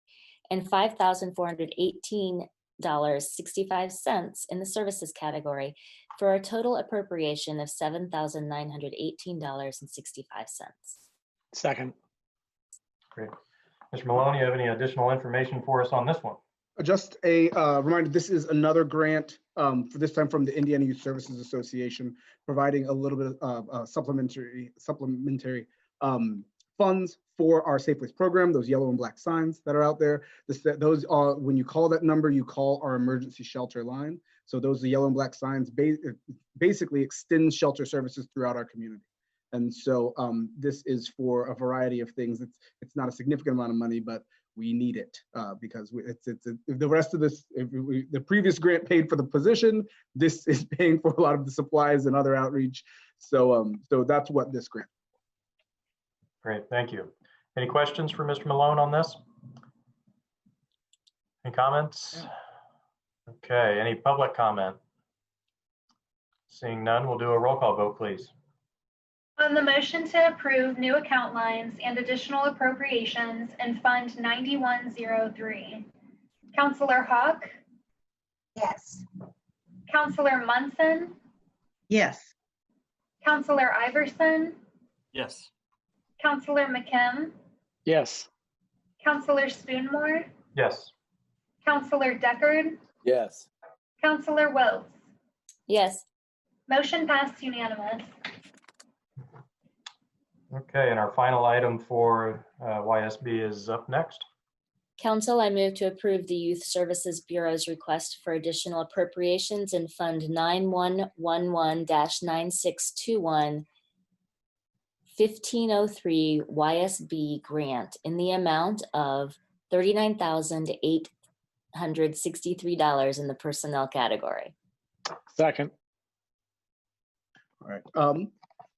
and $5,418.65 in the services category, for a total appropriation of $7,918.65. Second. Great. Mr. Malone, you have any additional information for us on this one? Just a reminder, this is another grant, for this time from the Indiana Youth Services Association, providing a little bit of supplementary funds for our Safe Place program, those yellow and black signs that are out there. Those are, when you call that number, you call our emergency shelter line. So those are yellow and black signs basically extend shelter services throughout our community. And so this is for a variety of things. It's not a significant amount of money, but we need it because the rest of this, the previous grant paid for the position, this is paying for a lot of the supplies and other outreach. So that's what this grant. Great, thank you. Any questions for Mr. Malone on this? Any comments? Okay, any public comment? Seeing none, we'll do a roll call vote, please. On the motion to approve new account lines and additional appropriations in Fund 9103, Councilor Hawk? Yes. Councilor Munson? Yes. Councilor Iverson? Yes. Councilor McKim? Yes. Councilor Spoonmore? Yes. Councilor Deckard? Yes. Councilor Wiltz? Yes. Motion passed unanimous. Okay, and our final item for YSB is up next. Council, I move to approve the Youth Services Bureau's request for additional appropriations in Fund 9111-9621 1503 YSB grant in the amount of $39,863 in the personnel category. Second. All right.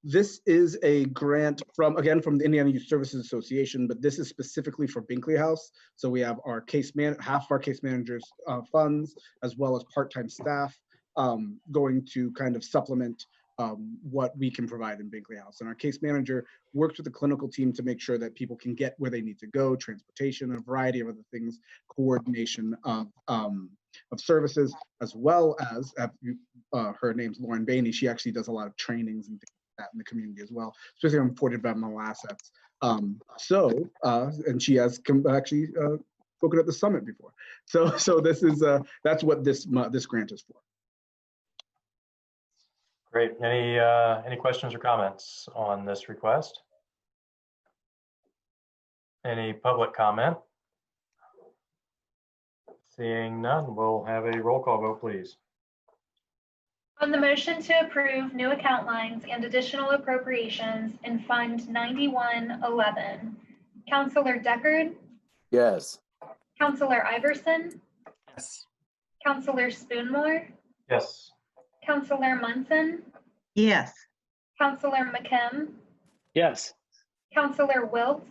This is a grant from the Indiana Youth Services Association, but this is specifically for Binkley House. So we have our half of our case managers funds, as well as part-time staff going to kind of supplement what we can provide in Binkley House. And our case manager works with the clinical team to make sure that people can get where they need to go, transportation, a variety of other things, coordination of services, as well as her name's Lauren Bainey. She actually does a lot of trainings and things like that in the community as well, especially on reported environmental assets. And she has actually spoken at the summit before. So this is that's what this grant is for. Great. Any questions or comments on this request? Any public comment? Seeing none, we'll have a roll call vote, please. On the motion to approve new account lines and additional appropriations in Fund 9111, Councilor Deckard? Yes. Councilor Iverson? Yes. Councilor Spoonmore? Yes. Councilor Munson? Yes. Councilor McKim? Yes. Councilor Wiltz?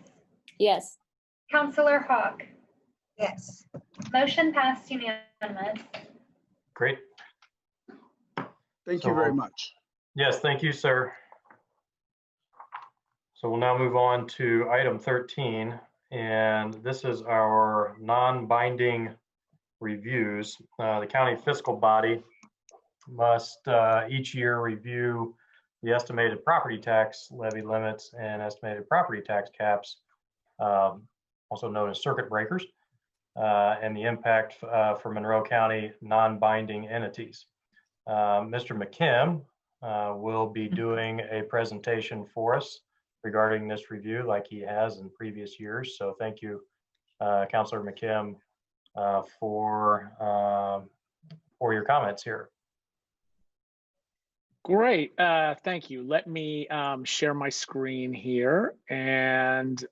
Yes. Councilor Hawk? Yes. Motion passed unanimous. Great. Thank you very much. Yes, thank you, sir. So we'll now move on to item 13, and this is our non-binding reviews. The county fiscal body must each year review the estimated property tax levy limits and estimated property tax caps, also known as circuit breakers, and the impact for Monroe County non-binding entities. Mr. McKim will be doing a presentation for us regarding this review like he has in previous years. So thank you, Councilor McKim, for your comments here. Great. Thank you. Let me share my screen here. And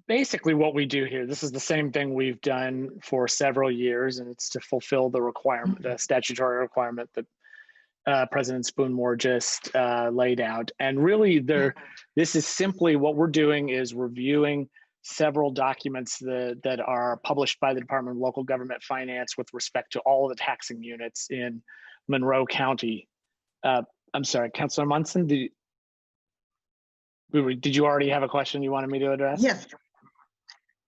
basically what we do here, this is the same thing we've done for several years, and it's to fulfill the requirement, the statutory requirement that President Spoonmore just laid out. And really this is simply what we're doing is reviewing several documents that are published by the Department of Local Government Finance with respect to all of the taxing units in Monroe County. I'm sorry, Councilor Munson, did you already have a question you wanted me to address? Yes.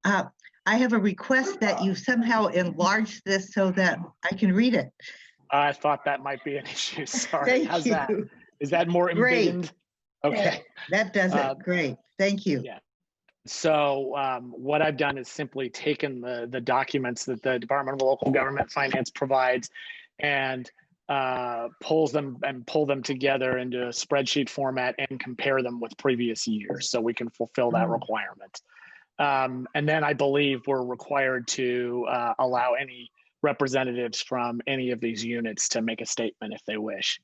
I have a request that you somehow enlarge this so that I can read it. I thought that might be an issue. Sorry. Thank How's you. that? Is that more embiggened? Okay. That does it. Great. Thank you. Yeah. So what I've done is simply taken the documents that the Department of Local Government Finance provides and pull them together into a spreadsheet format and compare them with previous years so we can fulfill that requirement. And then I believe we're required to allow any representatives from any of these units to make a statement if they wish.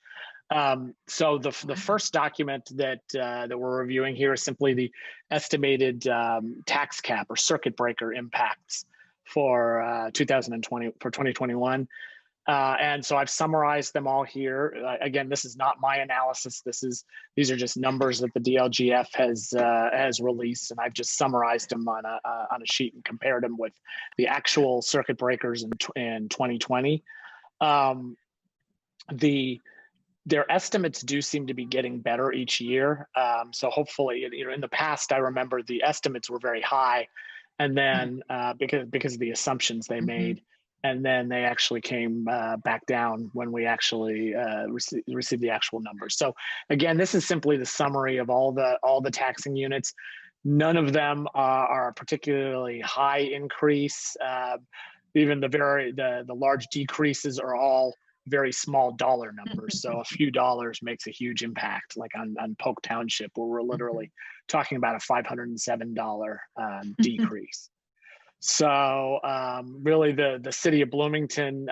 So the first document that we're reviewing here is simply the estimated tax cap or circuit breaker impacts for 2021. And so I've summarized them all here. Again, this is not my analysis. These are just numbers that the DLGF has released, and I've just summarized them on a sheet and compared them with the actual circuit breakers in 2020. Their estimates do seem to be getting better each year. So hopefully, in the past, I remember the estimates were very high, and then because of the assumptions they made, and then they actually came back down when we actually received the actual numbers. So again, this is simply the summary of all the taxing units. None of them are a particularly high increase. Even the large decreases are all very small dollar numbers. So a few dollars makes a huge impact, like on Polk Township, where we're literally talking about a $507 decrease. So really the city of Bloomington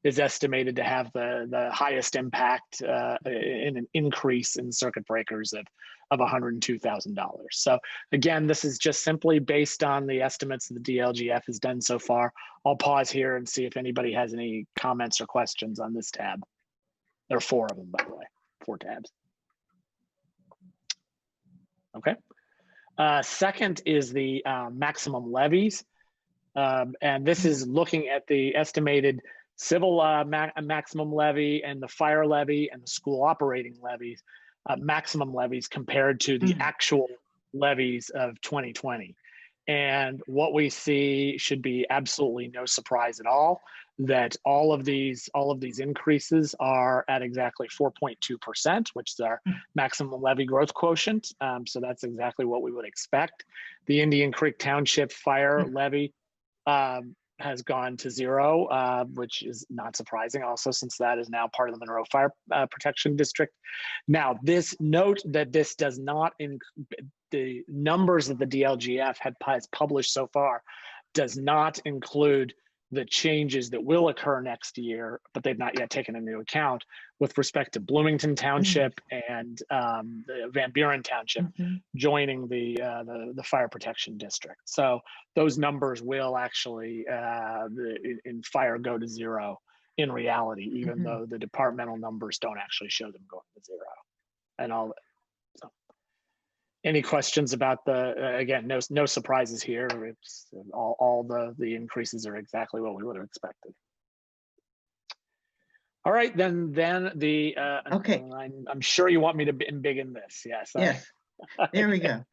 is estimated to have the highest impact in an increase in circuit breakers of $102,000. So again, this is just simply based on the estimates that the DLGF has done so far. I'll pause here and see if anybody has any comments or questions on this tab. There are 4 of them, by the way, 4 tabs. Okay. Second is the maximum levies. And this is looking at the estimated civil maximum levy and the fire levy and the school operating levies, maximum levies compared to the actual levies of 2020. And what we see should be absolutely no surprise at all, that all of these increases are at exactly 4.2%, which is our maximum levy growth quotient. So that's exactly what we would expect. The Indian Creek Township fire levy has gone to 0, which is not surprising also, since that is now part of the Monroe Fire Protection District. Now, this note that this does not, the numbers that the DLGF has published so far does not include the changes that will occur next year, but they've not yet taken into account with respect to Bloomington Township and the Van Buren Township joining the Fire Protection District. So those numbers will actually, in fire, go to 0 in reality, even though the departmental numbers don't actually show them going to 0. And all. So, any questions about the? Again, no surprises here. It's all the increases are exactly what we would have expected. All right, then the okay. I'm sure you want me to embiggen this. Yes. Yes. There we go.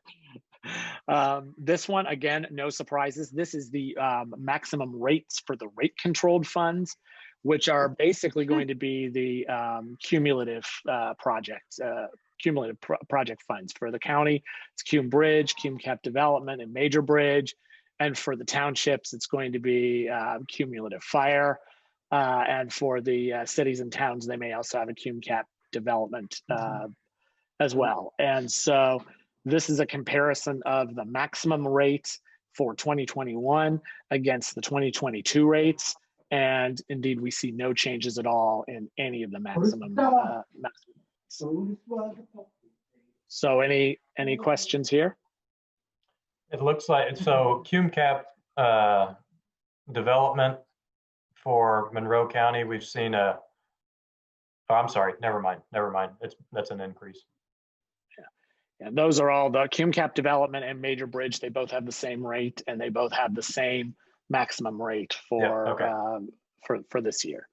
This one, again, no surprises. This is the maximum rates for the rate controlled funds, which are basically going to be the cumulative project funds. For the county, it's Cume Bridge, Cume Cap Development, and Major Bridge. And for the townships, it's going to be cumulative fire. And for the cities and towns, they may also have a Cume Cap Development as well. And so this is a comparison of the maximum rate for 2021 against the 2022 rates. And indeed, we see no changes at all in any of the maximum. So any questions here? It looks like, so Cume Cap development for Monroe County, we've seen oh, I'm sorry, never mind. That's an increase. Yeah, those are all the Cume Cap Development and Major Bridge. They both have the same rate, and they both have the same maximum rate for for this year.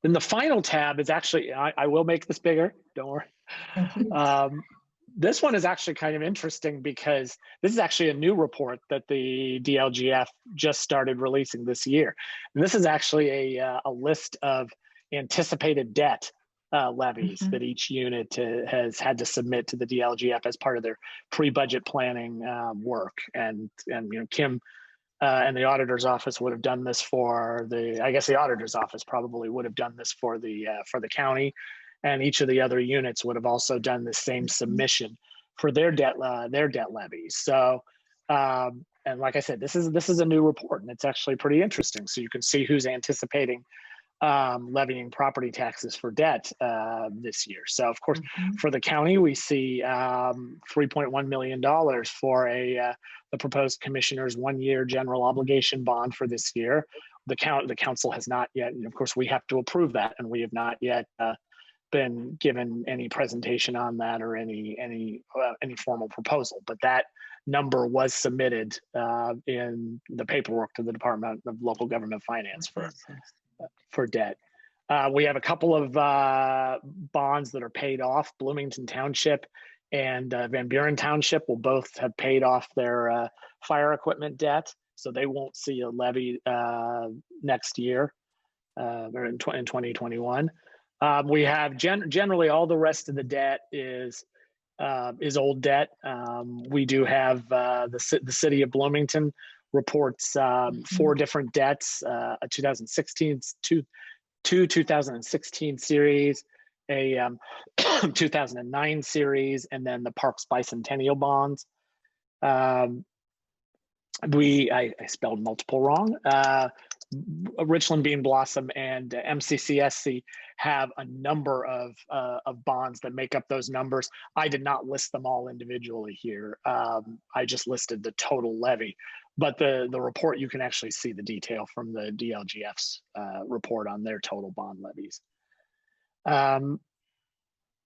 Then the final tab is actually, I will make this bigger, don't worry. This one is actually kind of interesting because this is actually a new report that the DLGF just started releasing this year. And this is actually a list of anticipated debt levies that each unit has had to submit to the DLGF as part of their pre-budget planning work. And you know, Kim and the auditor's office would have done this for I guess the auditor's office probably would have done this for the county, and each of the other units would have also done the same submission for their debt levies. So, and like I said, this is a new report, and it's actually pretty interesting. So you can see who's anticipating levying property taxes for debt this year. So of course, for the county, we see $3.1 million for the proposed commissioner's 1-year general obligation bond for this year. The council has not yet, and of course we have to approve that, and we have not yet been given any presentation on that or any formal proposal. But that number was submitted in the paperwork to the Department of Local Government Finance for debt. We have a couple of bonds that are paid off. Bloomington Township and Van Buren Township will both have paid off their fire equipment debt, so they won't see a levy next year or in 2021. We have generally all the rest of the debt is old debt. We do have the city of Bloomington reports 4 different debts: a 2016, two 2016 series, a 2009 series, and then the Parks Bicentennial bonds. I spelled multiple wrong. Richland Bean Blossom and MCCSC have a number of bonds that make up those numbers. I did not list them all individually here. I just listed the total levy, but the report, you can actually see the detail from the DLGF's report on their total bond levies. And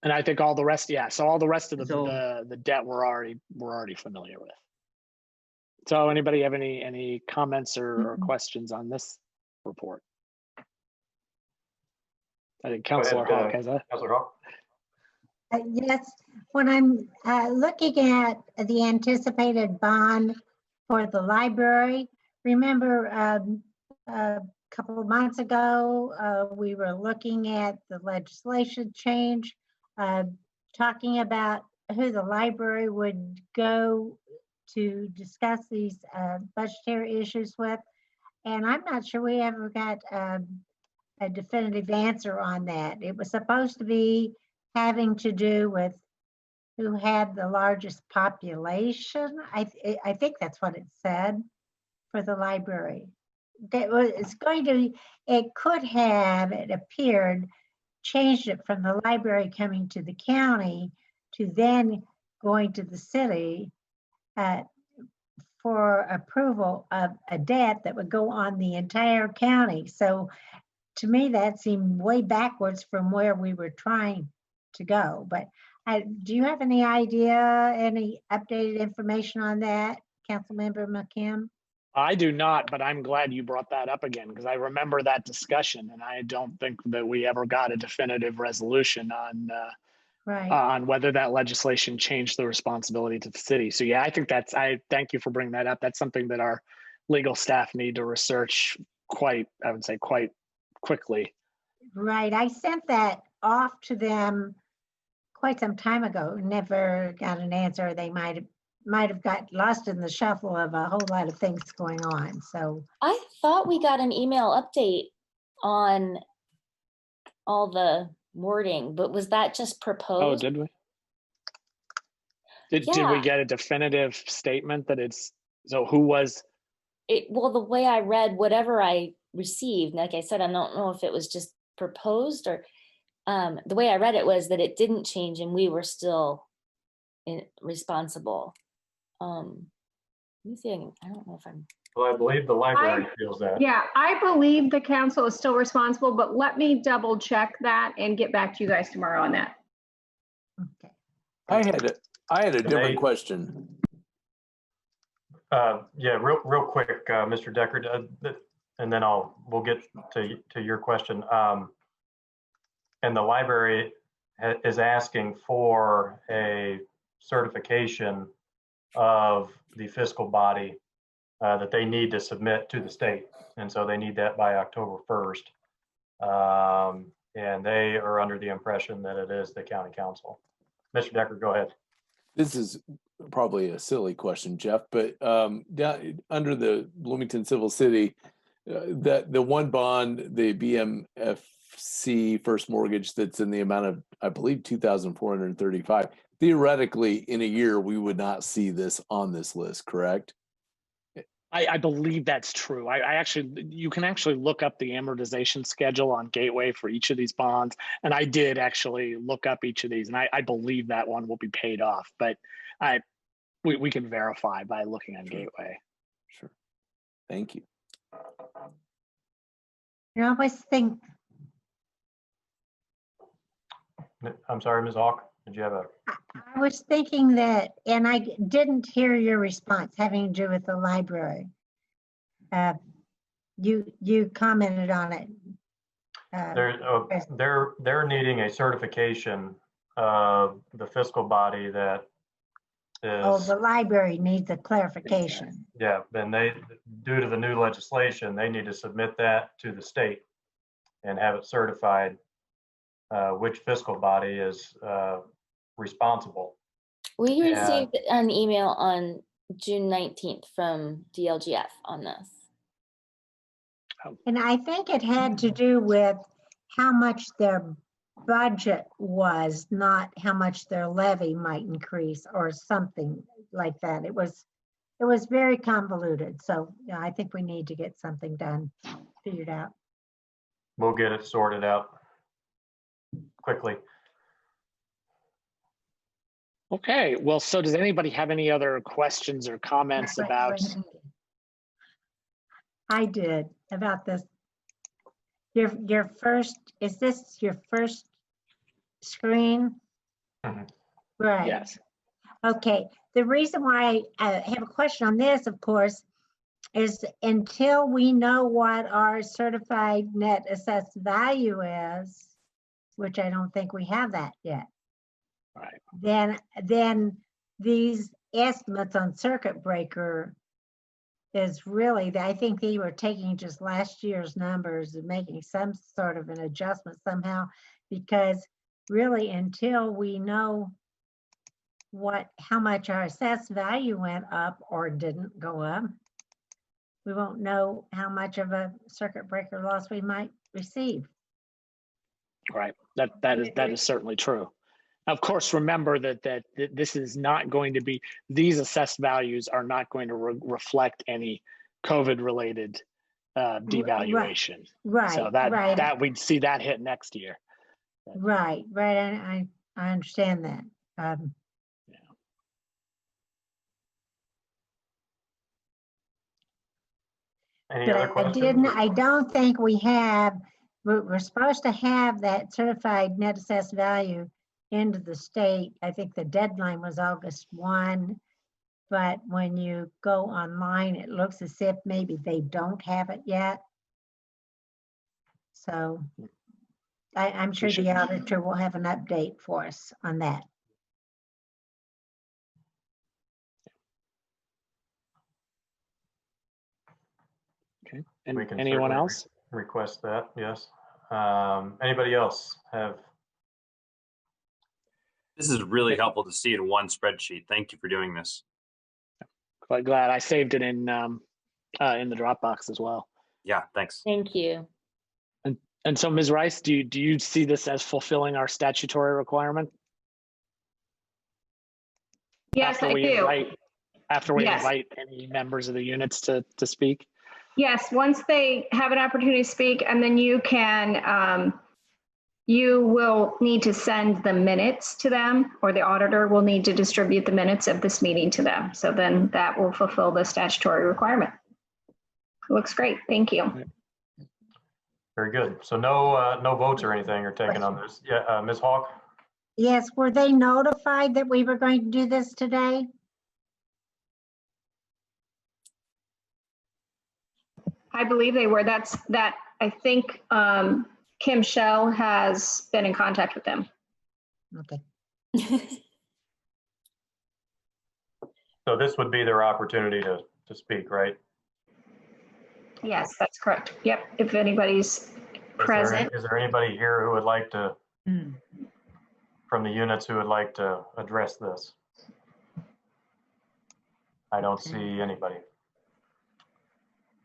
I think all the rest, yeah. So all the rest of the debt we're already familiar with. So anybody have any comments or questions on this report? I think Councilor Hawk has a. Councilor Hawk. Yes, when I'm looking at the anticipated bond for the library, remember a couple of months ago, we were looking at the legislation change, talking about who the library would go to discuss these budgetary issues with. And I'm not sure we ever got a definitive answer on that. It was supposed to be having to do with who had the largest population. I think that's what it said for the library. It could have, it appeared, changed it from the library coming to the county to then going to the city for approval of a debt that would go on the entire county. So to me, that seemed way backwards from where we were trying to go. But do you have any idea, any updated information on that, Councilmember McKim? I do not, but I'm glad you brought that up again, because I remember that discussion, and I don't think that we ever got a definitive resolution on on whether that legislation changed the responsibility to the city. So yeah, I think I thank you for bringing that up. That's something that our legal staff need to research I would say quite quickly. Right, I sent that off to them quite some time ago, never got an answer. They might have got lost in the shuffle of a whole lot of things going on. So I thought we got an email update on all the wording, but was that just proposed? Oh, did we? Did we get a definitive statement that it's, so who was? Well, the way I read whatever I received, like I said, I don't know if it was just proposed or the way I read it was that it didn't change and we were still responsible. Let me see, I don't know if I'm. Well, I believe the library feels that. Yeah, I believe the council is still responsible, but let me double check that and get back to you guys tomorrow on that. Okay. I had a different question. Yeah, real quick, Mr. Deckard, and then we'll get to your question. And the library is asking for a certification of the fiscal body that they need to submit to the state. And so they need that by October 1st. And they are under the impression that it is the county council. Mr. Deckard, go ahead. This is probably a silly question, Jeff, but down under the Bloomington Civil City, that the one bond, the BMFC first mortgage that's in the amount of, I believe, $2,435. Theoretically, in a year, we would not see this on this list, correct? I believe that's true. You can actually look up the amortization schedule on Gateway for each of these bonds. And I did actually look up each of these, and I believe that one will be paid off, but we can verify by looking on Gateway. Sure. Thank you. You always think. I'm sorry, Ms. Hawk, did you have a? I was thinking that, and I didn't hear your response having to do with the library. You commented on it. They're needing a certification of the fiscal body that is. Oh, the library needs a clarification. Yeah, then due to the new legislation, they need to submit that to the state and have it certified which fiscal body is responsible. We received an email on June 19th from DLGF on this. And I think it had to do with how much their budget was, not how much their levy might increase or something like that. It was very convoluted. So yeah, I think we need to get something done, figured out. We'll get it sorted out quickly. Okay, well, so does anybody have any other questions or comments about? I did, about this. Your first, is this your first screen? Right. Yes. Okay, the reason why I have a question on this, of course, is until we know what our certified net assessed value is, which I don't think we have that yet. Right. Then these estimates on circuit breaker is really, I think they were taking just last year's numbers and making some sort of an adjustment somehow, because really until we know how much our assessed value went up or didn't go up, we won't know how much of a circuit breaker loss we might receive. Right. That is certainly true. Of course, remember that this is not going to be, these assessed values are not going to reflect any COVID-related devaluation. Right. So that we'd see that hit next year. Right. I understand that. Any other questions? I don't think we have, we're supposed to have that certified net assessed value into the state. I think the deadline was August 1, but when you go online, it looks as if maybe they don't have it yet. So I'm sure the auditor will have an update for us on that. Okay. We can anyone else? Request that, yes. Anybody else have? This is really helpful to see in one spreadsheet. Thank you for doing this. Quite glad I saved it in the Dropbox as well. Yeah, thanks. Thank you. And so, Ms. Rice, do you see this as fulfilling our statutory requirement? Yes, I do. After we Yes. invite any members of the units to speak? Yes, once they have an opportunity to speak, and then you can, you will need to send the minutes to them, or the auditor will need to distribute the minutes of this meeting to them. So then that will fulfill the statutory requirement. Looks great. Thank you. Very good. So no votes or anything are taken on this. Yeah, Ms. Hawk? Yes, were they notified that we were going to do this today? I believe they were. I think Kim Shell has been in contact with them. Okay. So this would be their opportunity to speak, right? Yes, that's correct. Yep, if anybody's present. Is there anybody here who would like to, from the units, who would like to address this? I don't see anybody.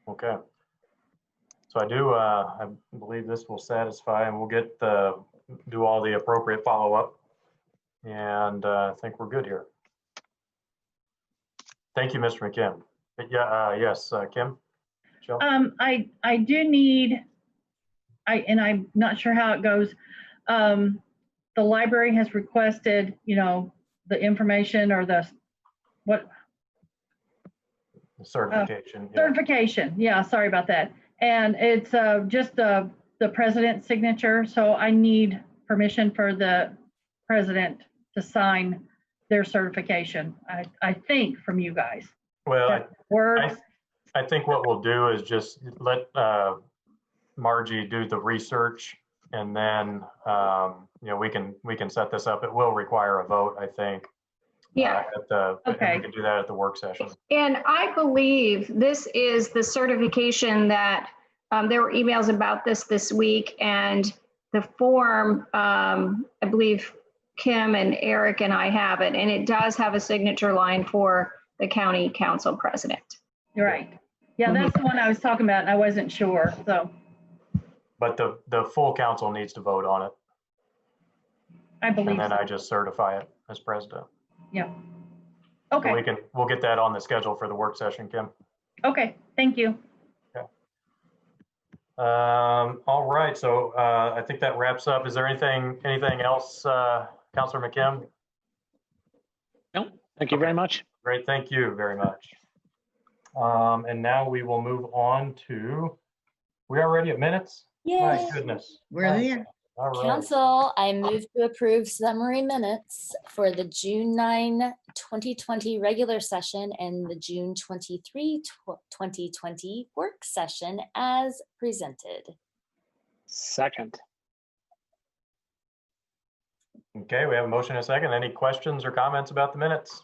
Okay. So I believe this will satisfy, and we'll do all the appropriate follow-up. And I think we're good here. Thank you, Mr. McKim. Yeah, yes, Kim? Jill? I do need, and I'm not sure how it goes. The library has requested, the information or what? Certification. Certification. Yeah, sorry about that. And it's just the president's signature. So I need permission for the president to sign their certification, I think, from you guys. Well, I think what we'll do is just let Margie do the research, and then we can set this up. It will require a vote, I think. Yeah. Okay. We can do that at the work session. And I believe this is the certification that there were emails about this week, and the form, I believe Kim and Eric and I have it, and it does have a signature line for the county council president. You're right. Yeah, that's the one I was talking about, and I wasn't sure. So But the full council needs to vote on it. I believe And then so. I just certify it as president. Yeah. So Okay. we'll get that on the schedule for the work session, Kim. Okay. Thank you. All right, so I think that wraps up. Is there anything else, Councilor McKim? No, thank you very much. Great, thank you very much. And now we will move on to, we are ready at minutes? My Yay. goodness. We're there. All right. Council, I move to approve summary minutes for the June 9, 2020 regular session and the June 23, 2020 work session as presented. Second. Okay, we have a motion and a second. Any questions or comments about the minutes?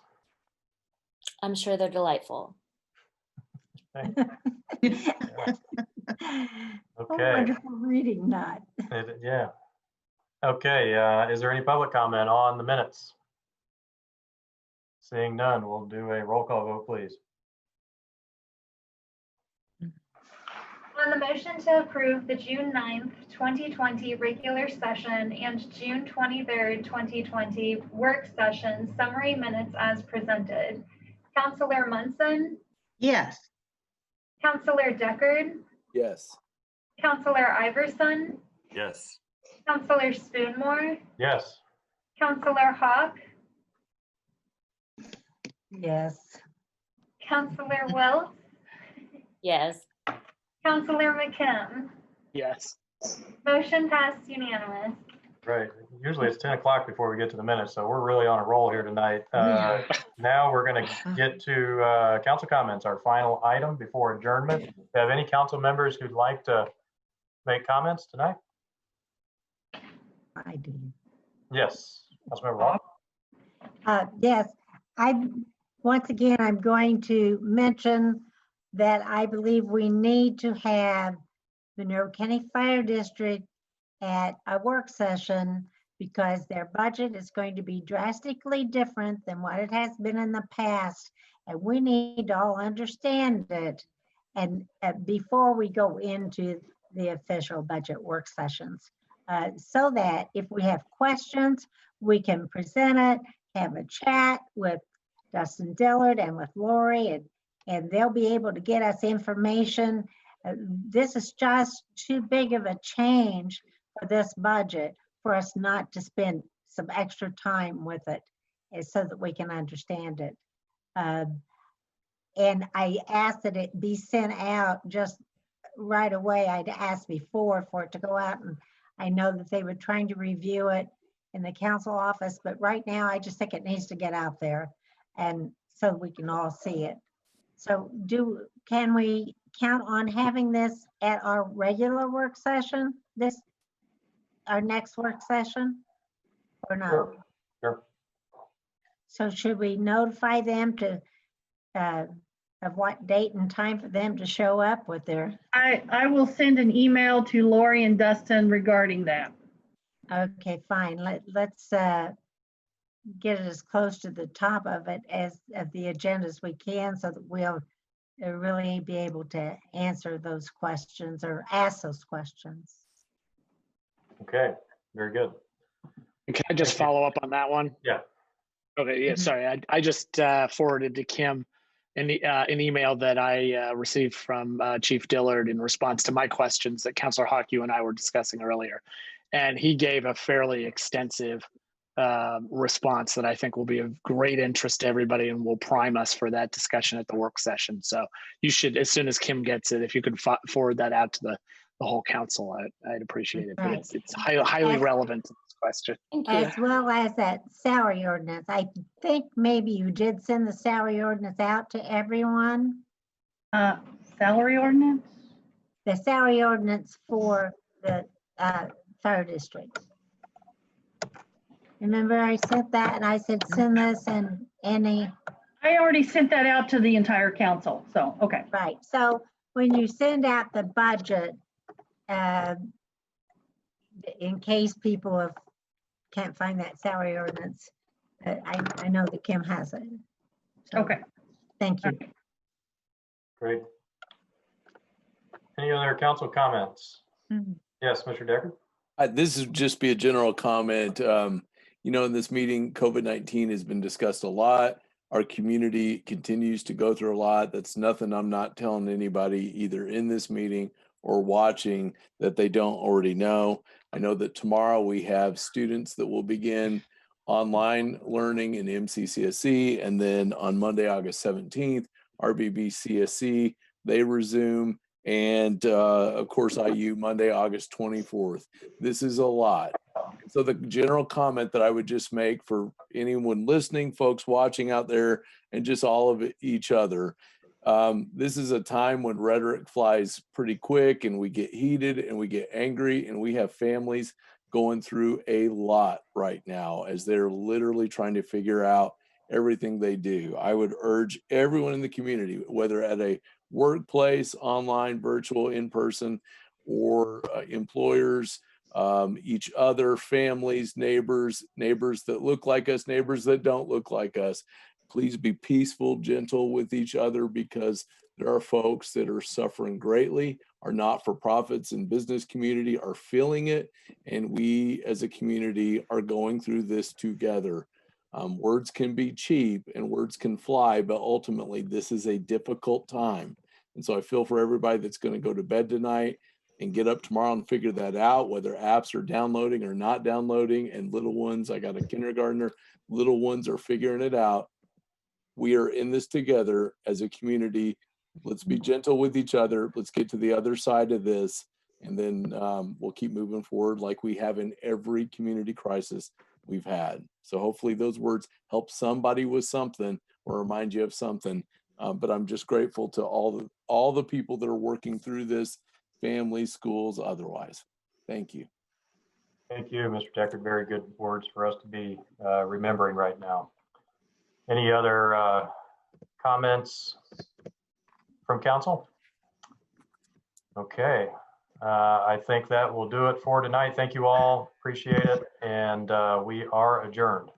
I'm sure they're delightful. Okay. Oh, wonderful reading night. Yeah. Okay, is there any public comment on the minutes? Seeing none, we'll do a roll call vote, please. On the motion to approve the June 9th, 2020 regular session and June 23rd, 2020 work session summary minutes as presented, Councilor Munson, Yes. Councilor Deckard, Yes. Councilor Iverson, Yes. Councilor Spoonmore, Yes. Councilor Hawk, Yes. Councilor Wills, Yes. Councilor McKim. Yes. Motion passed unanimous. Right. Usually it's 10 o'clock before we get to the minutes, so we're really on a roll here tonight. Now we're going to get to council comments, our final item before adjournment. Do you have any council members who'd like to make comments tonight? I do. Yes. Councilmember Rock? Yes, once again, I'm going to mention that I believe we need to have the Monroe County Fire District at a work session because their budget is going to be drastically different than what it has been in the past. And we need to all understand it. And before we go into the official budget work sessions, so that if we have questions, we can present it, have a chat with Dustin Dillard and with Lori, and they'll be able to get us information. This is just too big of a change for this budget for us not to spend some extra time with it so that we can understand it. And I asked that it be sent out just right away. I'd asked before for it to go out, and I know that they were trying to review it in the council office, but right now I just think it needs to get out there and so we can all see it. So can we count on having this at our regular work session, our next work session, or not? Sure. So should we notify them of what date and time for them to show up with their? I will send an email to Lori and Dustin regarding that. Okay, fine. Let's get it as close to the top of it of the agenda as we can so that we'll really be able to answer those questions or ask those questions. Okay, very good. Can I just follow up on that one? Yeah. Okay, yeah, sorry. I just forwarded to Kim an email that I received from Chief Dillard in response to my questions that Councilor Hawk, you and I were discussing earlier. And he gave a fairly extensive response that I think will be of great interest to everybody and will prime us for that discussion at the work session. So you should, as soon as Kim gets it, if you could forward that out to the whole council, I'd appreciate it. But it's highly relevant to this question. As well as that salary ordinance. I think maybe you did send the salary ordinance out to everyone. Salary ordinance? The salary ordinance for the fire district. Remember I sent that and I said, send this and any. I already sent that out to the entire council, so, okay. Right, so when you send out the budget, in case people can't find that salary ordinance, I know that Kim has it. So, okay. Thank you. Great. Any other council comments? Yes, Mr. Decker. This would just be a general comment. In this meeting, COVID-19 has been discussed a lot. Our community continues to go through a lot. That's nothing I'm not telling anybody either in this meeting or watching that they don't already know. I know that tomorrow we have students that will begin online learning in MCCSE, and then on Monday, August 17th, RBBCSE, they resume. And of course, IU Monday, August 24th. This is a lot. So the general comment that I would just make for anyone listening, folks watching out there, and just all of each other, this is a time when rhetoric flies pretty quick and we get heated and we get angry, and we have families going through a lot right now as they're literally trying to figure out everything they do. I would urge everyone in the community, whether at a workplace, online, virtual, in person, or employers, each other, families, neighbors that look like us, neighbors that don't look like us. Please be peaceful, gentle with each other, because there are folks that are suffering greatly. Our not-for-profits and business community are feeling it, and we as a community are going through this together. Words can be cheap and words can fly, but ultimately this is a difficult time. And so I feel for everybody that's going to go to bed tonight and get up tomorrow and figure that out, whether apps are downloading or not downloading. And little ones, I got a kindergartner, little ones are figuring it out. We are in this together as a community. Let's be gentle with each other. Let's get to the other side of this. And then we'll keep moving forward like we have in every community crisis we've had. So hopefully those words help somebody with something or remind you of something. But I'm just grateful to all the people that are working through this, families, schools, otherwise. Thank you. Thank you, Mr. Decker. Very good words for us to be remembering right now. Any other comments from council? Okay, I think that will do it for tonight. Thank you all, appreciate it, and we are adjourned.